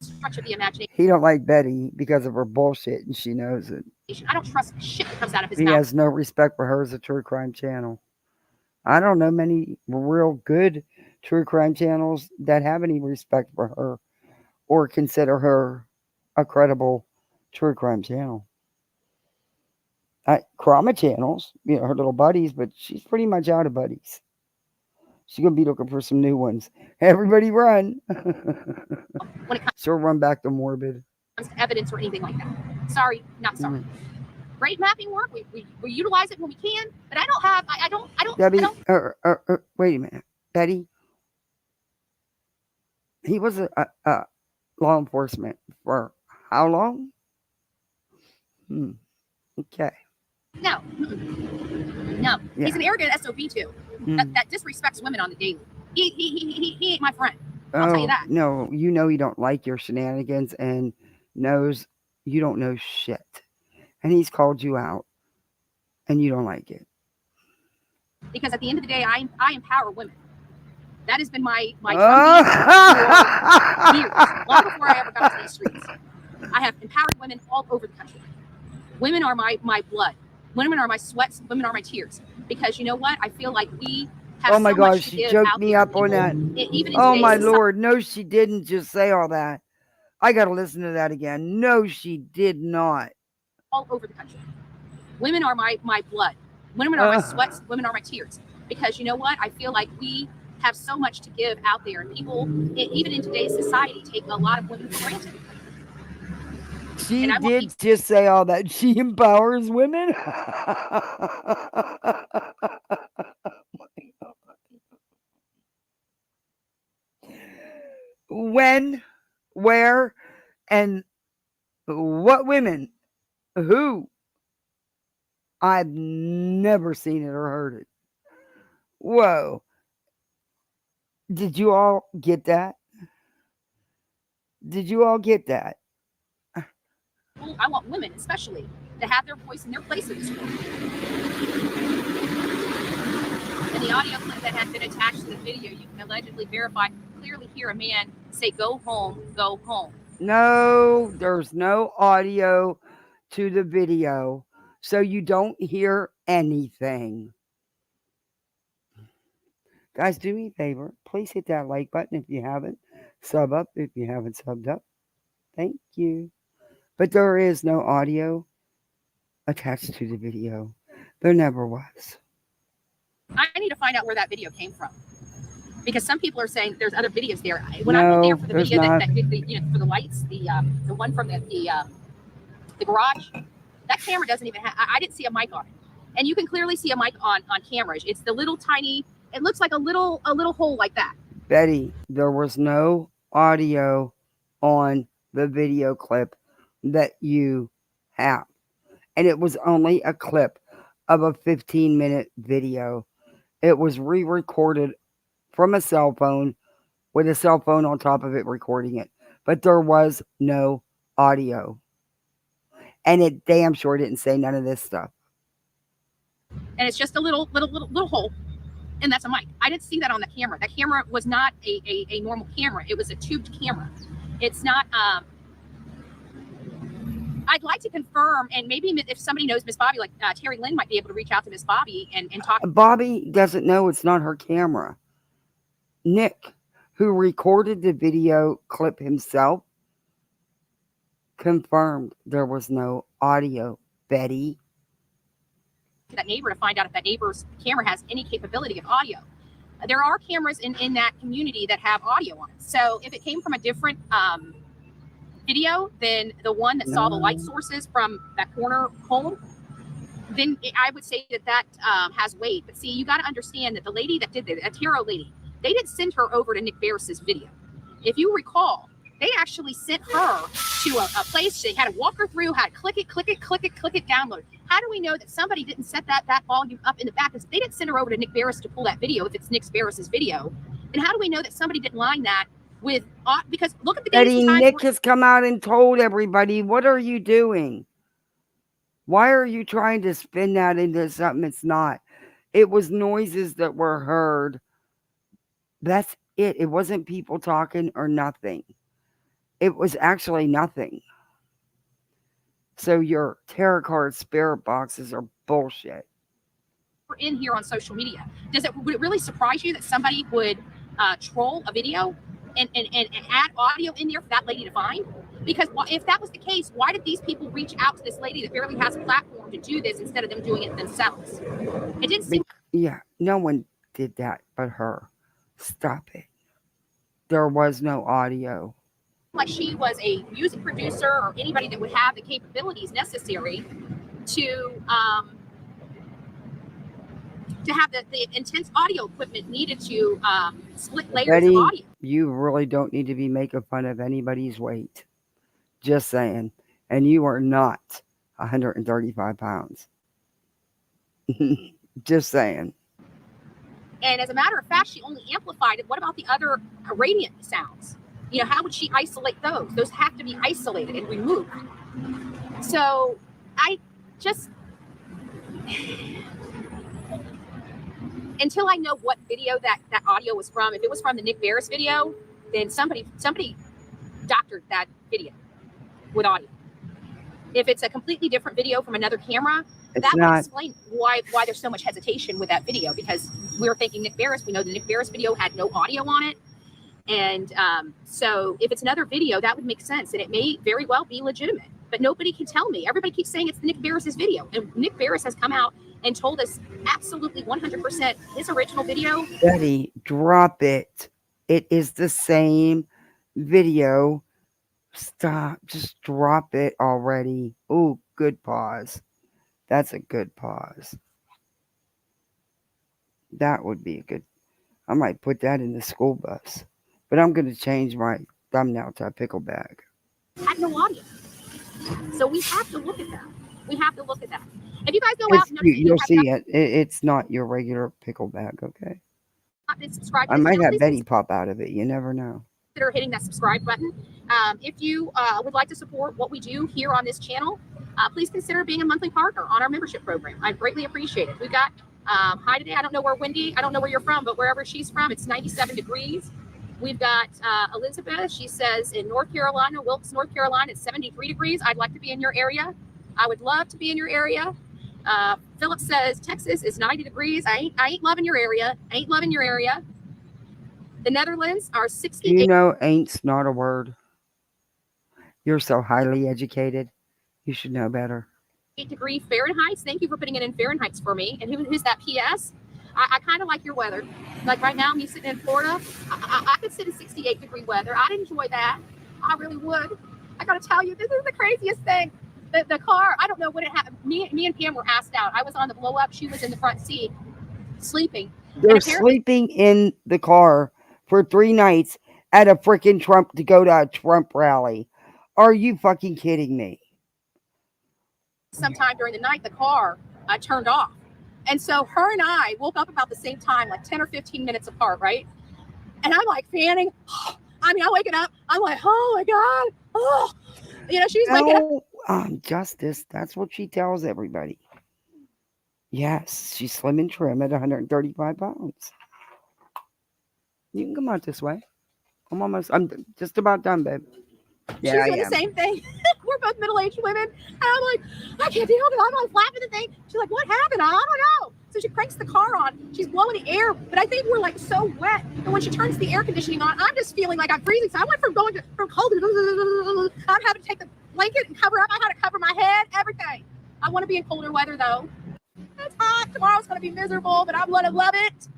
Stretch of the imagination. He don't like Betty because of her bullshit, and she knows it. I don't trust shit that comes out of his He mouth. has no respect for her as a true crime channel. I don't know many real good true crime channels that have any respect for her or consider her a credible true crime channel. Krama channels, her little buddies, but she's pretty much out of buddies. She's going to be looking for some new ones. Everybody run. She'll run back to Morbid. Evidence or anything like that. Sorry, not sorry. Rate mapping work. We utilize it when we can, but I don't have. I don't. Debbie, wait a minute, Betty. He was a law enforcement for how long? Okay. No. No. Yeah. He's an arrogant SOB too. That disrespects women on the daily. He ain't my friend. I'll tell you that. No, he don't like your shenanigans and knows you don't know shit. And he's called you out. And you don't like it. Because at the end of the day, I empower women. That has been my for years, long before I ever got to these streets. I have empowered women all over the country. Women are my blood. Women are my sweats. Women are my tears. Because you know what? I feel like we have oh my so gosh, much to she give choked out me there. up on that. Even in Oh today's my society. Lord. No, she didn't just say all that. I got to listen to that again. No, she did not. All over the country. Women are my blood. Women are my sweats. Women are my tears. Because you know what? I feel like we have so much to give out there. And people, even in today's society, take a lot of women for granted. She did just say all that. She empowers women. When, where, and what women? Who? I've never seen it or heard it. Whoa. Did you all get that? Did you all get that? I want women, especially, to have their voice and their place in this world. In the audio clip that had been attached to the video, you can allegedly verify, clearly hear a man say, "Go home, go home." No, there's no audio to the video, so you don't hear anything. Guys, do me a favor. Please hit that like button if you haven't. Sub up if you haven't subbed up. Thank you. But there is no audio attached to the video. There never was. I need to find out where that video came from. Because some people are saying there's other videos there. When I went there for the video that for the lights, the one from the garage, that camera doesn't even have, I didn't see a mic on it. And you can clearly see a mic on camera. It's the little tiny, it looks like a little hole like that. Betty, there was no audio on the video clip that you have. And it was only a clip of a 15-minute video. It was re-recorded from a cell phone with a cell phone on top of it recording it. But there was no audio. And it damn sure didn't say none of this stuff. And it's just a little hole. And that's a mic. I didn't see that on the camera. That camera was not a normal camera. It was a tubed camera. It's not, I'd like to confirm, and maybe if somebody knows Miss Bobby, like Terry Lynn might be able to reach out to Miss Bobby and talk. Bobby doesn't know it's not her camera. Nick, who recorded the video clip himself, confirmed there was no audio. Betty. To that neighbor to find out if that neighbor's camera has any capability of audio. There are cameras in that community that have audio on it. So if it came from a different video than the one that saw the light sources from that corner home, then I would say that has weight. But see, you got to understand that the lady that did that, a tarot lady, they didn't send her over to Nick Barris's video. If you recall, they actually sent her to a place. They had to walk her through, had to click it, download. How do we know that somebody didn't set that volume up in the back? Because they didn't send her over to Nick Barris to pull that video if it's Nick Barris's video. And how do we know that somebody didn't line that with, because look at the days and times. Nick has come out and told everybody, what are you doing? Why are you trying to spin that into something it's not? It was noises that were heard. That's it. It wasn't people talking or nothing. It was actually nothing. So your tarot card spirit boxes are bullshit. We're in here on social media. Would it really surprise you that somebody would troll a video and add audio in there for that lady to find? Because if that was the case, why did these people reach out to this lady that barely has a platform to do this instead of them doing it themselves? It didn't seem. Yeah, no one did that but her. Stop it. There was no audio. Like she was a music producer or anybody that would have the capabilities necessary to have the intense audio equipment needed to split layers Betty, of audio. You really don't need to be making fun of anybody's weight. Just saying. And you are not 135 pounds. Just saying. And as a matter of fact, she only amplified it. What about the other radiant sounds? You know, how would she isolate those? Those have to be isolated and removed. So I just, until I know what video that audio was from. If it was from the Nick Barris video, then somebody doctored that video with audio. If it's a completely different video from another camera, that would explain why there's so much hesitation with that video, because we were thinking Nick Barris. We know the Nick Barris video had no audio on it. And so if it's another video, that would make sense. And it may very well be legitimate, but nobody can tell me. Everybody keeps saying it's Nick Barris's video. And Nick Barris has come out and told us absolutely 100% his original video. Betty, drop it. It is the same video. Stop. Just drop it already. Oh, good pause. That's a good pause. That would be a good. I might put that in the school bus. But I'm going to change my thumbnail to a pickle bag. Had no audio. So we have to look at that. We have to look at that. If you guys go out, you'll see it. It's not your regular pickle bag, okay? I might have Betty pop out of it. You never know. Consider hitting that subscribe button. If you would like to support what we do here on this channel, please consider being a monthly partner on our membership program. I'd greatly appreciate it. We've got hi today. I don't know where Wendy, I don't know where you're from, but wherever she's from, it's 97 degrees. We've got Elizabeth. She says in North Carolina, Wilkes, North Carolina, it's 73 degrees. I'd like to be in your area. I would love to be in your area. Philip says Texas is 90 degrees. I ain't loving your area. I ain't loving your area. The Netherlands are 68. You know, ain't's not a word. You're so highly educated. You should know better. 8-degree Fahrenheit. Thank you for putting it in Fahrenheit for me. And who's that PS? I kind of like your weather. Like right now, me sitting in Florida, I could sit in 68-degree weather. I'd enjoy that. I really would. I got to tell you, this is the craziest thing. The car, I don't know what it happened. Me and Pam were asked out. I was on the blow up. She was in the front seat sleeping. They're sleeping in the car for 3 nights at a freaking Trump to go to a Trump rally. Are you fucking kidding me? Sometime during the night, the car turned off. And so her and I woke up about the same time, like 10 or 15 minutes apart, right? And I'm like fanning. I wake it up. I'm like, oh my God. Oh, you know, she's waking up. Justice. That's what she tells everybody. Yes, she's slim and trim at 135 pounds. You can come out this way. I'm just about done, babe. Yeah, she's doing the same thing. We're both middle-aged women. And I'm like, I can't deal with it. I'm like flapping the thing. She's like, what happened? I don't know. So she cranks the car on. She's blowing the air. But I think we're like so wet. And when she turns the air conditioning on, I'm just feeling like I'm freezing. So I went from cold to I'm having to take the blanket and cover up. I had to cover my head, everything. I want to be in colder weather though. It's hot. Tomorrow's going to be miserable, but I'm going to love it.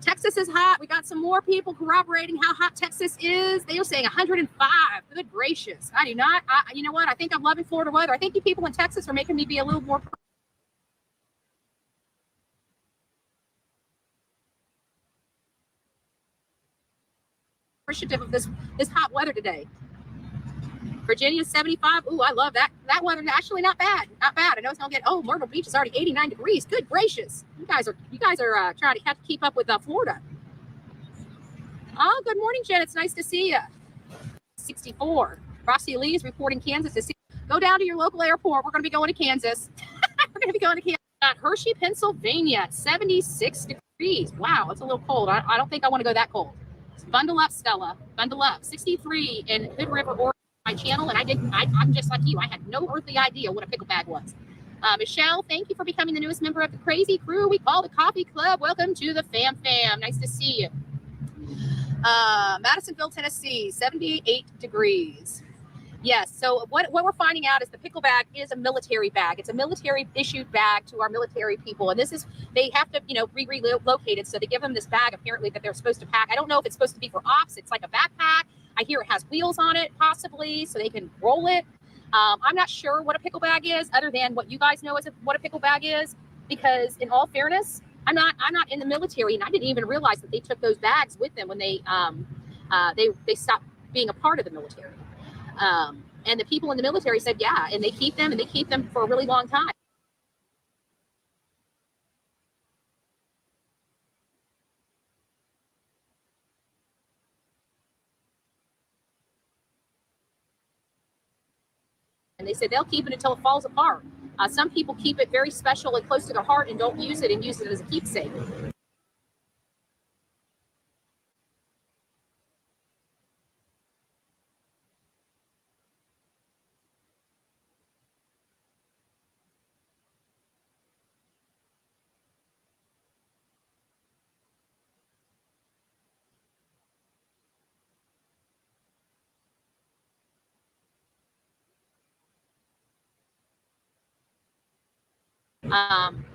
Texas is hot. We got some more people corroborating how hot Texas is. They are saying 105. Good gracious. I do not. You know what? I think I'm loving Florida weather. I think you people in Texas are making me be a little more appreciative of this hot weather today. Virginia's 75. Ooh, I love that. That weather actually not bad. Not bad. I know it's gonna get. Oh, Myrtle Beach is already 89 degrees. Good gracious. You guys are trying to have to keep up with Florida. Oh, good morning, Jen. It's nice to see you. 64. Frosty Lee is reporting Kansas. Go down to your local airport. We're gonna be going to Kansas. We're gonna be going to Kansas. Hershey, Pennsylvania, 76 degrees. Wow, it's a little cold. I don't think I want to go that cold. Bundle up, Stella. Bundle up. 63 in Hood River, Oregon. My channel, and I'm just like you. I had no earthly idea what a pickle bag was. Michelle, thank you for becoming the newest member of the crazy crew we call the Coffee Club. Welcome to the fam. Nice to see you. Madisonville, Tennessee, 78 degrees. Yes, so what we're finding out is the pickle bag is a military bag. It's a military issued bag to our military people. And they have to, be relocated. So they give them this bag apparently that they're supposed to pack. I don't know if it's supposed to be for ops. It's like a backpack. I hear it has wheels on it, possibly, so they can roll it. I'm not sure what a pickle bag is, other than what you guys know what a pickle bag is. Because in all fairness, I'm not in the military, and I didn't even realize that they took those bags with them when they stopped being a part of the military. And the people in the military said, yeah, and they keep them for a really long time. And they said they'll keep it until it falls apart. Some people keep it very special and close to their heart and don't use it and use it as a keepsake.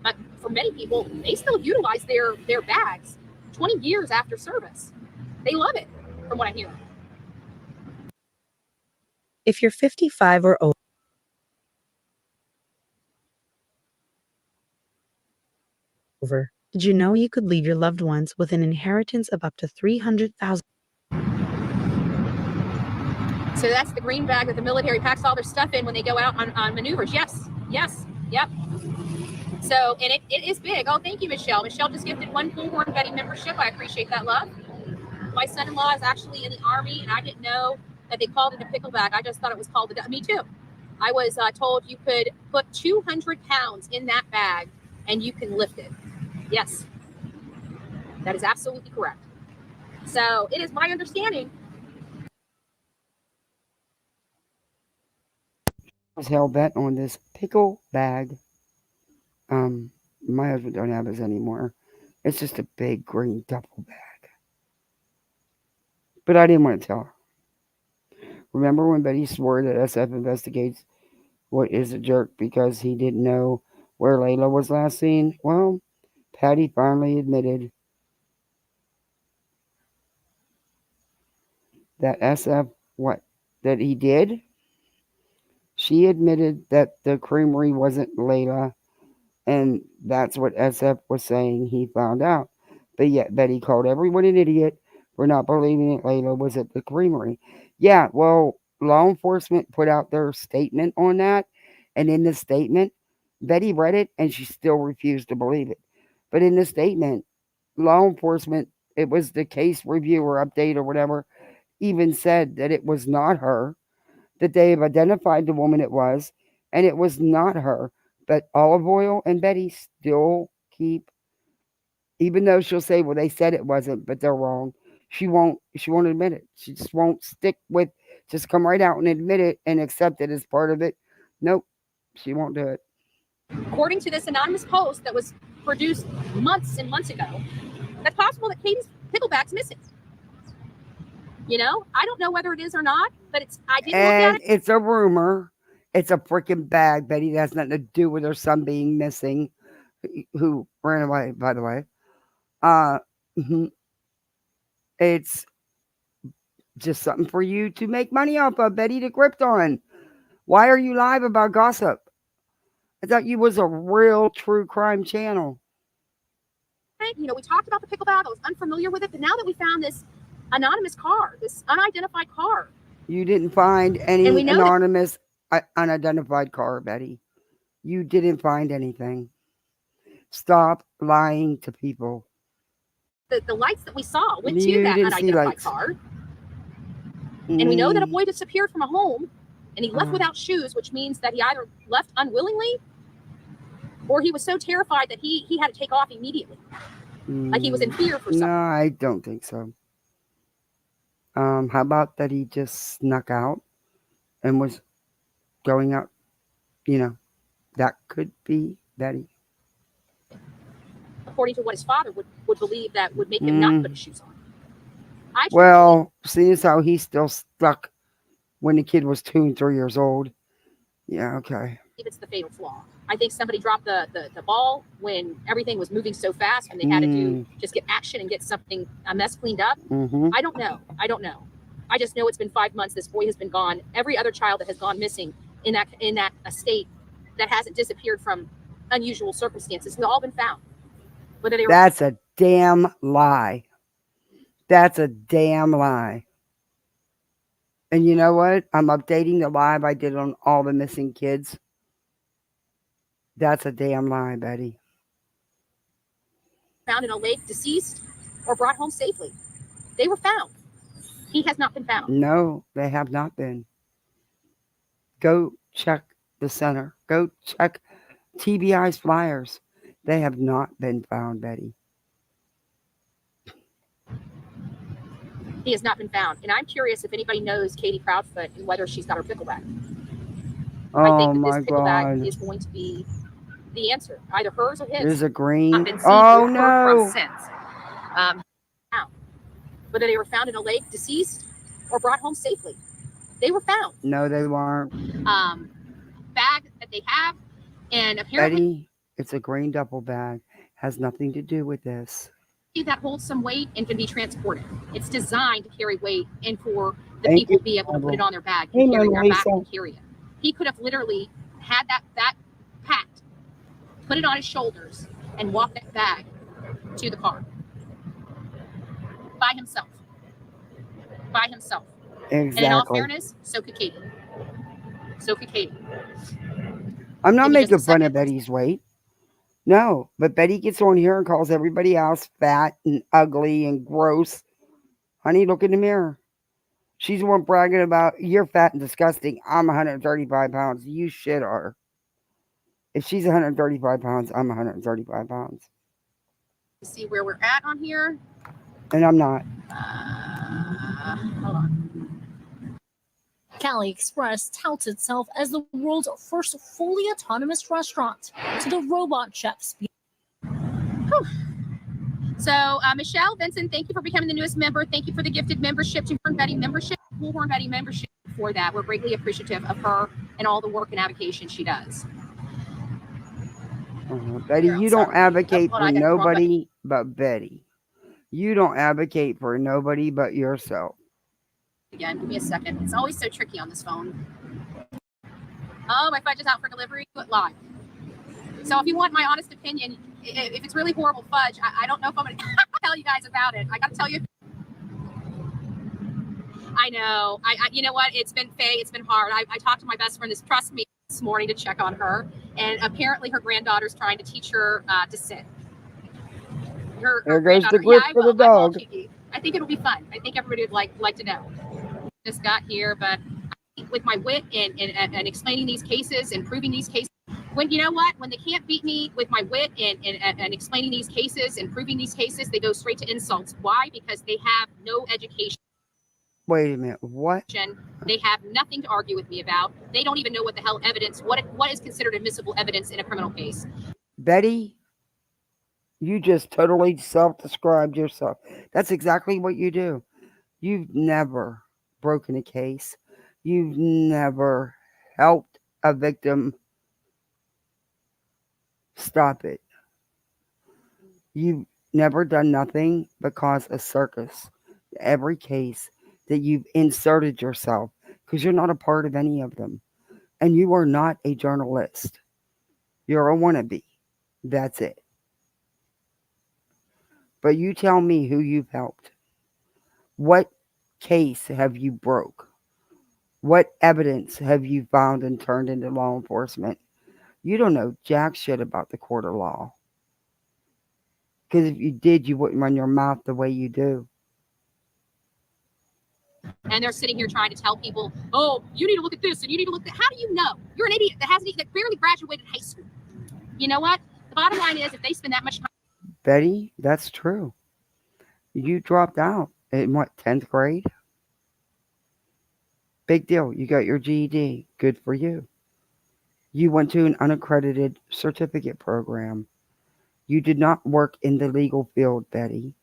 But for many people, they still utilize their bags 20 years after service. They love it, from what I hear. If you're 55 or over, did you know you could leave your loved ones with an inheritance of up to $300,000? So that's the green bag that the military packs all their stuff in when they go out on maneuvers. Yes, yes, yep. So, and it is big. Oh, thank you, Michelle. Michelle just gifted 1 Bullhornbetty membership. I appreciate that, love. My son-in-law is actually in the Army, and I didn't know that they called it a pickle bag. I just thought it was called me too. I was told you could put 200 pounds in that bag and you can lift it. Yes, that is absolutely correct. So it is my understanding. I was hell-bent on this pickle bag. My husband don't have his anymore. It's just a big green duffel bag. But I didn't want to tell her. Remember when Betty swore that SF investigates what is a jerk because he didn't know where Layla was last seen? Well, Patty finally admitted that SF, that he did? She admitted that the creamery wasn't Layla, and that's what SF was saying he found out. But yet Betty called everyone an idiot for not believing that Layla was at the creamery. Yeah, well, law enforcement put out their statement on that, and in the statement, Betty read it and she still refused to believe it. But in the statement, law enforcement, it was the case reviewer update or whatever, even said that it was not her, that they have identified the woman it was, and it was not her. But Olive Oil and Betty still keep, even though she'll say, well, they said it wasn't, but they're wrong. She won't admit it. She just won't stick with, just come right out and admit it and accept it as part of it. Nope, she won't do it. According to this anonymous post that was produced months and months ago, that's possible that Katie's pickleback's missing. You know, I don't know whether it is or not, but I didn't look at it. It's a rumor. It's a freaking bag, Betty. That has nothing to do with her son being missing, who ran away, by the way. It's just something for you to make money off of, Betty, to grift on. Why are you live about gossip? I thought you was a real true crime channel. You know, we talked about the pickle bag. I was unfamiliar with it, but now that we found this anonymous car, this unidentified car. You didn't find any anonymous, unidentified car, Betty. You didn't find anything. Stop lying to people. The lights that we saw went to that unidentified car. And we know that a boy disappeared from a home and he left without shoes, which means that he either left unwillingly or he was so terrified that he had to take off immediately. Like he was in fear for something. No, I don't think so. How about that he just snuck out and was going out? You know, that could be Betty. According to what his father would believe, that would make him not put his shoes on. Well, seeing as how he's still stuck when the kid was 2 and 3 years old. Yeah, okay. It's the fatal flaw. I think somebody dropped the ball when everything was moving so fast and they had to just get action and get a mess cleaned up. I don't know. I just know it's been 5 months. This boy has been gone. Every other child that has gone missing in that estate that hasn't disappeared from unusual circumstances, they've all been found. That's a damn lie. That's a damn lie. And you know what? I'm updating the live I did on all the missing kids. That's a damn lie, Betty. Found in a lake, deceased, or brought home safely. They were found. He has not been found. No, they have not been. Go check the center. Go check TBI's flyers. They have not been found, Betty. He has not been found. And I'm curious if anybody knows Katie Proudfoot and whether she's got her pickleback. I think that this pickleback is going to be the answer. Either hers or his. There's a green. Not been seen Oh, or heard no. from since. Whether they were found in a lake deceased or brought home safely. They were found. No, they weren't. Bag that they have. And apparently, Betty, it's a green duffel bag. Has nothing to do with this. that holds some weight and can be transported. It's designed to carry weight and for the people to be able to put it on their bag and carry their back and carry it. He could have literally had that packed, put it on his shoulders, and walked that bag to the car by himself. By himself. Exactly. And in all fairness, so could Katie. So could Katie. I'm not making fun of Betty's weight. No, but Betty gets on here and calls everybody else fat and ugly and gross. Honey, look in the mirror. She's the one bragging about, you're fat and disgusting. I'm 135 pounds. You shit her. If she's 135 pounds, I'm 135 pounds. See where we're at on here. And I'm not. Hold on. Cali Express touts itself as the world's first fully autonomous restaurant to the robot chefs. So, Michelle Vincent, thank you for becoming the newest member. Thank you for the gifted membership to Bullhornbetty membership. Bullhornbetty membership for that. We're greatly appreciative of her and all the work and advocacy she does. Betty, you don't advocate for nobody but Betty. You don't advocate for nobody but yourself. Again, give me a second. It's always so tricky on this phone. Oh, my fudge is out for delivery. But live. So if you want my honest opinion, if it's really horrible fudge, I don't know if I'm going to tell you guys about it. I got to tell you. I know. You know what? It's been hard. I talked to my best friend this morning to check on her, and apparently her granddaughter's trying to teach her to sit. There goes the grip for the dog. I think it'll be fun. I think everybody would like to know. Just got here, but with my wit and explaining these cases and proving these cases, when you know what, when they can't beat me with my wit and explaining these cases and proving these cases, they go straight to insults. Why? Because they have no education. Wait a minute. What? They have nothing to argue with me about. They don't even know what the hell evidence, what is considered admissible evidence in a criminal case. Betty, you just totally self-described yourself. That's exactly what you do. You've never broken a case. You've never helped a victim. Stop it. You've never done nothing but cause a circus. Every case that you've inserted yourself, because you're not a part of any of them. And you are not a journalist. You're a wannabe. That's it. But you tell me who you've helped. What case have you broke? What evidence have you found and turned into law enforcement? You don't know jack shit about the court of law. Because if you did, you wouldn't run your mouth the way you do. And they're sitting here trying to tell people, oh, you need to look at this and you need to look at that. How do you know? You're an idiot that barely graduated high school. You know what? The bottom line is, if they spend that much time. Betty, that's true. You dropped out in what, 10th grade? Big deal. You got your GED. Good for you. You went to an unaccredited certificate program. You did not work in the legal field, Betty.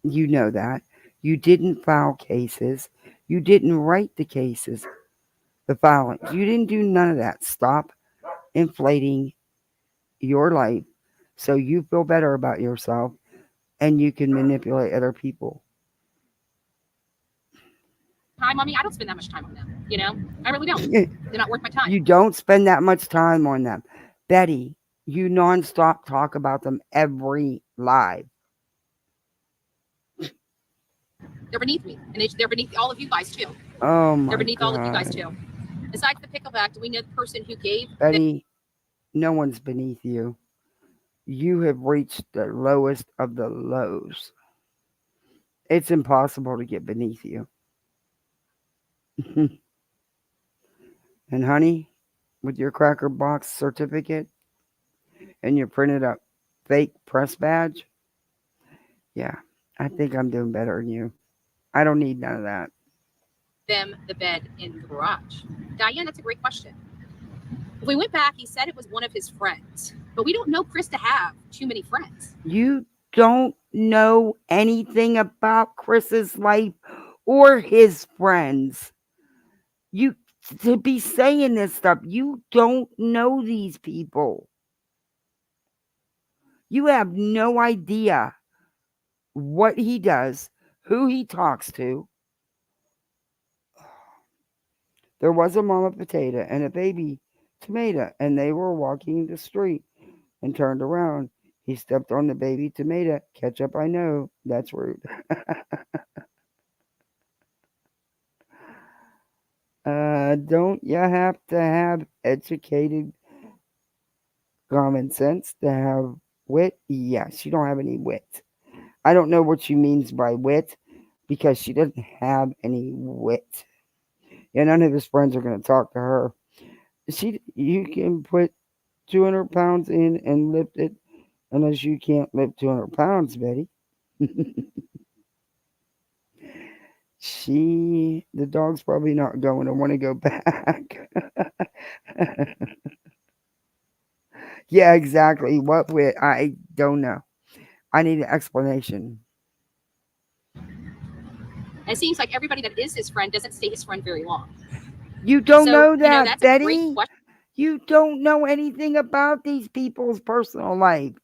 You know that. You didn't file cases. You didn't write the cases, the filings. You didn't do none of that. Stop inflating your life so you feel better about yourself and you can manipulate other people. Time on me, I don't spend that much time on them. You know, I really don't. They're not worth my time. You don't spend that much time on them. Betty, you nonstop talk about them every live. They're beneath me, and they're beneath all of you guys too. Oh my God. They're beneath all of you guys too. Besides the pickleback, do we know the person who gave? Betty, no one's beneath you. You have reached the lowest of the lows. It's impossible to get beneath you. And honey, with your Cracker Box certificate and you printed a fake press badge. Yeah, I think I'm doing better than you. I don't need none of that. Them the bed in the garage. Diane, that's a great question. If we went back, he said it was one of his friends, but we don't know Chris to have too many friends. You don't know anything about Chris's life or his friends. You to be saying this stuff, you don't know these people. You have no idea what he does, who he talks to. There was a mama potato and a baby tomato, and they were walking the street and turned around. He stepped on the baby tomato. Ketchup, I know. That's rude. Don't you have to have educated common sense to have wit? Yes, you don't have any wit. I don't know what she means by wit because she doesn't have any wit. Yeah, none of his friends are going to talk to her. You can put 200 pounds in and lift it unless you can't lift 200 pounds, Betty. The dog's probably not going to want to go back. Yeah, exactly. What wit? I don't know. I need an explanation. It seems like everybody that is his friend doesn't stay his friend very long. You don't know that, that's Betty? A great question. You don't know anything about these people's personal life.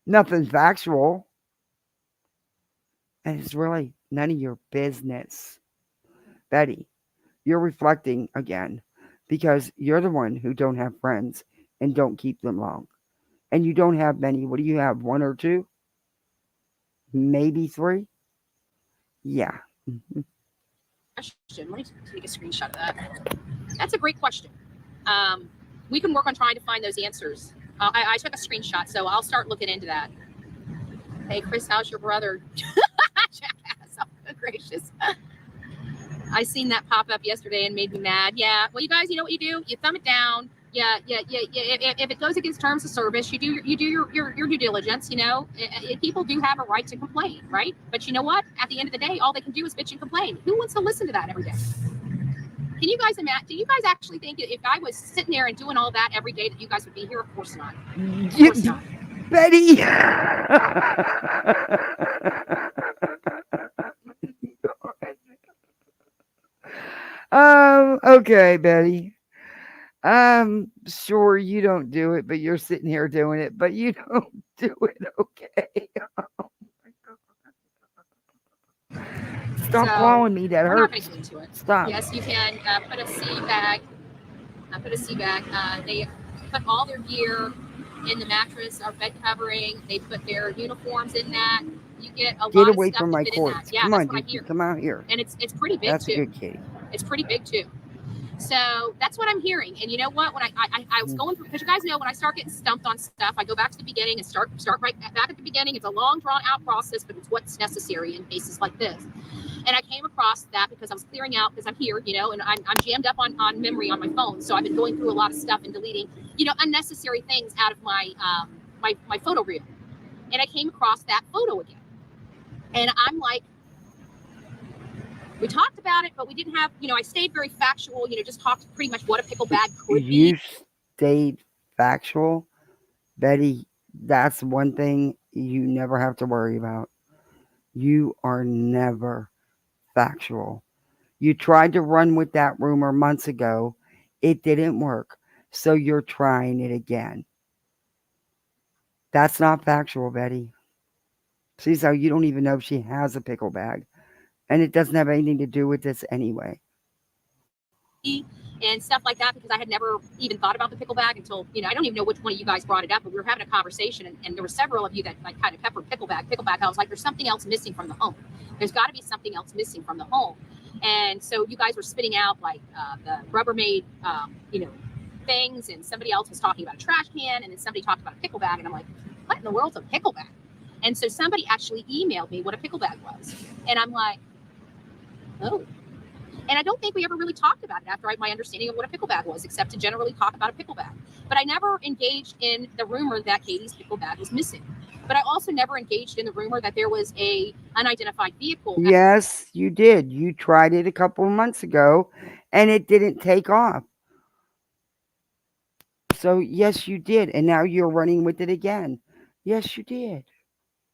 Nothing factual. And it's really none of your business. Betty, you're reflecting again because you're the one who don't have friends and don't keep them long. And you don't have many. What do you have? 1 or 2? Maybe 3? Yeah. Let me take a screenshot of that. That's a great question. We can work on trying to find those answers. I took a screenshot, so I'll start looking into that. Hey, Chris, how's your brother? Jackass. Oh, good gracious. I seen that pop up yesterday and made me mad. Yeah. Well, you guys, you know what you do? You thumb it down. Yeah. If it goes against terms of service, you do your due diligence. You know, people do have a right to complain, right? But you know what? At the end of the day, all they can do is bitch and complain. Who wants to listen to that every day? Can you guys imagine? Do you guys actually think if I was sitting there and doing all that every day that you guys would be here? Of course not. Of course not. Betty. Okay, Betty. Sure you don't do it, but you're sitting here doing it, but you don't do it, okay? Oh my God. Stop calling me. That hurts. We're not going to get into it. Stop. Yes, you can put a sea bag. They put all their gear in the mattress, our bed covering. They put their uniforms in that. You get a lot of away stuff from to my fit cords. in that. Yeah, Come that's on, what I dude. hear. Come out here. And it's pretty big That's too. a good kitty. It's pretty big too. So that's what I'm hearing. And you know what? When I was going through, because you guys know when I start getting stumped on stuff, I go back to the beginning and start right back at the beginning. It's a long drawn out process, but it's what's necessary in cases like this. And I came across that because I was clearing out, because I'm here, you know, and I'm jammed up on memory on my phone. So I've been going through a lot of stuff and deleting, you know, unnecessary things out of my my photo reel. And I came across that photo again. And I'm like, we talked about it, but we didn't have, you know, I stayed very factual, you know, just talked pretty much what a pickle bag could be. You stayed factual, Betty. That's one thing you never have to worry about. You are never factual. You tried to run with that rumor months ago. It didn't work. So you're trying it again. That's not factual, Betty. See, so you don't even know if she has a pickle bag. And it doesn't have anything to do with this anyway. And stuff like that, because I had never even thought about the pickle bag until, you know, I don't even know which one of you guys brought it up, but we were having a conversation, and there were several of you that like kind of peppered pickle bag. I was like, there's something else missing from the home. There's got to be something else missing from the home. And so you guys were spitting out like the Rubbermaid, you know, things, and somebody else was talking about a trash can, and then somebody talked about a pickle bag, and I'm like, what in the world's a pickle bag? And so somebody actually emailed me what a pickle bag was, and I'm like, oh. And I don't think we ever really talked about it after my understanding of what a pickle bag was, except to generally talk about a pickle bag. But I never engaged in the rumor that Katie's pickle bag was missing. But I also never engaged in the rumor that there was a unidentified vehicle. Yes, you did. You tried it a couple of months ago, and it didn't take off. So, yes, you did. And now you're running with it again. Yes, you did.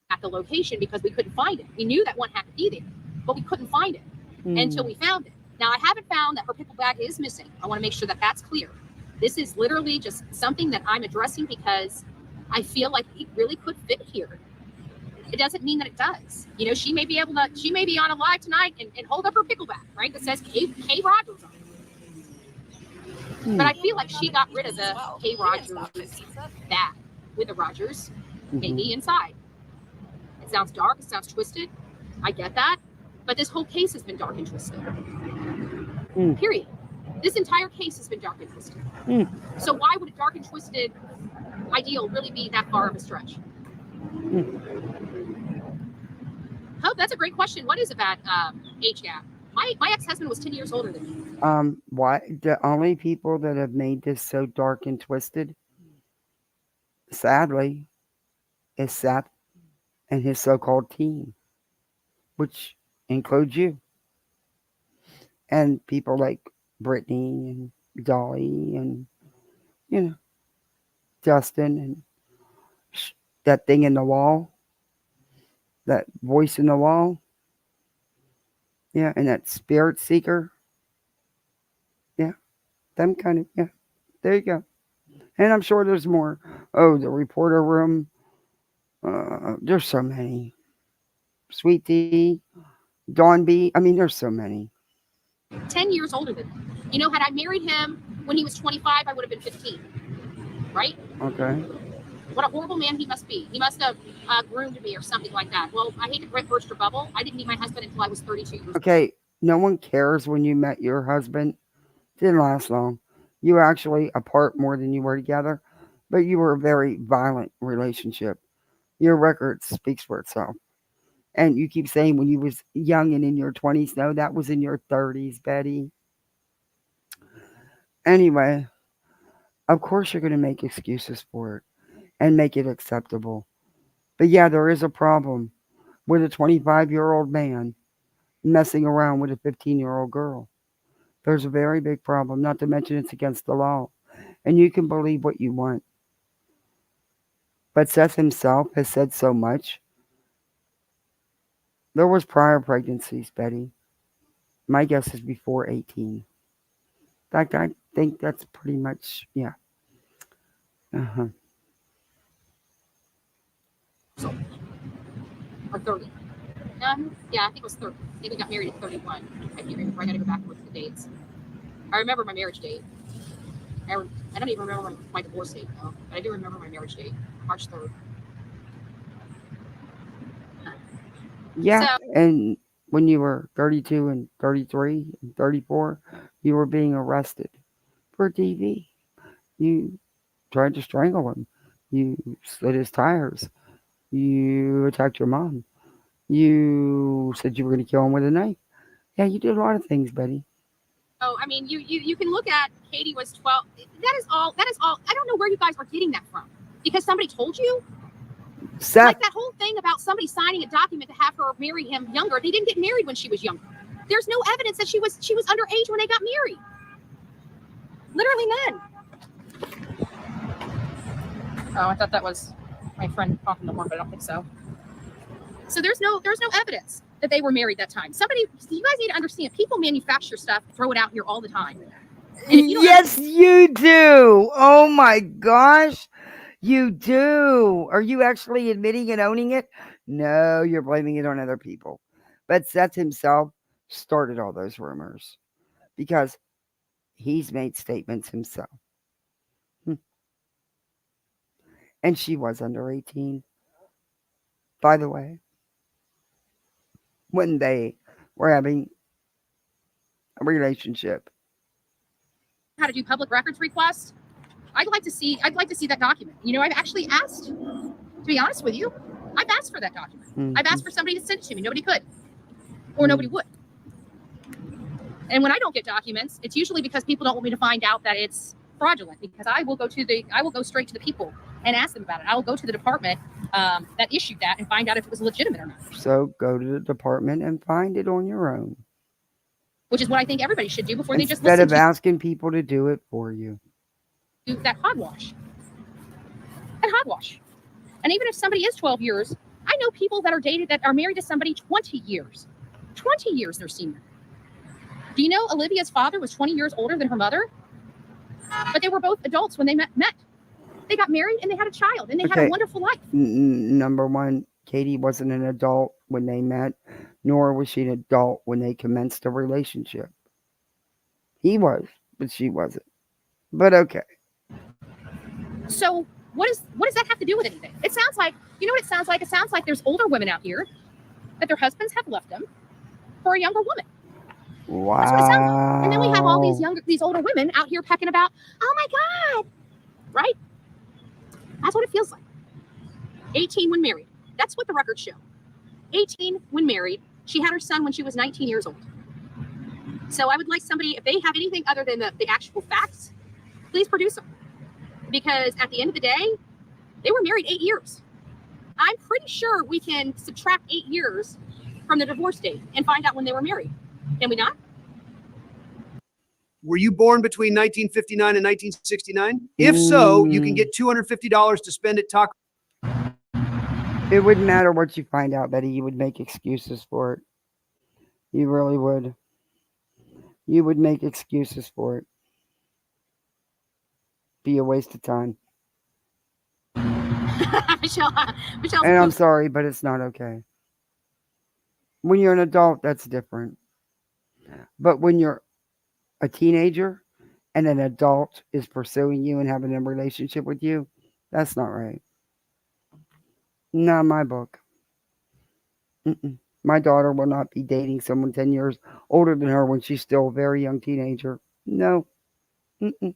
At the location because we couldn't find it. We knew that one had to be there, but we couldn't find it until we found it. Now, I haven't found that her pickle bag is missing. I want to make sure that that's clear. This is literally just something that I'm addressing because I feel like it really could fit here. It doesn't mean that it does. You know, she may be able to, she may be on a live tonight and hold up her pickle bag, right? That says K Rogers on it. But I feel like she got rid of the K Rogers bag with the Rogers maybe inside. It sounds dark, it sounds twisted. I get that. But this whole case has been dark and twisted. Period. This entire case has been dark and twisted. So why would a dark and twisted ideal really be that far of a stretch? Oh, that's a great question. What is a bad age gap? My ex-husband was 10 years older than me. What the only people that have made this so dark and twisted, sadly, is Seth and his so-called team, which includes you. And people like Brittany and Dolly and, you know, Justin and that thing in the wall, that voice in the wall. Yeah, and that spirit seeker. Yeah, them kind of, yeah. There you go. And I'm sure there's more. Oh, the reporter room. There's so many. Sweet Tea, Dawn B. I mean, there's so many. 10 years older than me. You know, had I married him when he was 25, I would have been 15. Right? Okay. What a horrible man he must be. He must have groomed me or something like that. Well, I hate to burst your bubble. I didn't meet my husband until I was 32 years old. Okay, no one cares when you met your husband. Didn't last long. You were actually apart more than you were together, but you were a very violent relationship. Your record speaks for itself. And you keep saying when you was young and in your 20s. No, that was in your 30s, Betty. Anyway, of course you're going to make excuses for it and make it acceptable. But yeah, there is a problem with a 25-year-old man messing around with a 15-year-old girl. There's a very big problem, not to mention it's against the law. And you can believe what you want. But Seth himself has said so much. There was prior pregnancies, Betty. My guess is before 18. In fact, I think that's pretty much, yeah. Or 30. Yeah, I think it was 30. I think we got married at 31. I can't remember. I got to go back and look at the dates. I remember my marriage date. I don't even remember my divorce date, though. But I do remember my marriage date, March 3rd. Yeah, and when you were 32 and 33 and 34, you were being arrested for DV. You tried to strangle him. You slit his tires. You attacked your mom. You said you were going to kill him with a knife. Yeah, you did a lot of things, Betty. Oh, I mean, you can look at Katie was 12. That is all. I don't know where you guys are getting that from. Because somebody told you? Seth. Like that whole thing about somebody signing a document to have her marry him younger. They didn't get married when she was younger. There's no evidence that she was underage when they got married. Literally none. Oh, I thought that was my friend talking the horn, but I don't think so. So there's no evidence that they were married that time. You guys need to understand, people manufacture stuff, throw it out here all the time. And Yes, you do. Oh my gosh. You do. Are you actually admitting and owning it? No, you're blaming it on other people. But Seth himself started all those rumors because he's made statements himself. And she was under 18, by the way, when they were having a relationship. How to do public records requests? I'd like to see that document. You know, I've actually asked, to be honest with you, I've asked for that document. I've asked for somebody to send it to me. Nobody could. Or nobody would. And when I don't get documents, it's usually because people don't want me to find out that it's fraudulent, because I will go straight to the people and ask them about it. I will go to the department that issued that and find out if it was legitimate or not. So go to the department and find it on your own. Which is what I think everybody should do before they just instead listen of asking people to do it for you. Do that hogwash. That hogwash. And even if somebody is 12 years, I know people that are dated that are married to somebody 20 years. 20 years they're senior. Do you know Olivia's father was 20 years older than her mother? But they were both adults when they met. They got married and they had a child and they had a wonderful life. Number one, Katie wasn't an adult when they met, nor was she an adult when they commenced a relationship. He was, but she wasn't. But okay. So what does that have to do with anything? It sounds like, you know what it sounds like? It sounds like there's older women out here that their husbands have left them for a younger woman. Wow. That's what it sounds like. And then we have all these older women out here pecking about, oh my God. Right? That's what it feels like. 18 when married. That's what the records show. 18 when married. She had her son when she was 19 years old. So I would like somebody, if they have anything other than the actual facts, please produce them. Because at the end of the day, they were married 8 years. I'm pretty sure we can subtract 8 years from the divorce date and find out when they were married. Can we not? Were you born between 1959 and 1969? If so, you can get $250 to spend at Taco. It wouldn't matter what you find out, Betty. You would make excuses for it. You really would. You would make excuses for it. Be a waste of time. Michelle, and I'm sorry, but it's not okay. When you're an adult, that's different. But when you're a teenager and an adult is pursuing you and having a relationship with you, that's not right. Not my book. My daughter will not be dating someone 10 years older than her when she's still a very young teenager. No. You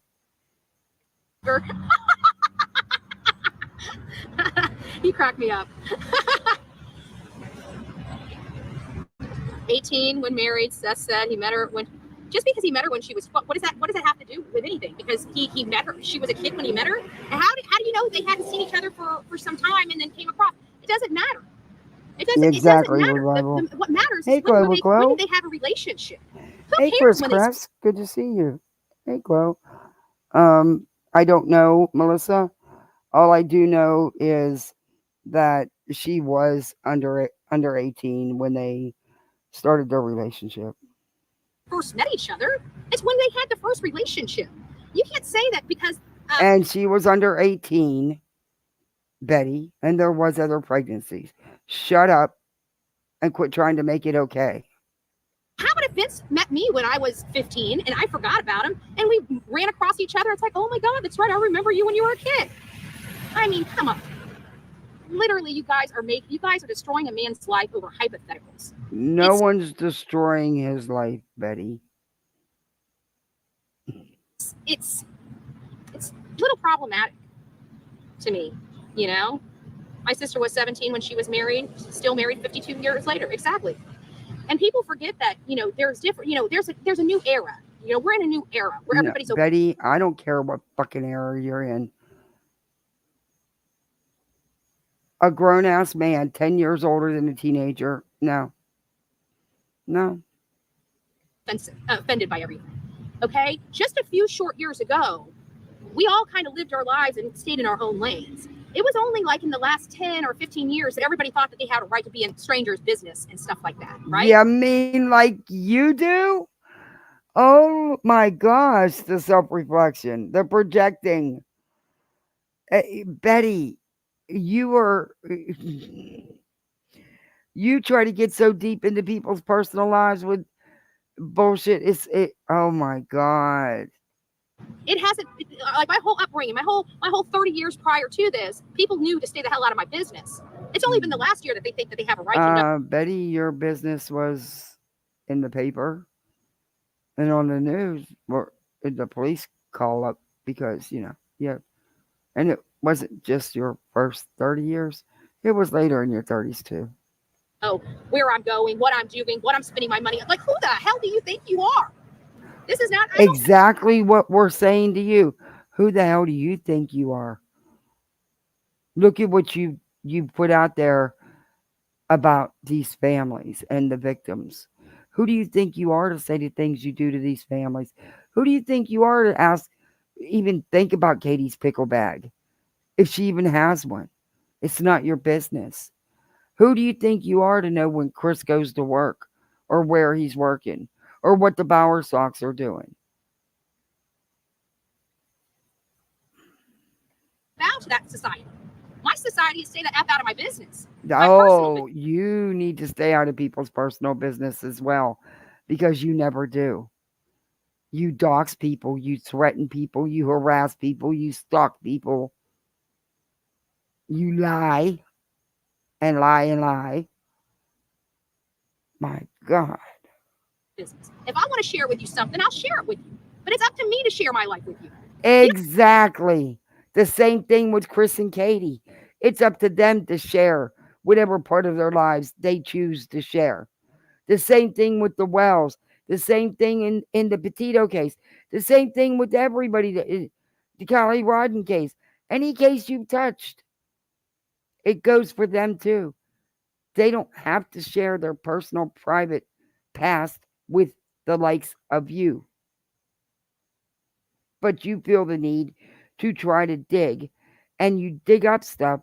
crack me up. 18 when married. Seth said he met her when, just because he met her when she was, what does that have to do with anything? Because he met her, she was a kid when he met her. And how do you know they hadn't seen each other for some time and then came across? It doesn't matter. It doesn't matter. What matters is when did they have a relationship? Who cares when Chris, good to see you. Hey, Chloe. I don't know, Melissa. All I do know is that she was under 18 when they started their relationship. First met each other. It's when they had the first relationship. You can't say that because. And she was under 18, Betty, and there was other pregnancies. Shut up and quit trying to make it okay. How about if Vince met me when I was 15 and I forgot about him and we ran across each other? It's like, oh my God, that's right. I remember you when you were a kid. I mean, come on. Literally, you guys are destroying a man's life over hypotheticals. No one's destroying his life, Betty. It's a little problematic to me, you know? My sister was 17 when she was married, still married 52 years later. Exactly. And people forget that, you know, there's different, you know, there's a new era. You know, we're in a new era where everybody's okay. Betty, I don't care what fucking era you're in. A grown-ass man, 10 years older than a teenager. No. Offended by everything. Okay? Just a few short years ago, we all kind of lived our lives and stayed in our own lanes. It was only like in the last 10 or 15 years that everybody thought that they had a right to be in strangers' business and stuff like that, right? Yeah, I mean, like you do? Oh my gosh, the self-reflection, the projecting. Betty, you try to get so deep into people's personal lives with bullshit. Oh my God. It hasn't, like my whole upbringing, my whole 30 years prior to this, people knew to stay the hell out of my business. It's only been the last year that they think that they have a right to know. Betty, your business was in the paper and on the news, or the police call up because, you know, yeah. And it wasn't just your first 30 years. It was later in your 30s too. Oh, where I'm going, what I'm doing, what I'm spending my money on. Like, who the hell do you think you are? This is not exactly what we're saying to you. Who the hell do you think you are? Look at what you put out there about these families and the victims. Who do you think you are to say the things you do to these families? Who do you think you are to ask, even think about Katie's pickle bag, if she even has one? It's not your business. Who do you think you are to know when Chris goes to work or where he's working or what the Bowersox are doing? About that society. My society is stay the F out of my business. Oh, you need to stay out of people's personal business as well, because you never do. You dox people, you threaten people, you harass people, you stalk people. You lie and lie and lie. My God. Business. If I want to share with you something, I'll share it with you. But it's up to me to share my life with you. Exactly. The same thing with Chris and Katie. It's up to them to share whatever part of their lives they choose to share. The same thing with the Wells. The same thing in the Petito case. The same thing with everybody. The Kelly Rodden case. Any case you've touched, it goes for them too. They don't have to share their personal, private past with the likes of you. But you feel the need to try to dig, and you dig up stuff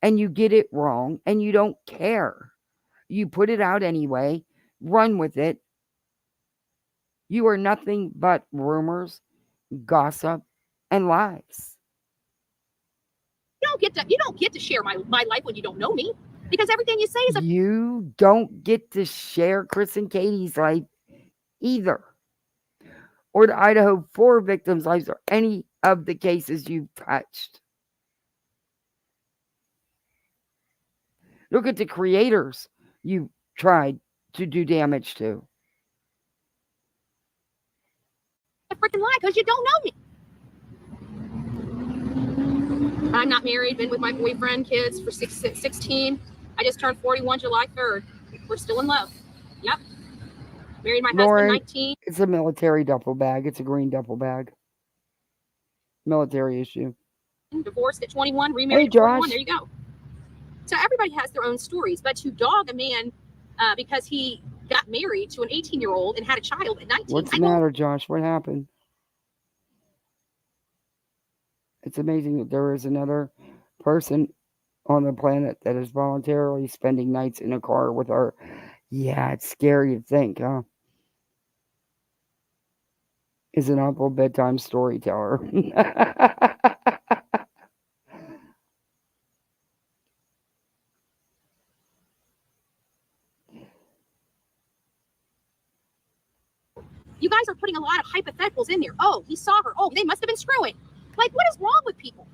and you get it wrong and you don't care. You put it out anyway, run with it. You are nothing but rumors, gossip, and lies. You don't get to share my life when you don't know me, because everything you say is You don't get to share Chris and Katie's life either, or the Idaho 4 victims' lives, or any of the cases you've touched. Look at the creators you tried to do damage to. a freaking lie, because you don't know me. I'm not married, been with my boyfriend, kids for 16. I just turned 41 July 3rd. We're still in love. Yep. Married my Lauren, husband 19. It's a military duffel bag. It's a green duffel bag. Military issue. Divorced at 21, remarried at 41. There you go. So everybody has their own stories, but to dog a man because he got married to an 18-year-old and had a child at 19. What's the matter, Josh? What happened? It's amazing that there is another person on the planet that is voluntarily spending nights in a car with her. Yeah, it's scary to think, huh? Is an uncle bedtime storyteller. You guys are putting a lot of hypotheticals in there. Oh, he saw her. Oh, they must have been screwing. Like, what is wrong with people?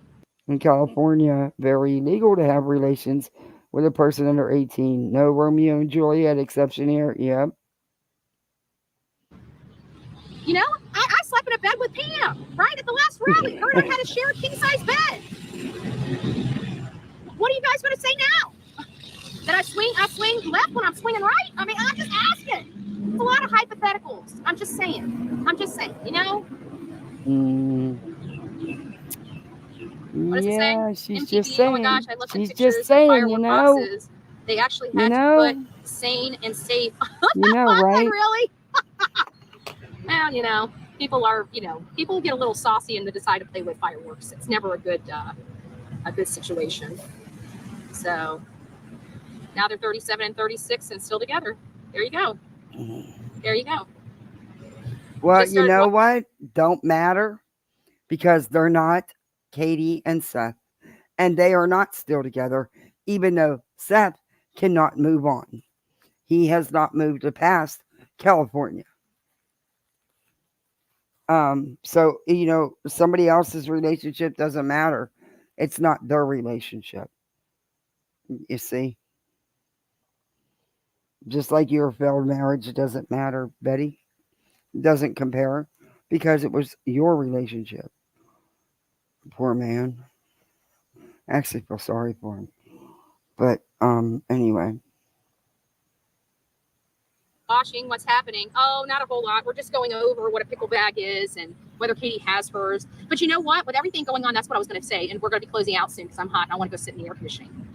In California, very legal to have relations with a person under 18. No Romeo and Juliet exception here. Yep. You know, I slept in a bed with Pam, right? At the last rally. Her and I had to share a king-size bed. What are you guys going to say now? That I swing left when I'm swinging right? I mean, I'm just asking. It's a lot of hypotheticals. I'm just saying, you know? What does it say? She's MTV, just saying. oh my gosh, I looked at She's pictures just saying, of you firework know. boxes. They actually had to put sane and safe. You know, right? Really? Well, you know, people get a little saucy and they decide to play with fireworks. It's never a good situation. So now they're 37 and 36 and still together. There you go. There you go. Well, you know what? Don't matter, because they're not Katie and Seth. And they are not still together, even though Seth cannot move on. He has not moved past California. So, you know, somebody else's relationship doesn't matter. It's not their relationship. You see? Just like your failed marriage doesn't matter, Betty. It doesn't compare, because it was your relationship. Poor man. I actually feel sorry for him. But anyway. Washing, what's happening? Oh, not a whole lot. We're just going over what a pickle bag is and whether Katie has hers. But you know what? With everything going on, that's what I was going to say. And we're going to be closing out soon because I'm hot and I want to go sit in the air conditioning.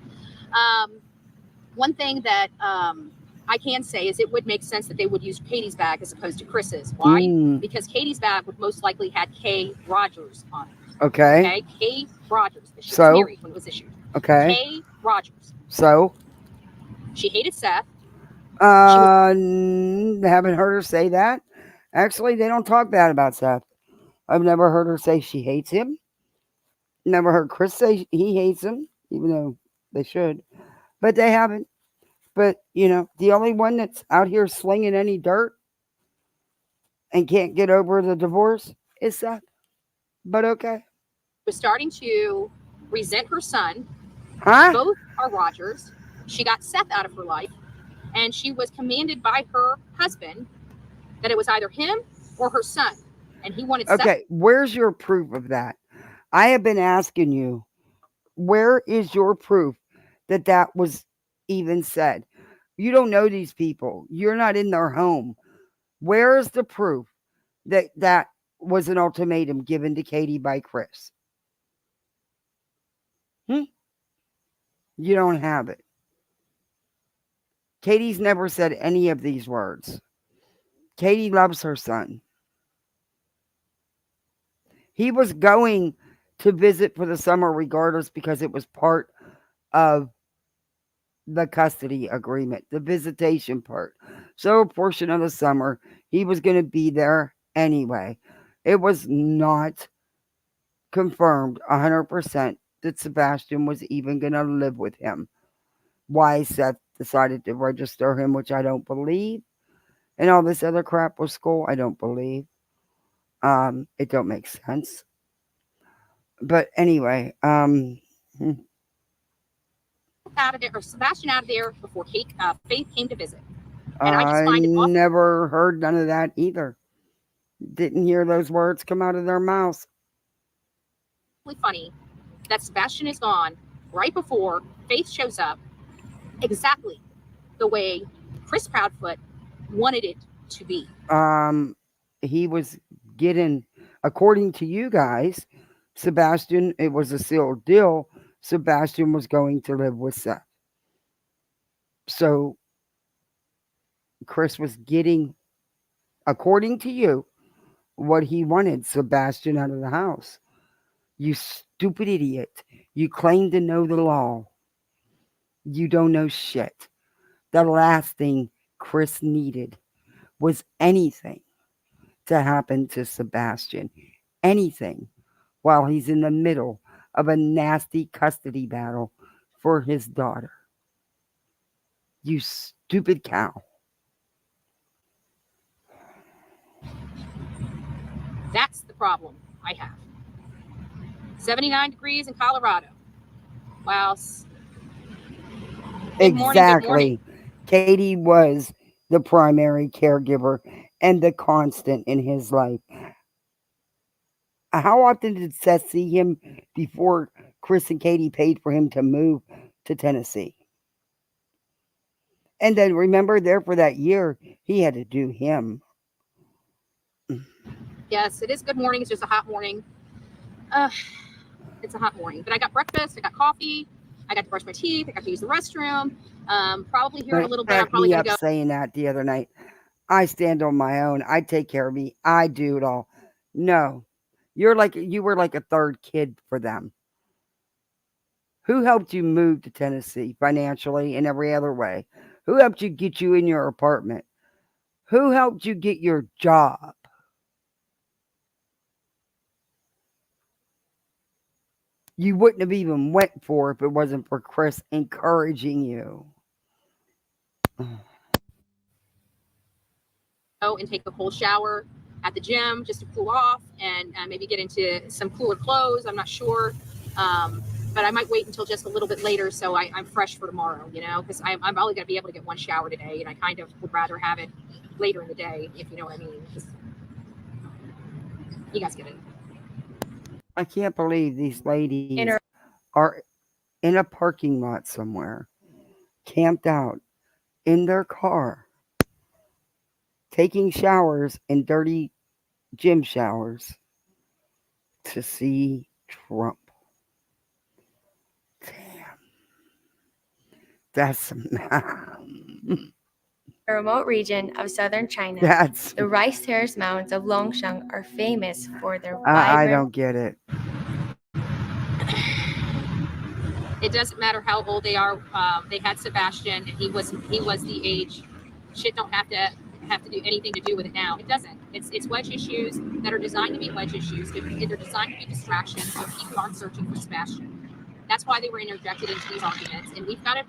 One thing that I can say is it would make sense that they would use Katie's bag as opposed to Chris's. Why? Because Katie's bag would most likely had K. Rogers on it. Okay. K. Rogers. She was married when it was issued. Okay. K. Rogers. So. She hated Seth. Haven't heard her say that. Actually, they don't talk bad about Seth. I've never heard her say she hates him. Never heard Chris say he hates him, even though they should. But they haven't. But, you know, the only one that's out here slinging any dirt and can't get over the divorce is Seth. But okay. Was starting to resent her son. Huh? Both are Rogers. She got Seth out of her life. And she was commanded by her husband that it was either him or her son. And he wanted Seth. Okay, where's your proof of that? I have been asking you, where is your proof that that was even said? You don't know these people. You're not in their home. Where is the proof that that was an ultimatum given to Katie by Chris? You don't have it. Katie's never said any of these words. Katie loves her son. He was going to visit for the summer regardless because it was part of the custody agreement, the visitation part. So a portion of the summer, he was going to be there anyway. It was not confirmed 100% that Sebastian was even going to live with him. Why Seth decided to register him, which I don't believe. And all this other crap with school, I don't believe. It don't make sense. But anyway, out of there, or Sebastian out of there before Faith came to visit. And I just find it awful. Never heard none of that either. Didn't hear those words come out of their mouths. Funny that Sebastian is gone right before Faith shows up, exactly the way Chris Proudfoot wanted it to be. He was getting, according to you guys, Sebastian, it was a sealed deal. Sebastian was going to live with Seth. So Chris was getting, according to you, what he wanted, Sebastian out of the house. You stupid idiot. You claim to know the law. You don't know shit. The last thing Chris needed was anything to happen to Sebastian. Anything while he's in the middle of a nasty custody battle for his daughter. You stupid cow. That's the problem I have. 79 degrees in Colorado. Wow. Exactly. Katie was the primary caregiver and the constant in his life. How often did Seth see him before Chris and Katie paid for him to move to Tennessee? And then remember, there for that year, he had to do him. Yes, it is good morning. It's just a hot morning. It's a hot morning. But I got breakfast. I got coffee. I got to brush my teeth. I got to use the restroom. Probably here in a little bit. I'm probably going to go. Saying that the other night. I stand on my own. I take care of me. I do it all. No. You were like a third kid for them. Who helped you move to Tennessee financially and every other way? Who helped you get you in your apartment? Who helped you get your job? You wouldn't have even went for if it wasn't for Chris encouraging you. Go and take a cold shower at the gym just to cool off and maybe get into some cooler clothes. I'm not sure. But I might wait until just a little bit later so I'm fresh for tomorrow, you know, because I'm only going to be able to get one shower today, and I kind of would rather have it later in the day, if you know what I mean. You guys get it. I can't believe these ladies are in a parking lot somewhere, camped out in their car, taking showers in dirty gym showers to see Trump. Damn. That's A remote region of southern China, the rice terrace mountains of Longshan are famous for their I vibrant. don't get it. It doesn't matter how old they are. They had Sebastian, and he was the age. Shit don't have to do anything to do with it now. It doesn't. It's wedge issues that are designed to be wedge issues. They're designed to be distractions, so people aren't searching for Sebastian. That's why they were interjected into these arguments, and we've got to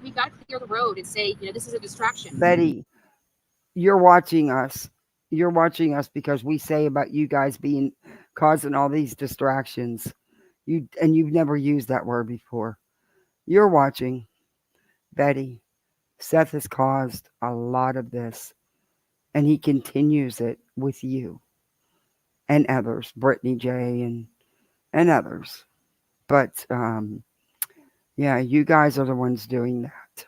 clear the road and say, this is a distraction. Betty, you're watching us. You're watching us because we say about you guys causing all these distractions. You've never used that word before. You're watching, Betty. Seth has caused a lot of this, and he continues it with you and others, Brittany J. and others. But yeah, you guys are the ones doing that.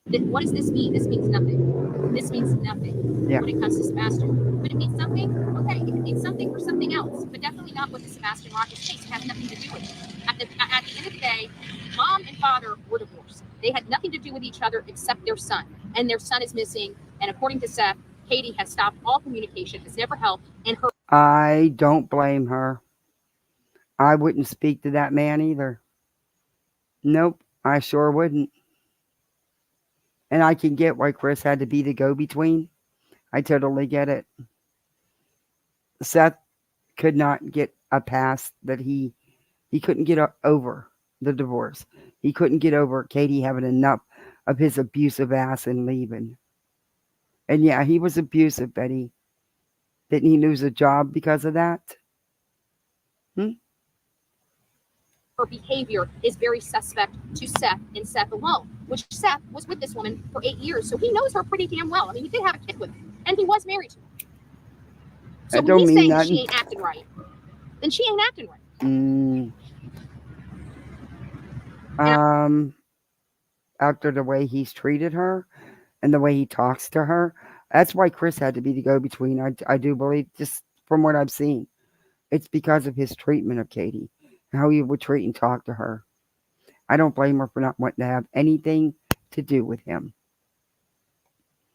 What does this mean? This means nothing. This means nothing when it comes to Sebastian. But it means something. Okay, it can mean something for something else, but definitely not with the Sebastian Rockets case. It has nothing to do with it. At the end of the day, mom and father were divorced. They had nothing to do with each other except their son, and their son is missing. And according to Seth, Katie has stopped all communication, has never helped, and her. I don't blame her. I wouldn't speak to that man either. Nope, I sure wouldn't. And I can get why Chris had to be the go-between. I totally get it. Seth could not get a pass that he couldn't get over the divorce. He couldn't get over Katie having enough of his abusive ass and leaving. And yeah, he was abusive, Betty. Didn't he lose a job because of that? Her behavior is very suspect to Seth and Seth alone, which Seth was with this woman for 8 years, so he knows her pretty damn well. I mean, he did have a kid with her, and he was married to her. So when he's saying that she ain't acting right, then she ain't acting right. After the way he's treated her and the way he talks to her, that's why Chris had to be the go-between. I do believe, just from what I've seen, it's because of his treatment of Katie, how he would treat and talk to her. I don't blame her for not wanting to have anything to do with him.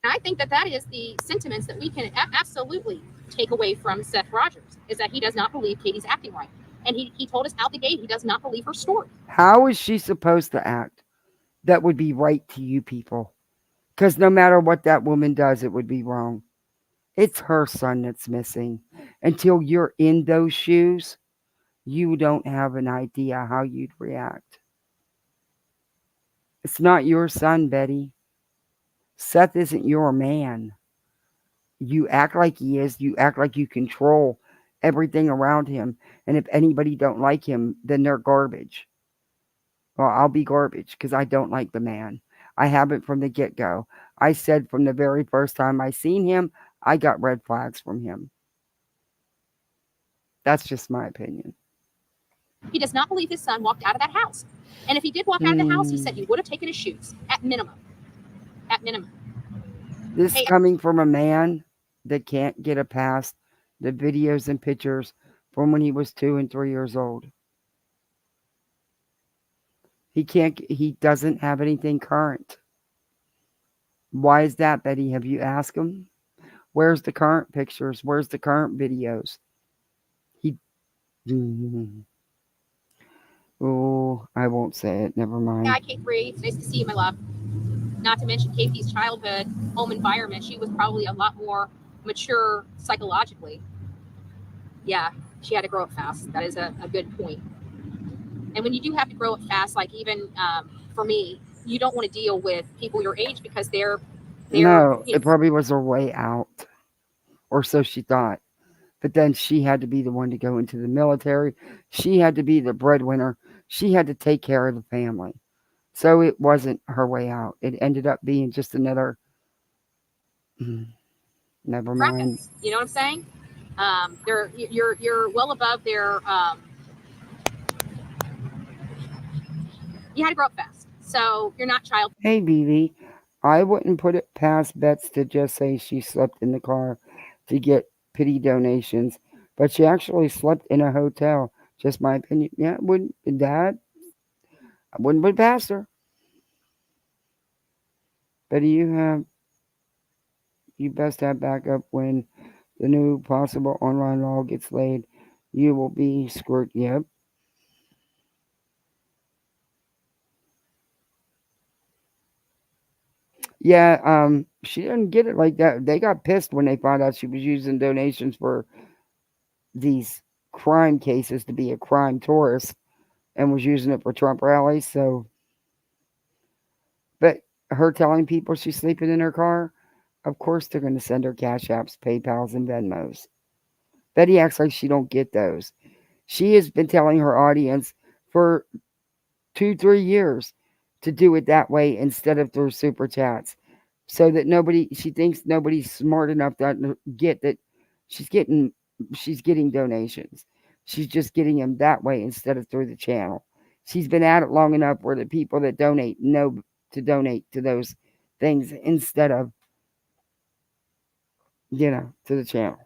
I think that is the sentiments that we can absolutely take away from Seth Rogers, is that he does not believe Katie's acting right. And he told us out the gate he does not believe her story. How is she supposed to act that would be right to you people? Because no matter what that woman does, it would be wrong. It's her son that's missing. Until you're in those shoes, you don't have an idea how you'd react. It's not your son, Betty. Seth isn't your man. You act like he is. You act like you control everything around him. And if anybody don't like him, then they're garbage. Well, I'll be garbage because I don't like the man. I haven't from the get-go. I said from the very first time I seen him, I got red flags from him. That's just my opinion. He does not believe his son walked out of that house. And if he did walk out of the house, he said he would have taken his shoes, at minimum. At minimum. This coming from a man that can't get past the videos and pictures from when he was 2 and 3 years old. He doesn't have anything current. Why is that, Betty? Have you asked him? Where's the current pictures? Where's the current videos? Oh, I won't say it. Never mind. Hi, K3. Nice to see you, my love. Not to mention Katie's childhood home environment. She was probably a lot more mature psychologically. Yeah, she had to grow up fast. That is a good point. And when you do have to grow up fast, like even for me, you don't want to deal with people your age because they're no, it probably was her way out. Or so she thought. But then she had to be the one to go into the military. She had to be the breadwinner. She had to take care of the family. So it wasn't her way out. It ended up being just another... Never mind. You know what I'm saying? You're well above their... You had to grow up fast. So you're not child... Hey, BB. I wouldn't put it past Bets to just say she slept in the car to get pity donations, but she actually slept in a hotel. Just my opinion. Yeah, I wouldn't put it past her. But you best have backup when the new possible online law gets laid. You will be screwed. Yep. Yeah, she didn't get it like that. They got pissed when they found out she was using donations for these crime cases to be a crime tourist and was using it for Trump rallies. So, but her telling people she's sleeping in her car, of course they're going to send her Cash Apps, PayPals, and Venmos. Betty acts like she don't get those. She has been telling her audience for 2-3 years to do it that way instead of through super chats, so that she thinks nobody's smart enough to get that she's getting donations. She's just getting them that way instead of through the channel. She's been at it long enough where the people that donate know to donate to those things instead of, to the channel.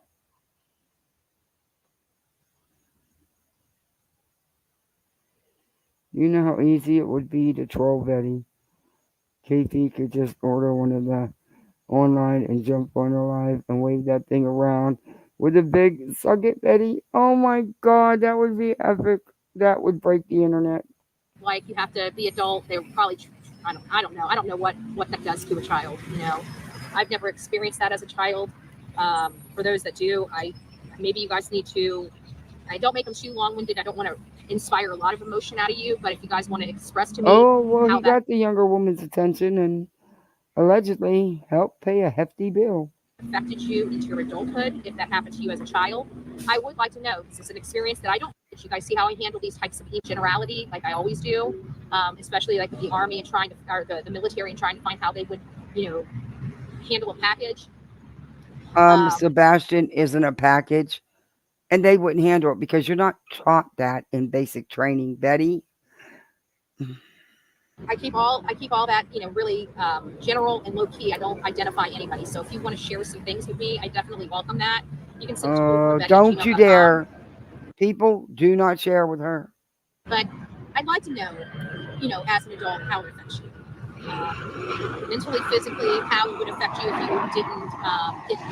You know how easy it would be to troll Betty. KP could just order one of the online and jump on her live and wave that thing around with a big "suck it, Betty." Oh my God, that would be epic. That would break the internet. Like, you have to be adult. They were probably, I don't know. I don't know what that does to a child. I've never experienced that as a child. For those that do, maybe you guys need to. I don't make them too long-winded. I don't want to inspire a lot of emotion out of you, but if you guys want to express to me, oh well, he got the younger woman's attention and allegedly helped pay a hefty bill. Affected you into your adulthood, if that happened to you as a child, I would like to know. This is an experience that I don't. You guys see how I handle these types of generality, like I always do, especially like with the army and or the military and trying to find how they would, handle a package. Sebastian isn't a package, and they wouldn't handle it because you're not taught that in basic training, Betty. I keep all that, really general and low key. I don't identify anybody. So if you want to share some things with me, I definitely welcome that. You can send to don't you dare. People, do not share with her. But I'd like to know, as an adult, how it affects you. Mentally, physically, how it would affect you if you didn't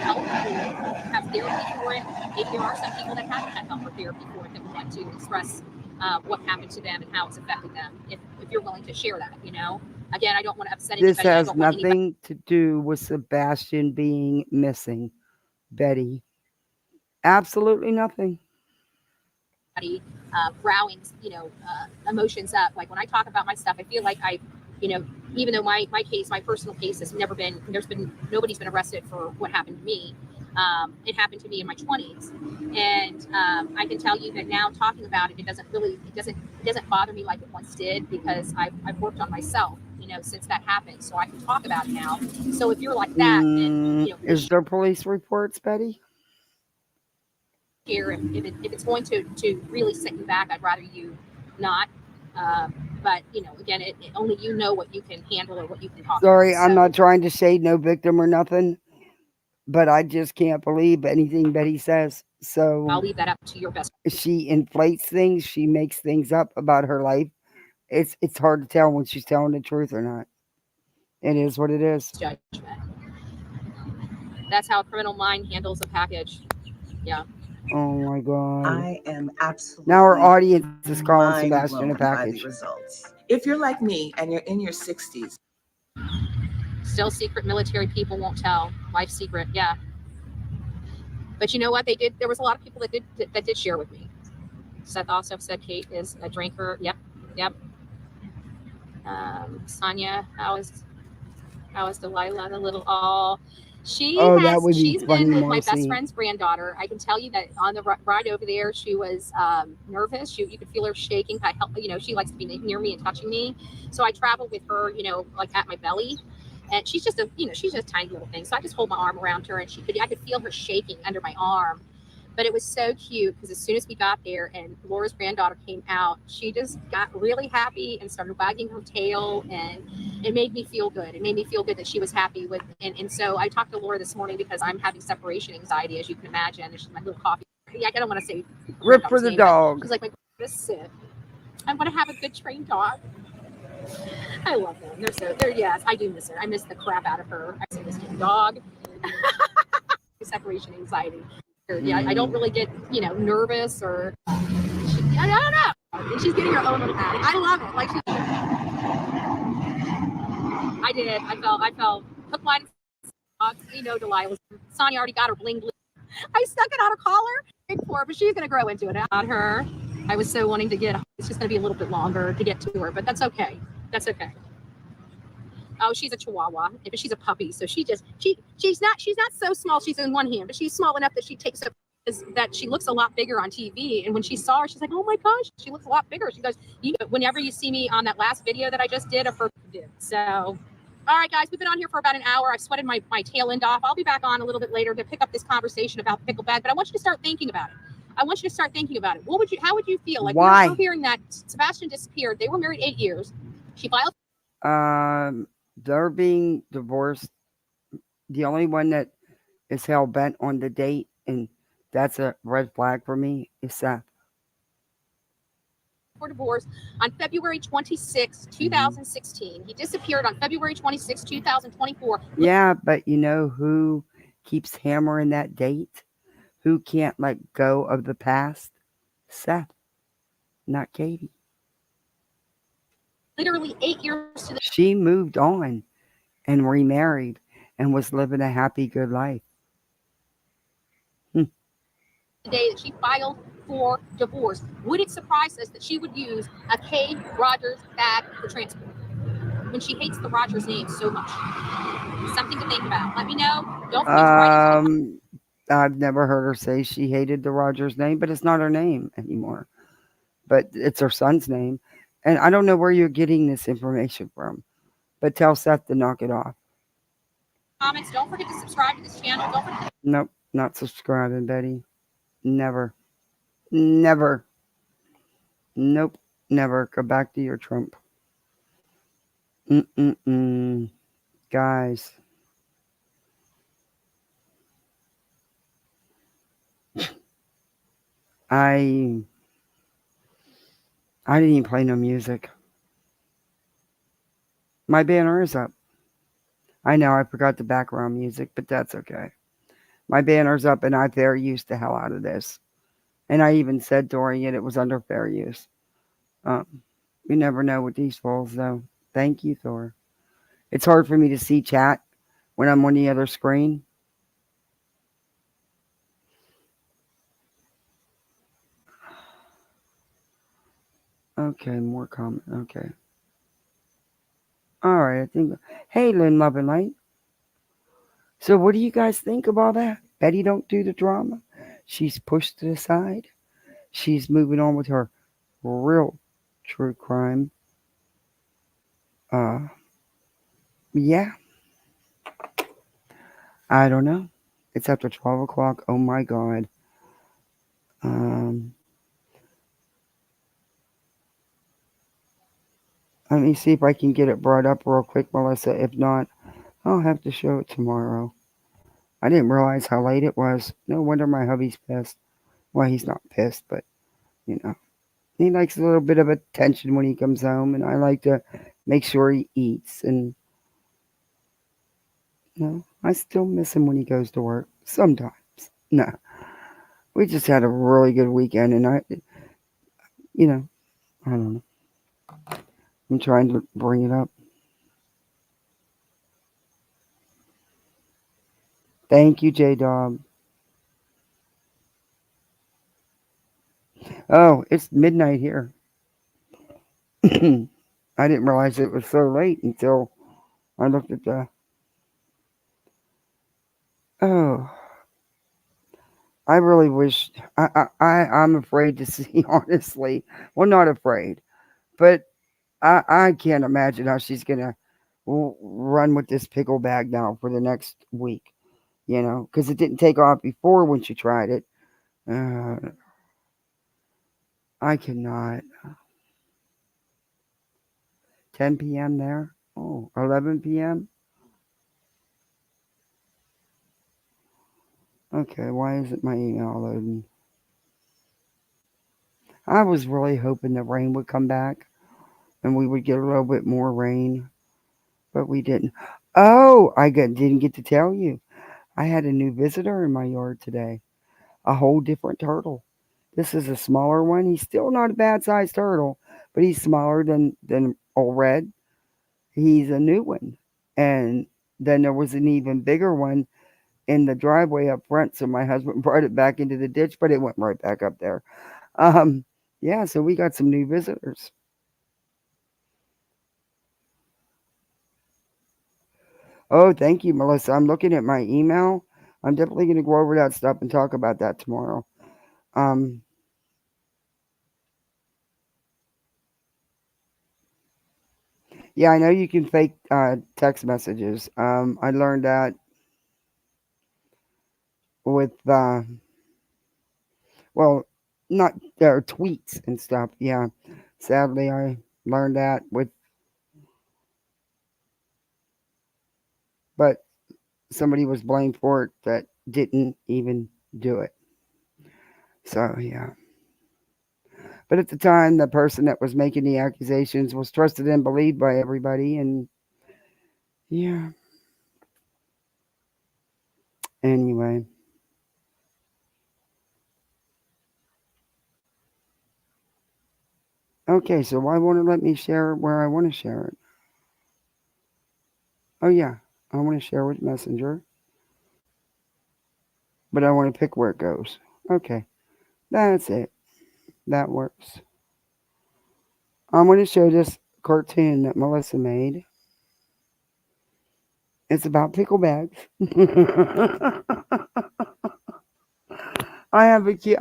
help or have therapy for it. Maybe there are some people that haven't had help or therapy for it that would like to express what happened to them and how it's affected them. If you're willing to share that, Again, I don't want to upset anybody. This has nothing to do with Sebastian being missing, Betty. Absolutely nothing. Rowing, emotions up. Like when I talk about my stuff, I feel like even though my personal case has never been, nobody's been arrested for what happened to me. It happened to me in my 20s, and I can tell you that now talking about it, it doesn't bother me like it once did, because I've worked on myself, since that happened, so I can talk about it now. So if you're like that, then is there police reports, Betty? Here, if it's going to really set you back, I'd rather you not. But again, it only you know what you can handle or what you can talk. Sorry, about, I'm not trying to shade no victim or nothing, but I just can't believe anything Betty says. So I'll leave that up to your best. She inflates things. She makes things up about her life. It's hard to tell when she's telling the truth or not. It is what it is. Judgment. That's how a criminal mind handles a package. Yeah. Oh my God. I am absolutely. Now our audience is calling Sebastian a package. Results. If you're like me and you're in your 60s. Still secret military people won't tell. Life secret, yeah. But you know what they did? There was a lot of people that did share with me. Seth also said Kate is a drinker. Yep. Sonia, how is Delilah, the little all? She's been with my best friend's granddaughter. I can tell you that on the ride over there, she was nervous. You could feel her shaking. She likes to be near me and touching me. So I travel with her, like at my belly. And she's just a tiny little thing. So I just hold my arm around her, and I could feel her shaking under my arm. But it was so cute because as soon as we got there and Laura's granddaughter came out, she just got really happy and started wagging her tail, and it made me feel good. It made me feel good that she was happy with, and so I talked to Laura this morning because I'm having separation anxiety, as you can imagine. And she's my little coffee. Yeah, I don't want to say Rip for the dog. She's like, my sit. I want to have a good trained dog. I love them. Yes, I do miss her. I miss the crap out of her. I miss the dog. Separation anxiety. Yeah, I don't really get, nervous or I don't know. And she's getting her own little attic. I love it. Like I did. I felt hook, line, Delilah. Sonia already got her bling bling. I stuck it on her collar for her, but she's gonna grow into it. On her, I was so wanting to get. It's just gonna be a little bit longer to get to her, but that's okay. That's okay. Oh, she's a Chihuahua, but she's a puppy, so she's not so small. She's in one hand, but she's small enough that she takes up that she looks a lot bigger on TV. And when she saw her, she's like, "Oh my gosh, she looks a lot bigger." She goes, "Whenever you see me on that last video that I just did of her." So, all right, guys, we've been on here for about an hour. I've sweated my tail end off. I'll be back on a little bit later to pick up this conversation about pickle bag, but I want you to start thinking about it. How would you feel? Like, why? We're hearing that Sebastian disappeared. They were married 8 years. She filed. They're being divorced. The only one that is hell bent on the date, and that's a red flag for me, is Seth. For divorce on February 26, 2016. He disappeared on February 26, 2024. Yeah, but you know who keeps hammering that date? Who can't let go of the past? Seth, not Katie. Literally 8 years to the She moved on and remarried and was living a happy, good life. day that she filed for divorce. Would it surprise us that she would use a K. Rogers bag for transport when she hates the Rogers name so much? Something to think about. Let me know. Don't forget to write into I've never heard her say she hated the Rogers name, but it's not her name anymore. But it's her son's name. And I don't know where you're getting this information from, but tell Seth to knock it off. comments. Don't forget to subscribe to this channel. Don't forget. Nope, not subscribing, Betty. Never. Never. Nope, never. Go back to your Trump. Guys. I didn't even play no music. My banner is up. I know I forgot the background music, but that's okay. My banner's up, and I fair used the hell out of this. And I even said during it was under fair use. You never know with these fools, though. Thank you, Thor. It's hard for me to see chat when I'm on the other screen. Okay, more comment. Okay. All right, I think. Hey, Lynn, Love and Light. So, what do you guys think of all that? Betty don't do the drama. She's pushed to the side. She's moving on with her real true crime. Yeah. I don't know. It's after 12 o'clock. Oh my God. Let me see if I can get it brought up real quick, Melissa. If not, I'll have to show it tomorrow. I didn't realize how late it was. No wonder my hubby's pissed. Well, he's not pissed, but, you know. He likes a little bit of attention when he comes home, and I like to make sure he eats. And, you know, I still miss him when he goes to work. Sometimes. No. We just had a really good weekend, and I don't know. I'm trying to bring it up. Thank you, J-Dog. Oh, it's midnight here. I didn't realize it was so late until I looked at the... Oh. I really wish... I'm afraid to see, honestly. Well, not afraid. But I can't imagine how she's going to run with this pickle bag now for the next week. You know, because it didn't take off before when she tried it. I cannot. 10 p.m. there. Oh, 11 p.m. Okay, why isn't my email loading? I was really hoping the rain would come back and we would get a little bit more rain, but we didn't. Oh, didn't get to tell you. I had a new visitor in my yard today. A whole different turtle. This is a smaller one. He's still not a bad sized turtle, but he's smaller than old red. He's a new one. And then there was an even bigger one in the driveway up front. So my husband brought it back into the ditch, but it went right back up there. Yeah, so we got some new visitors. Oh, thank you, Melissa. I'm looking at my email. I'm definitely going to go over that stuff and talk about that tomorrow. Yeah, I know you can fake text messages. I learned that with, well, not their tweets and stuff. Yeah, sadly, I learned that with, but somebody was blamed for it that didn't even do it. So, yeah. But at the time, the person that was making the accusations was trusted and believed by everybody. And yeah. Anyway. Okay, so why won't it let me share it where I want to share it? Oh, yeah. I want to share with Messenger. But I want to pick where it goes. Okay. That's it. That works. I'm going to show this cartoon that Melissa made. It's about pickle bags. I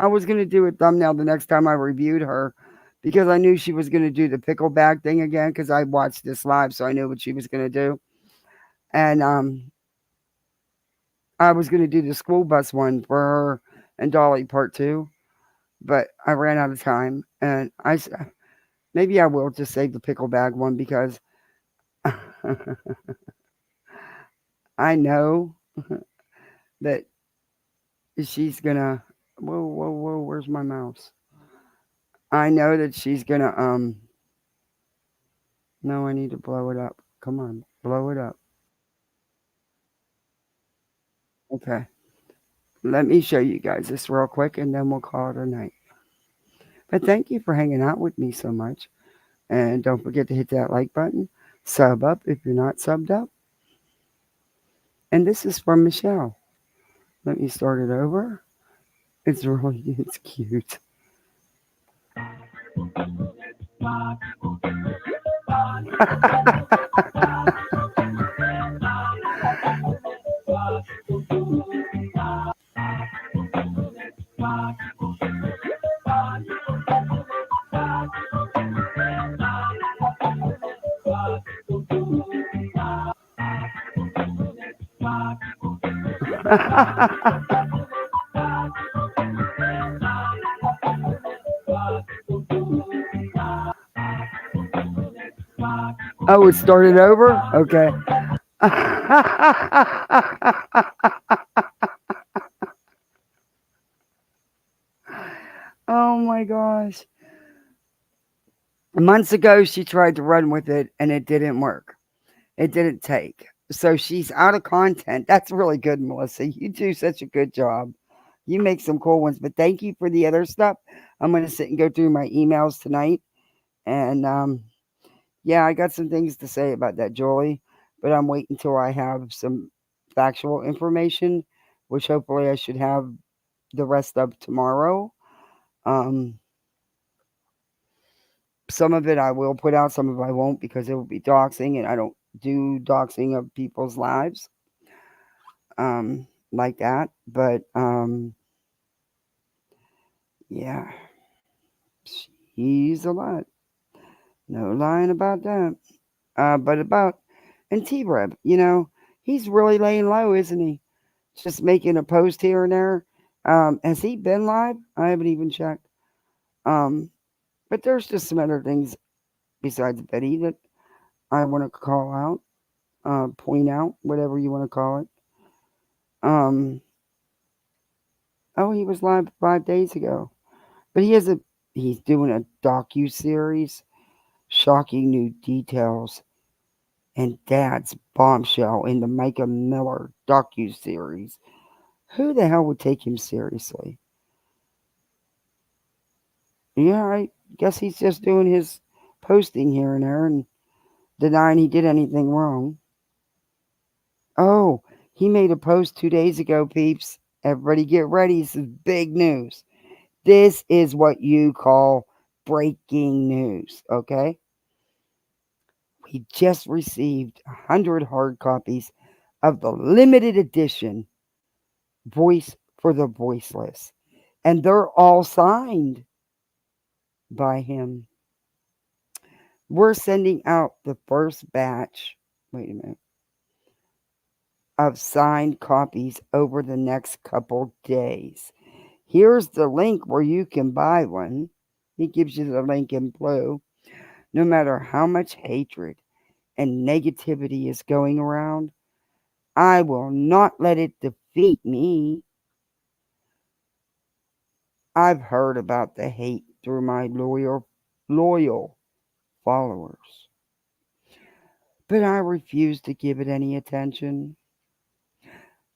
was going to do a thumbnail the next time I reviewed her because I knew she was going to do the pickle bag thing again because I watched this live, so I knew what she was going to do. And I was going to do the school bus one for her and Dolly part 2, but I ran out of time. And maybe I will just save the pickle bag one because I know that she's going to, whoa, where's my mouse? I know that she's going to, no, I need to blow it up. Come on, blow it up. Okay. Let me show you guys this real quick and then we'll call it a night. But thank you for hanging out with me so much. And don't forget to hit that like button. Sub up if you're not subbed up. And this is from Michelle. Let me start it over. It's cute. Oh, it started over? Okay. Oh my gosh. Months ago, she tried to run with it and it didn't work. It didn't take. So she's out of content. That's really good, Melissa. You do such a good job. You make some cool ones, but thank you for the other stuff. I'm going to sit and go through my emails tonight. And yeah, I got some things to say about that, Jolie, but I'm waiting until I have some factual information, which hopefully I should have the rest of tomorrow. Some of it I will put out, some of it I won't because it will be doxing, and I don't do doxing of people's lives like that. But yeah, she's a lot. No lying about that. But about, and T-Rev, he's really laying low, isn't he? Just making a post here and there. Has he been live? I haven't even checked. But there's just some other things besides Betty that I want to call out, point out, whatever you want to call it. Oh, he was live 5 days ago, but he's doing a docu-series, shocking new details, and Dad's bombshell in the Micah Miller docu-series. Who the hell would take him seriously? Yeah, I guess he's just doing his posting here and there and denying he did anything wrong. Oh, he made a post 2 days ago, peeps. Everybody get ready. This is big news. This is what you call breaking news, okay? We just received 100 hard copies of the limited edition Voice for the Voiceless. And they're all signed by him. We're sending out the first batch, wait a minute, of signed copies over the next couple days. Here's the link where you can buy one. He gives you the link in blue. No matter how much hatred and negativity is going around, I will not let it defeat me. I've heard about the hate through my loyal followers, but I refuse to give it any attention.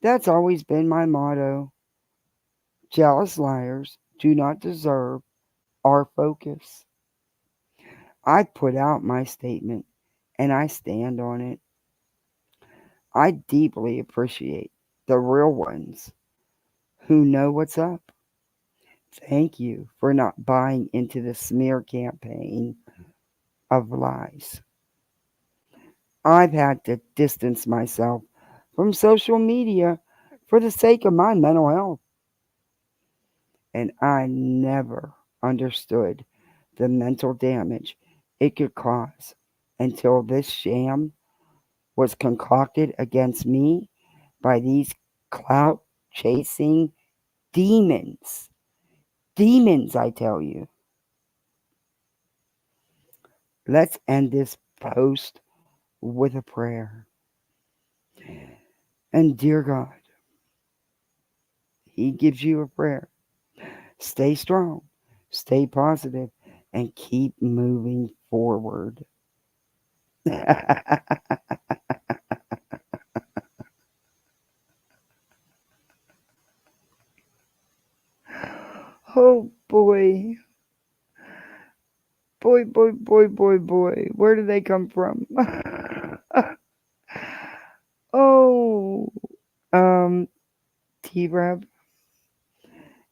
That's always been my motto. Jealous liars do not deserve our focus. I put out my statement and I stand on it. I deeply appreciate the real ones who know what's up. Thank you for not buying into the smear campaign of lies. I've had to distance myself from social media for the sake of my mental health. And I never understood the mental damage it could cause until this sham was concocted against me by these clout-chasing demons. Demons, I tell you. Let's end this post with a prayer. And dear God, He gives you a prayer. Stay strong, stay positive, and keep moving forward. Oh boy. Boy. Where do they come from? Oh, T-Rev,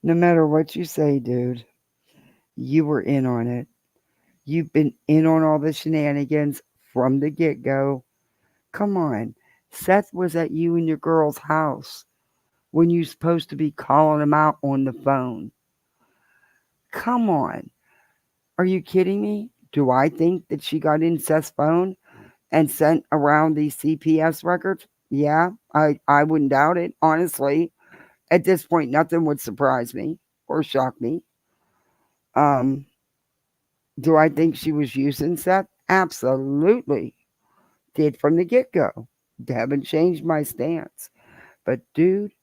no matter what you say, dude, you were in on it. You've been in on all the shenanigans from the get-go. Come on. Seth was at you and your girl's house when you're supposed to be calling him out on the phone. Come on. Are you kidding me? Do I think that she got in Seth's phone and sent around these CPS records? Yeah, I wouldn't doubt it, honestly. At this point, nothing would surprise me or shock me. Do I think she was using Seth? Absolutely. Did from the get-go. Haven't changed my stance. But dude,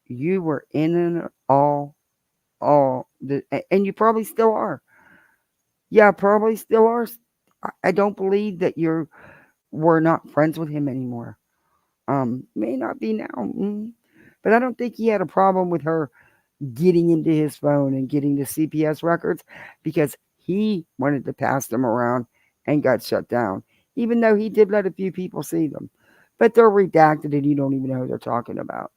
you were in and and you probably still are. Yeah, probably still are. I don't believe that we're not friends with him anymore. May not be now. But I don't think he had a problem with her getting into his phone and getting the CPS records because he wanted to pass them around and got shut down, even though he did let a few people see them. But they're redacted and you don't even know who they're talking about.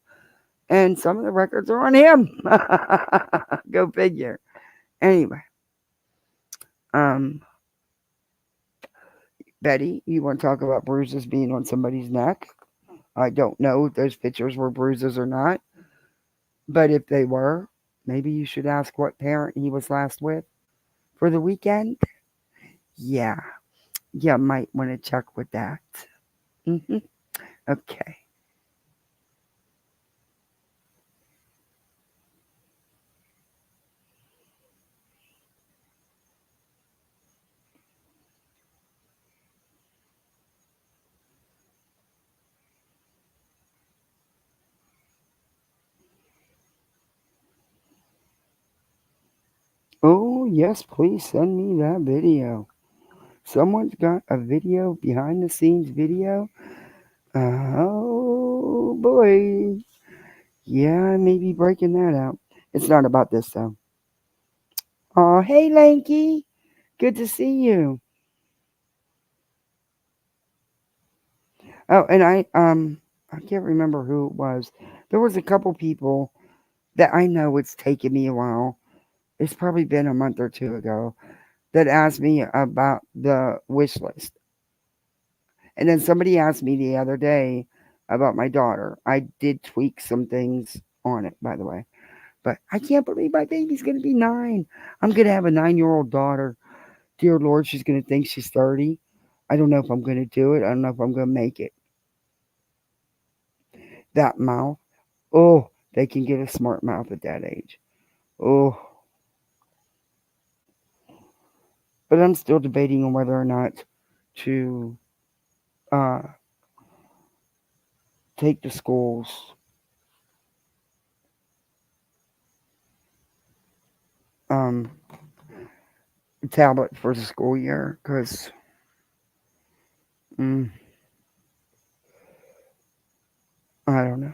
And some of the records are on him. Go figure. Anyway. Betty, you want to talk about bruises being on somebody's neck? I don't know if those pictures were bruises or not. But if they were, maybe you should ask what parent he was last with for the weekend. Yeah, you might want to check with that. Okay. Oh, yes, please send me that video. Someone's got a video, behind the scenes video. Oh, boy. Yeah, maybe breaking that out. It's not about this, though. Oh, hey, Lanky. Good to see you. Oh, and I can't remember who it was. There was a couple people that I know it's taken me a while. It's probably been a month or two ago that asked me about the wish list. And then somebody asked me the other day about my daughter. I did tweak some things on it, by the way. But I can't believe my baby's going to be 9. I'm going to have a 9-year-old daughter. Dear Lord, she's going to think she's 30. I don't know if I'm going to do it. I don't know if I'm going to make it. That mouth. Oh, they can get a smart mouth at that age. Oh. But I'm still debating on whether or not to take the schools tablet for the school year, because I don't know.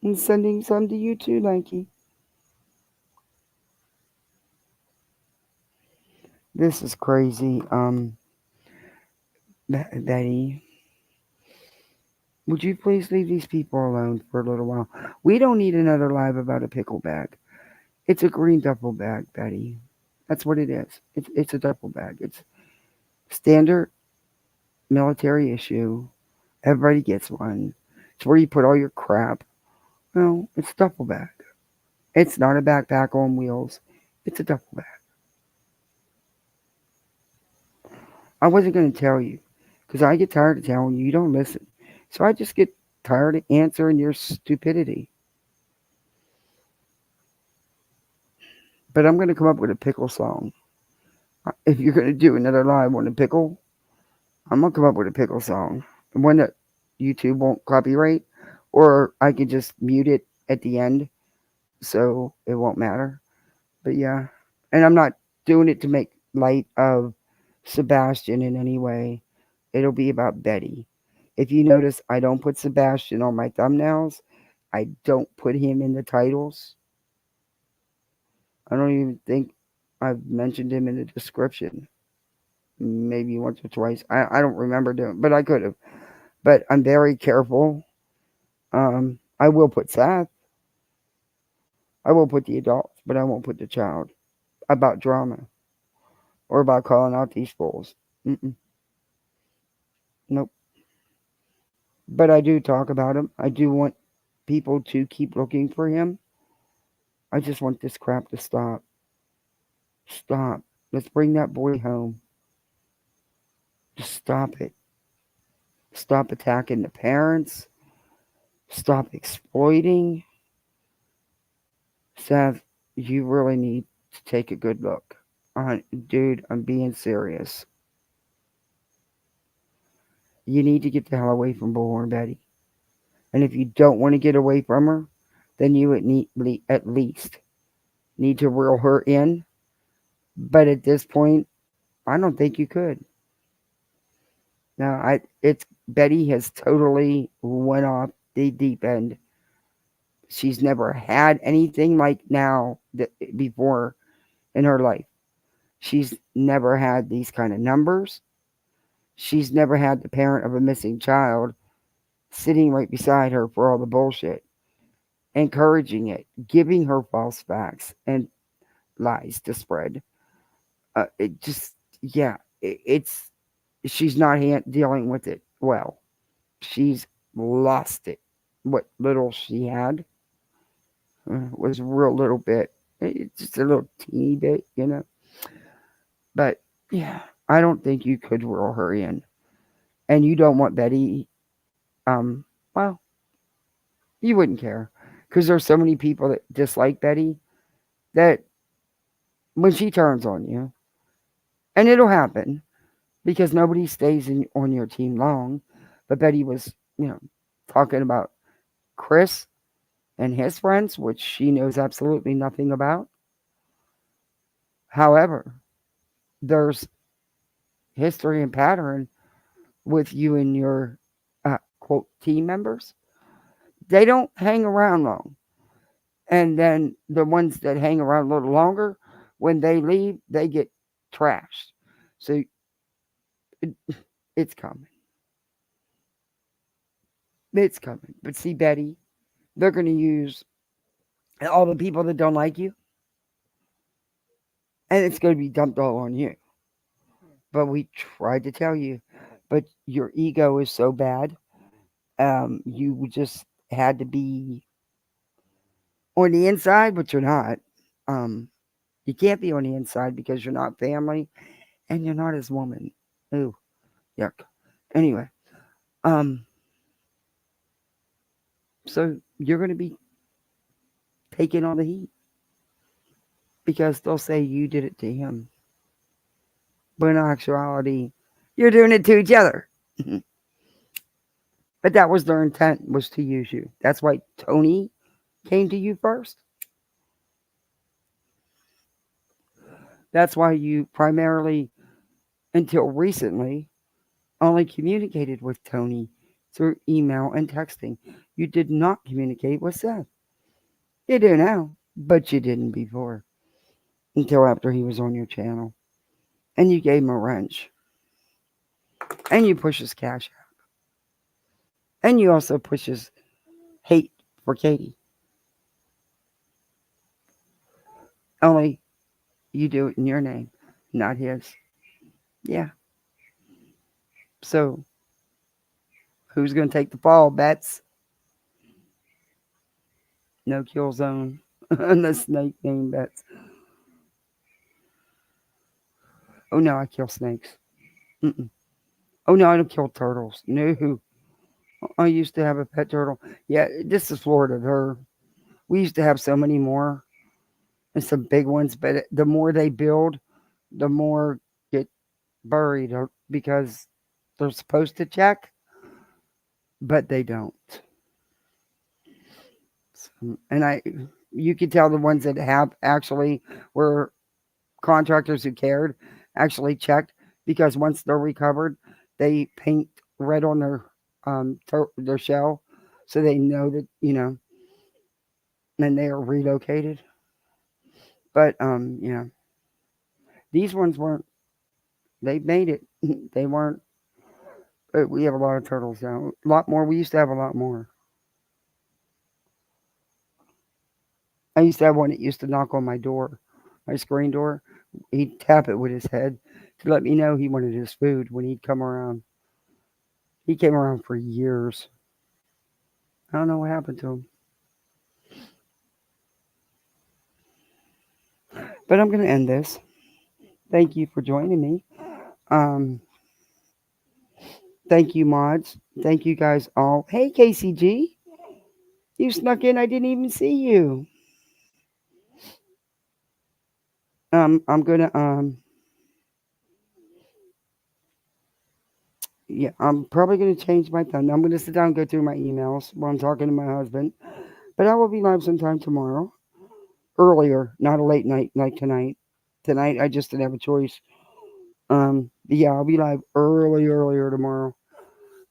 I'm sending some to you too, Lanky. This is crazy. Betty, would you please leave these people alone for a little while? We don't need another live about a pickle bag. It's a green duffel bag, Betty. That's what it is. It's a duffel bag. It's standard military issue. Everybody gets one. It's where you put all your crap. No, it's a duffel bag. It's not a backpack on wheels. It's a duffel bag. I wasn't going to tell you because I get tired of telling you. You don't listen. So I just get tired of answering your stupidity. But I'm going to come up with a pickle song. If you're going to do another live on a pickle, I'm going to come up with a pickle song. One that YouTube won't copyright, or I can just mute it at the end so it won't matter. But yeah, and I'm not doing it to make light of Sebastian in any way. It'll be about Betty. If you notice, I don't put Sebastian on my thumbnails. I don't put him in the titles. I don't even think I've mentioned him in the description. Maybe once or twice. I don't remember doing, but I could have. But I'm very careful. I will put Seth. I will put the adults, but I won't put the child. About drama. Or about calling out these fools. Nope. But I do talk about him. I do want people to keep looking for him. I just want this crap to stop. Stop. Let's bring that boy home. Just stop it. Stop attacking the parents. Stop exploiting. Seth, you really need to take a good look. Dude, I'm being serious. You need to get the hell away from Bullhornbetty. And if you don't want to get away from her, then you would at least need to reel her in. But at this point, I don't think you could. Now, Betty has totally went off the deep end. She's never had anything like now before in her life. She's never had these kind of numbers. She's never had the parent of a missing child sitting right beside her for all the bullshit, encouraging it, giving her false facts and lies to spread. She's not dealing with it well. She's lost it. What little she had was a real little bit. It's just a little teeny bit, you know. But yeah, I don't think you could reel her in. And you don't want Betty, well, you wouldn't care. Because there's so many people that dislike Betty that when she turns on you, and it'll happen because nobody stays on your team long. But Betty was, talking about Chris and his friends, which she knows absolutely nothing about. However, there's history and pattern with you and your quote team members. They don't hang around long. And then the ones that hang around a little longer, when they leave, they get trashed. So it's coming. It's coming. But see, Betty, they're going to use all the people that don't like you, and it's going to be dumped all on you. But we tried to tell you, but your ego is so bad. You just had to be on the inside, but you're not. You can't be on the inside because you're not family, and you're not his woman. Ooh, yuck. Anyway, so you're going to be taking on the heat because they'll say you did it to him. But in actuality, you're doing it to each other. But that was their intent, was to use you. That's why Tony came to you first. That's why you primarily, until recently, only communicated with Tony through email and texting. You did not communicate with Seth. You do now, but you didn't before. Until after he was on your channel. And you gave him a wrench. And you push his cash out. And you also push his hate for Katie. Only you do it in your name, not his. Yeah. So, who's going to take the fall, Bets? No kill zone. The snake name, Bets. Oh, no, I kill snakes. Mm-mm. Oh, no, I don't kill turtles. No. I used to have a pet turtle. Yeah, this is Florida. We used to have so many more. And some big ones. But the more they build, the more get buried because they're supposed to check, but they don't. So, and you could tell the ones that have actually were contractors who cared actually checked, because once they're recovered, they paint red on their shell so they know that, and they are relocated. But these ones weren't. They made it. They weren't. We have a lot of turtles now. A lot more. We used to have a lot more. I used to have one that used to knock on my door, my screen door. He'd tap it with his head to let me know he wanted his food when he'd come around. He came around for years. I don't know what happened to him. But I'm going to end this. Thank you for joining me. Thank you, mods. Thank you guys all. Hey, KCG. You snuck in. I didn't even see you. I'm going to, yeah, I'm probably going to change my time. I'm going to sit down and go through my emails while I'm talking to my husband. But I will be live sometime tomorrow. Earlier, not a late night like tonight. Tonight, I just didn't have a choice. Yeah, I'll be live earlier tomorrow.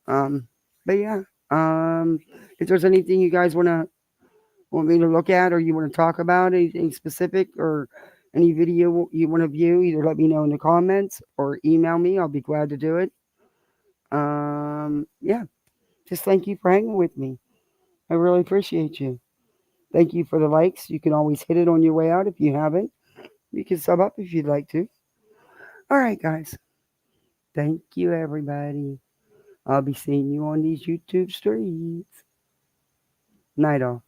But yeah, if there's anything you guys want me to look at, or you want to talk about, anything specific, or any video you want to view, either let me know in the comments or email me. I'll be glad to do it. Yeah, just thank you for hanging with me. I really appreciate you. Thank you for the likes. You can always hit it on your way out if you haven't. You can sub up if you'd like to. All right, guys. Thank you, everybody. I'll be seeing you on these YouTube streets. Night all.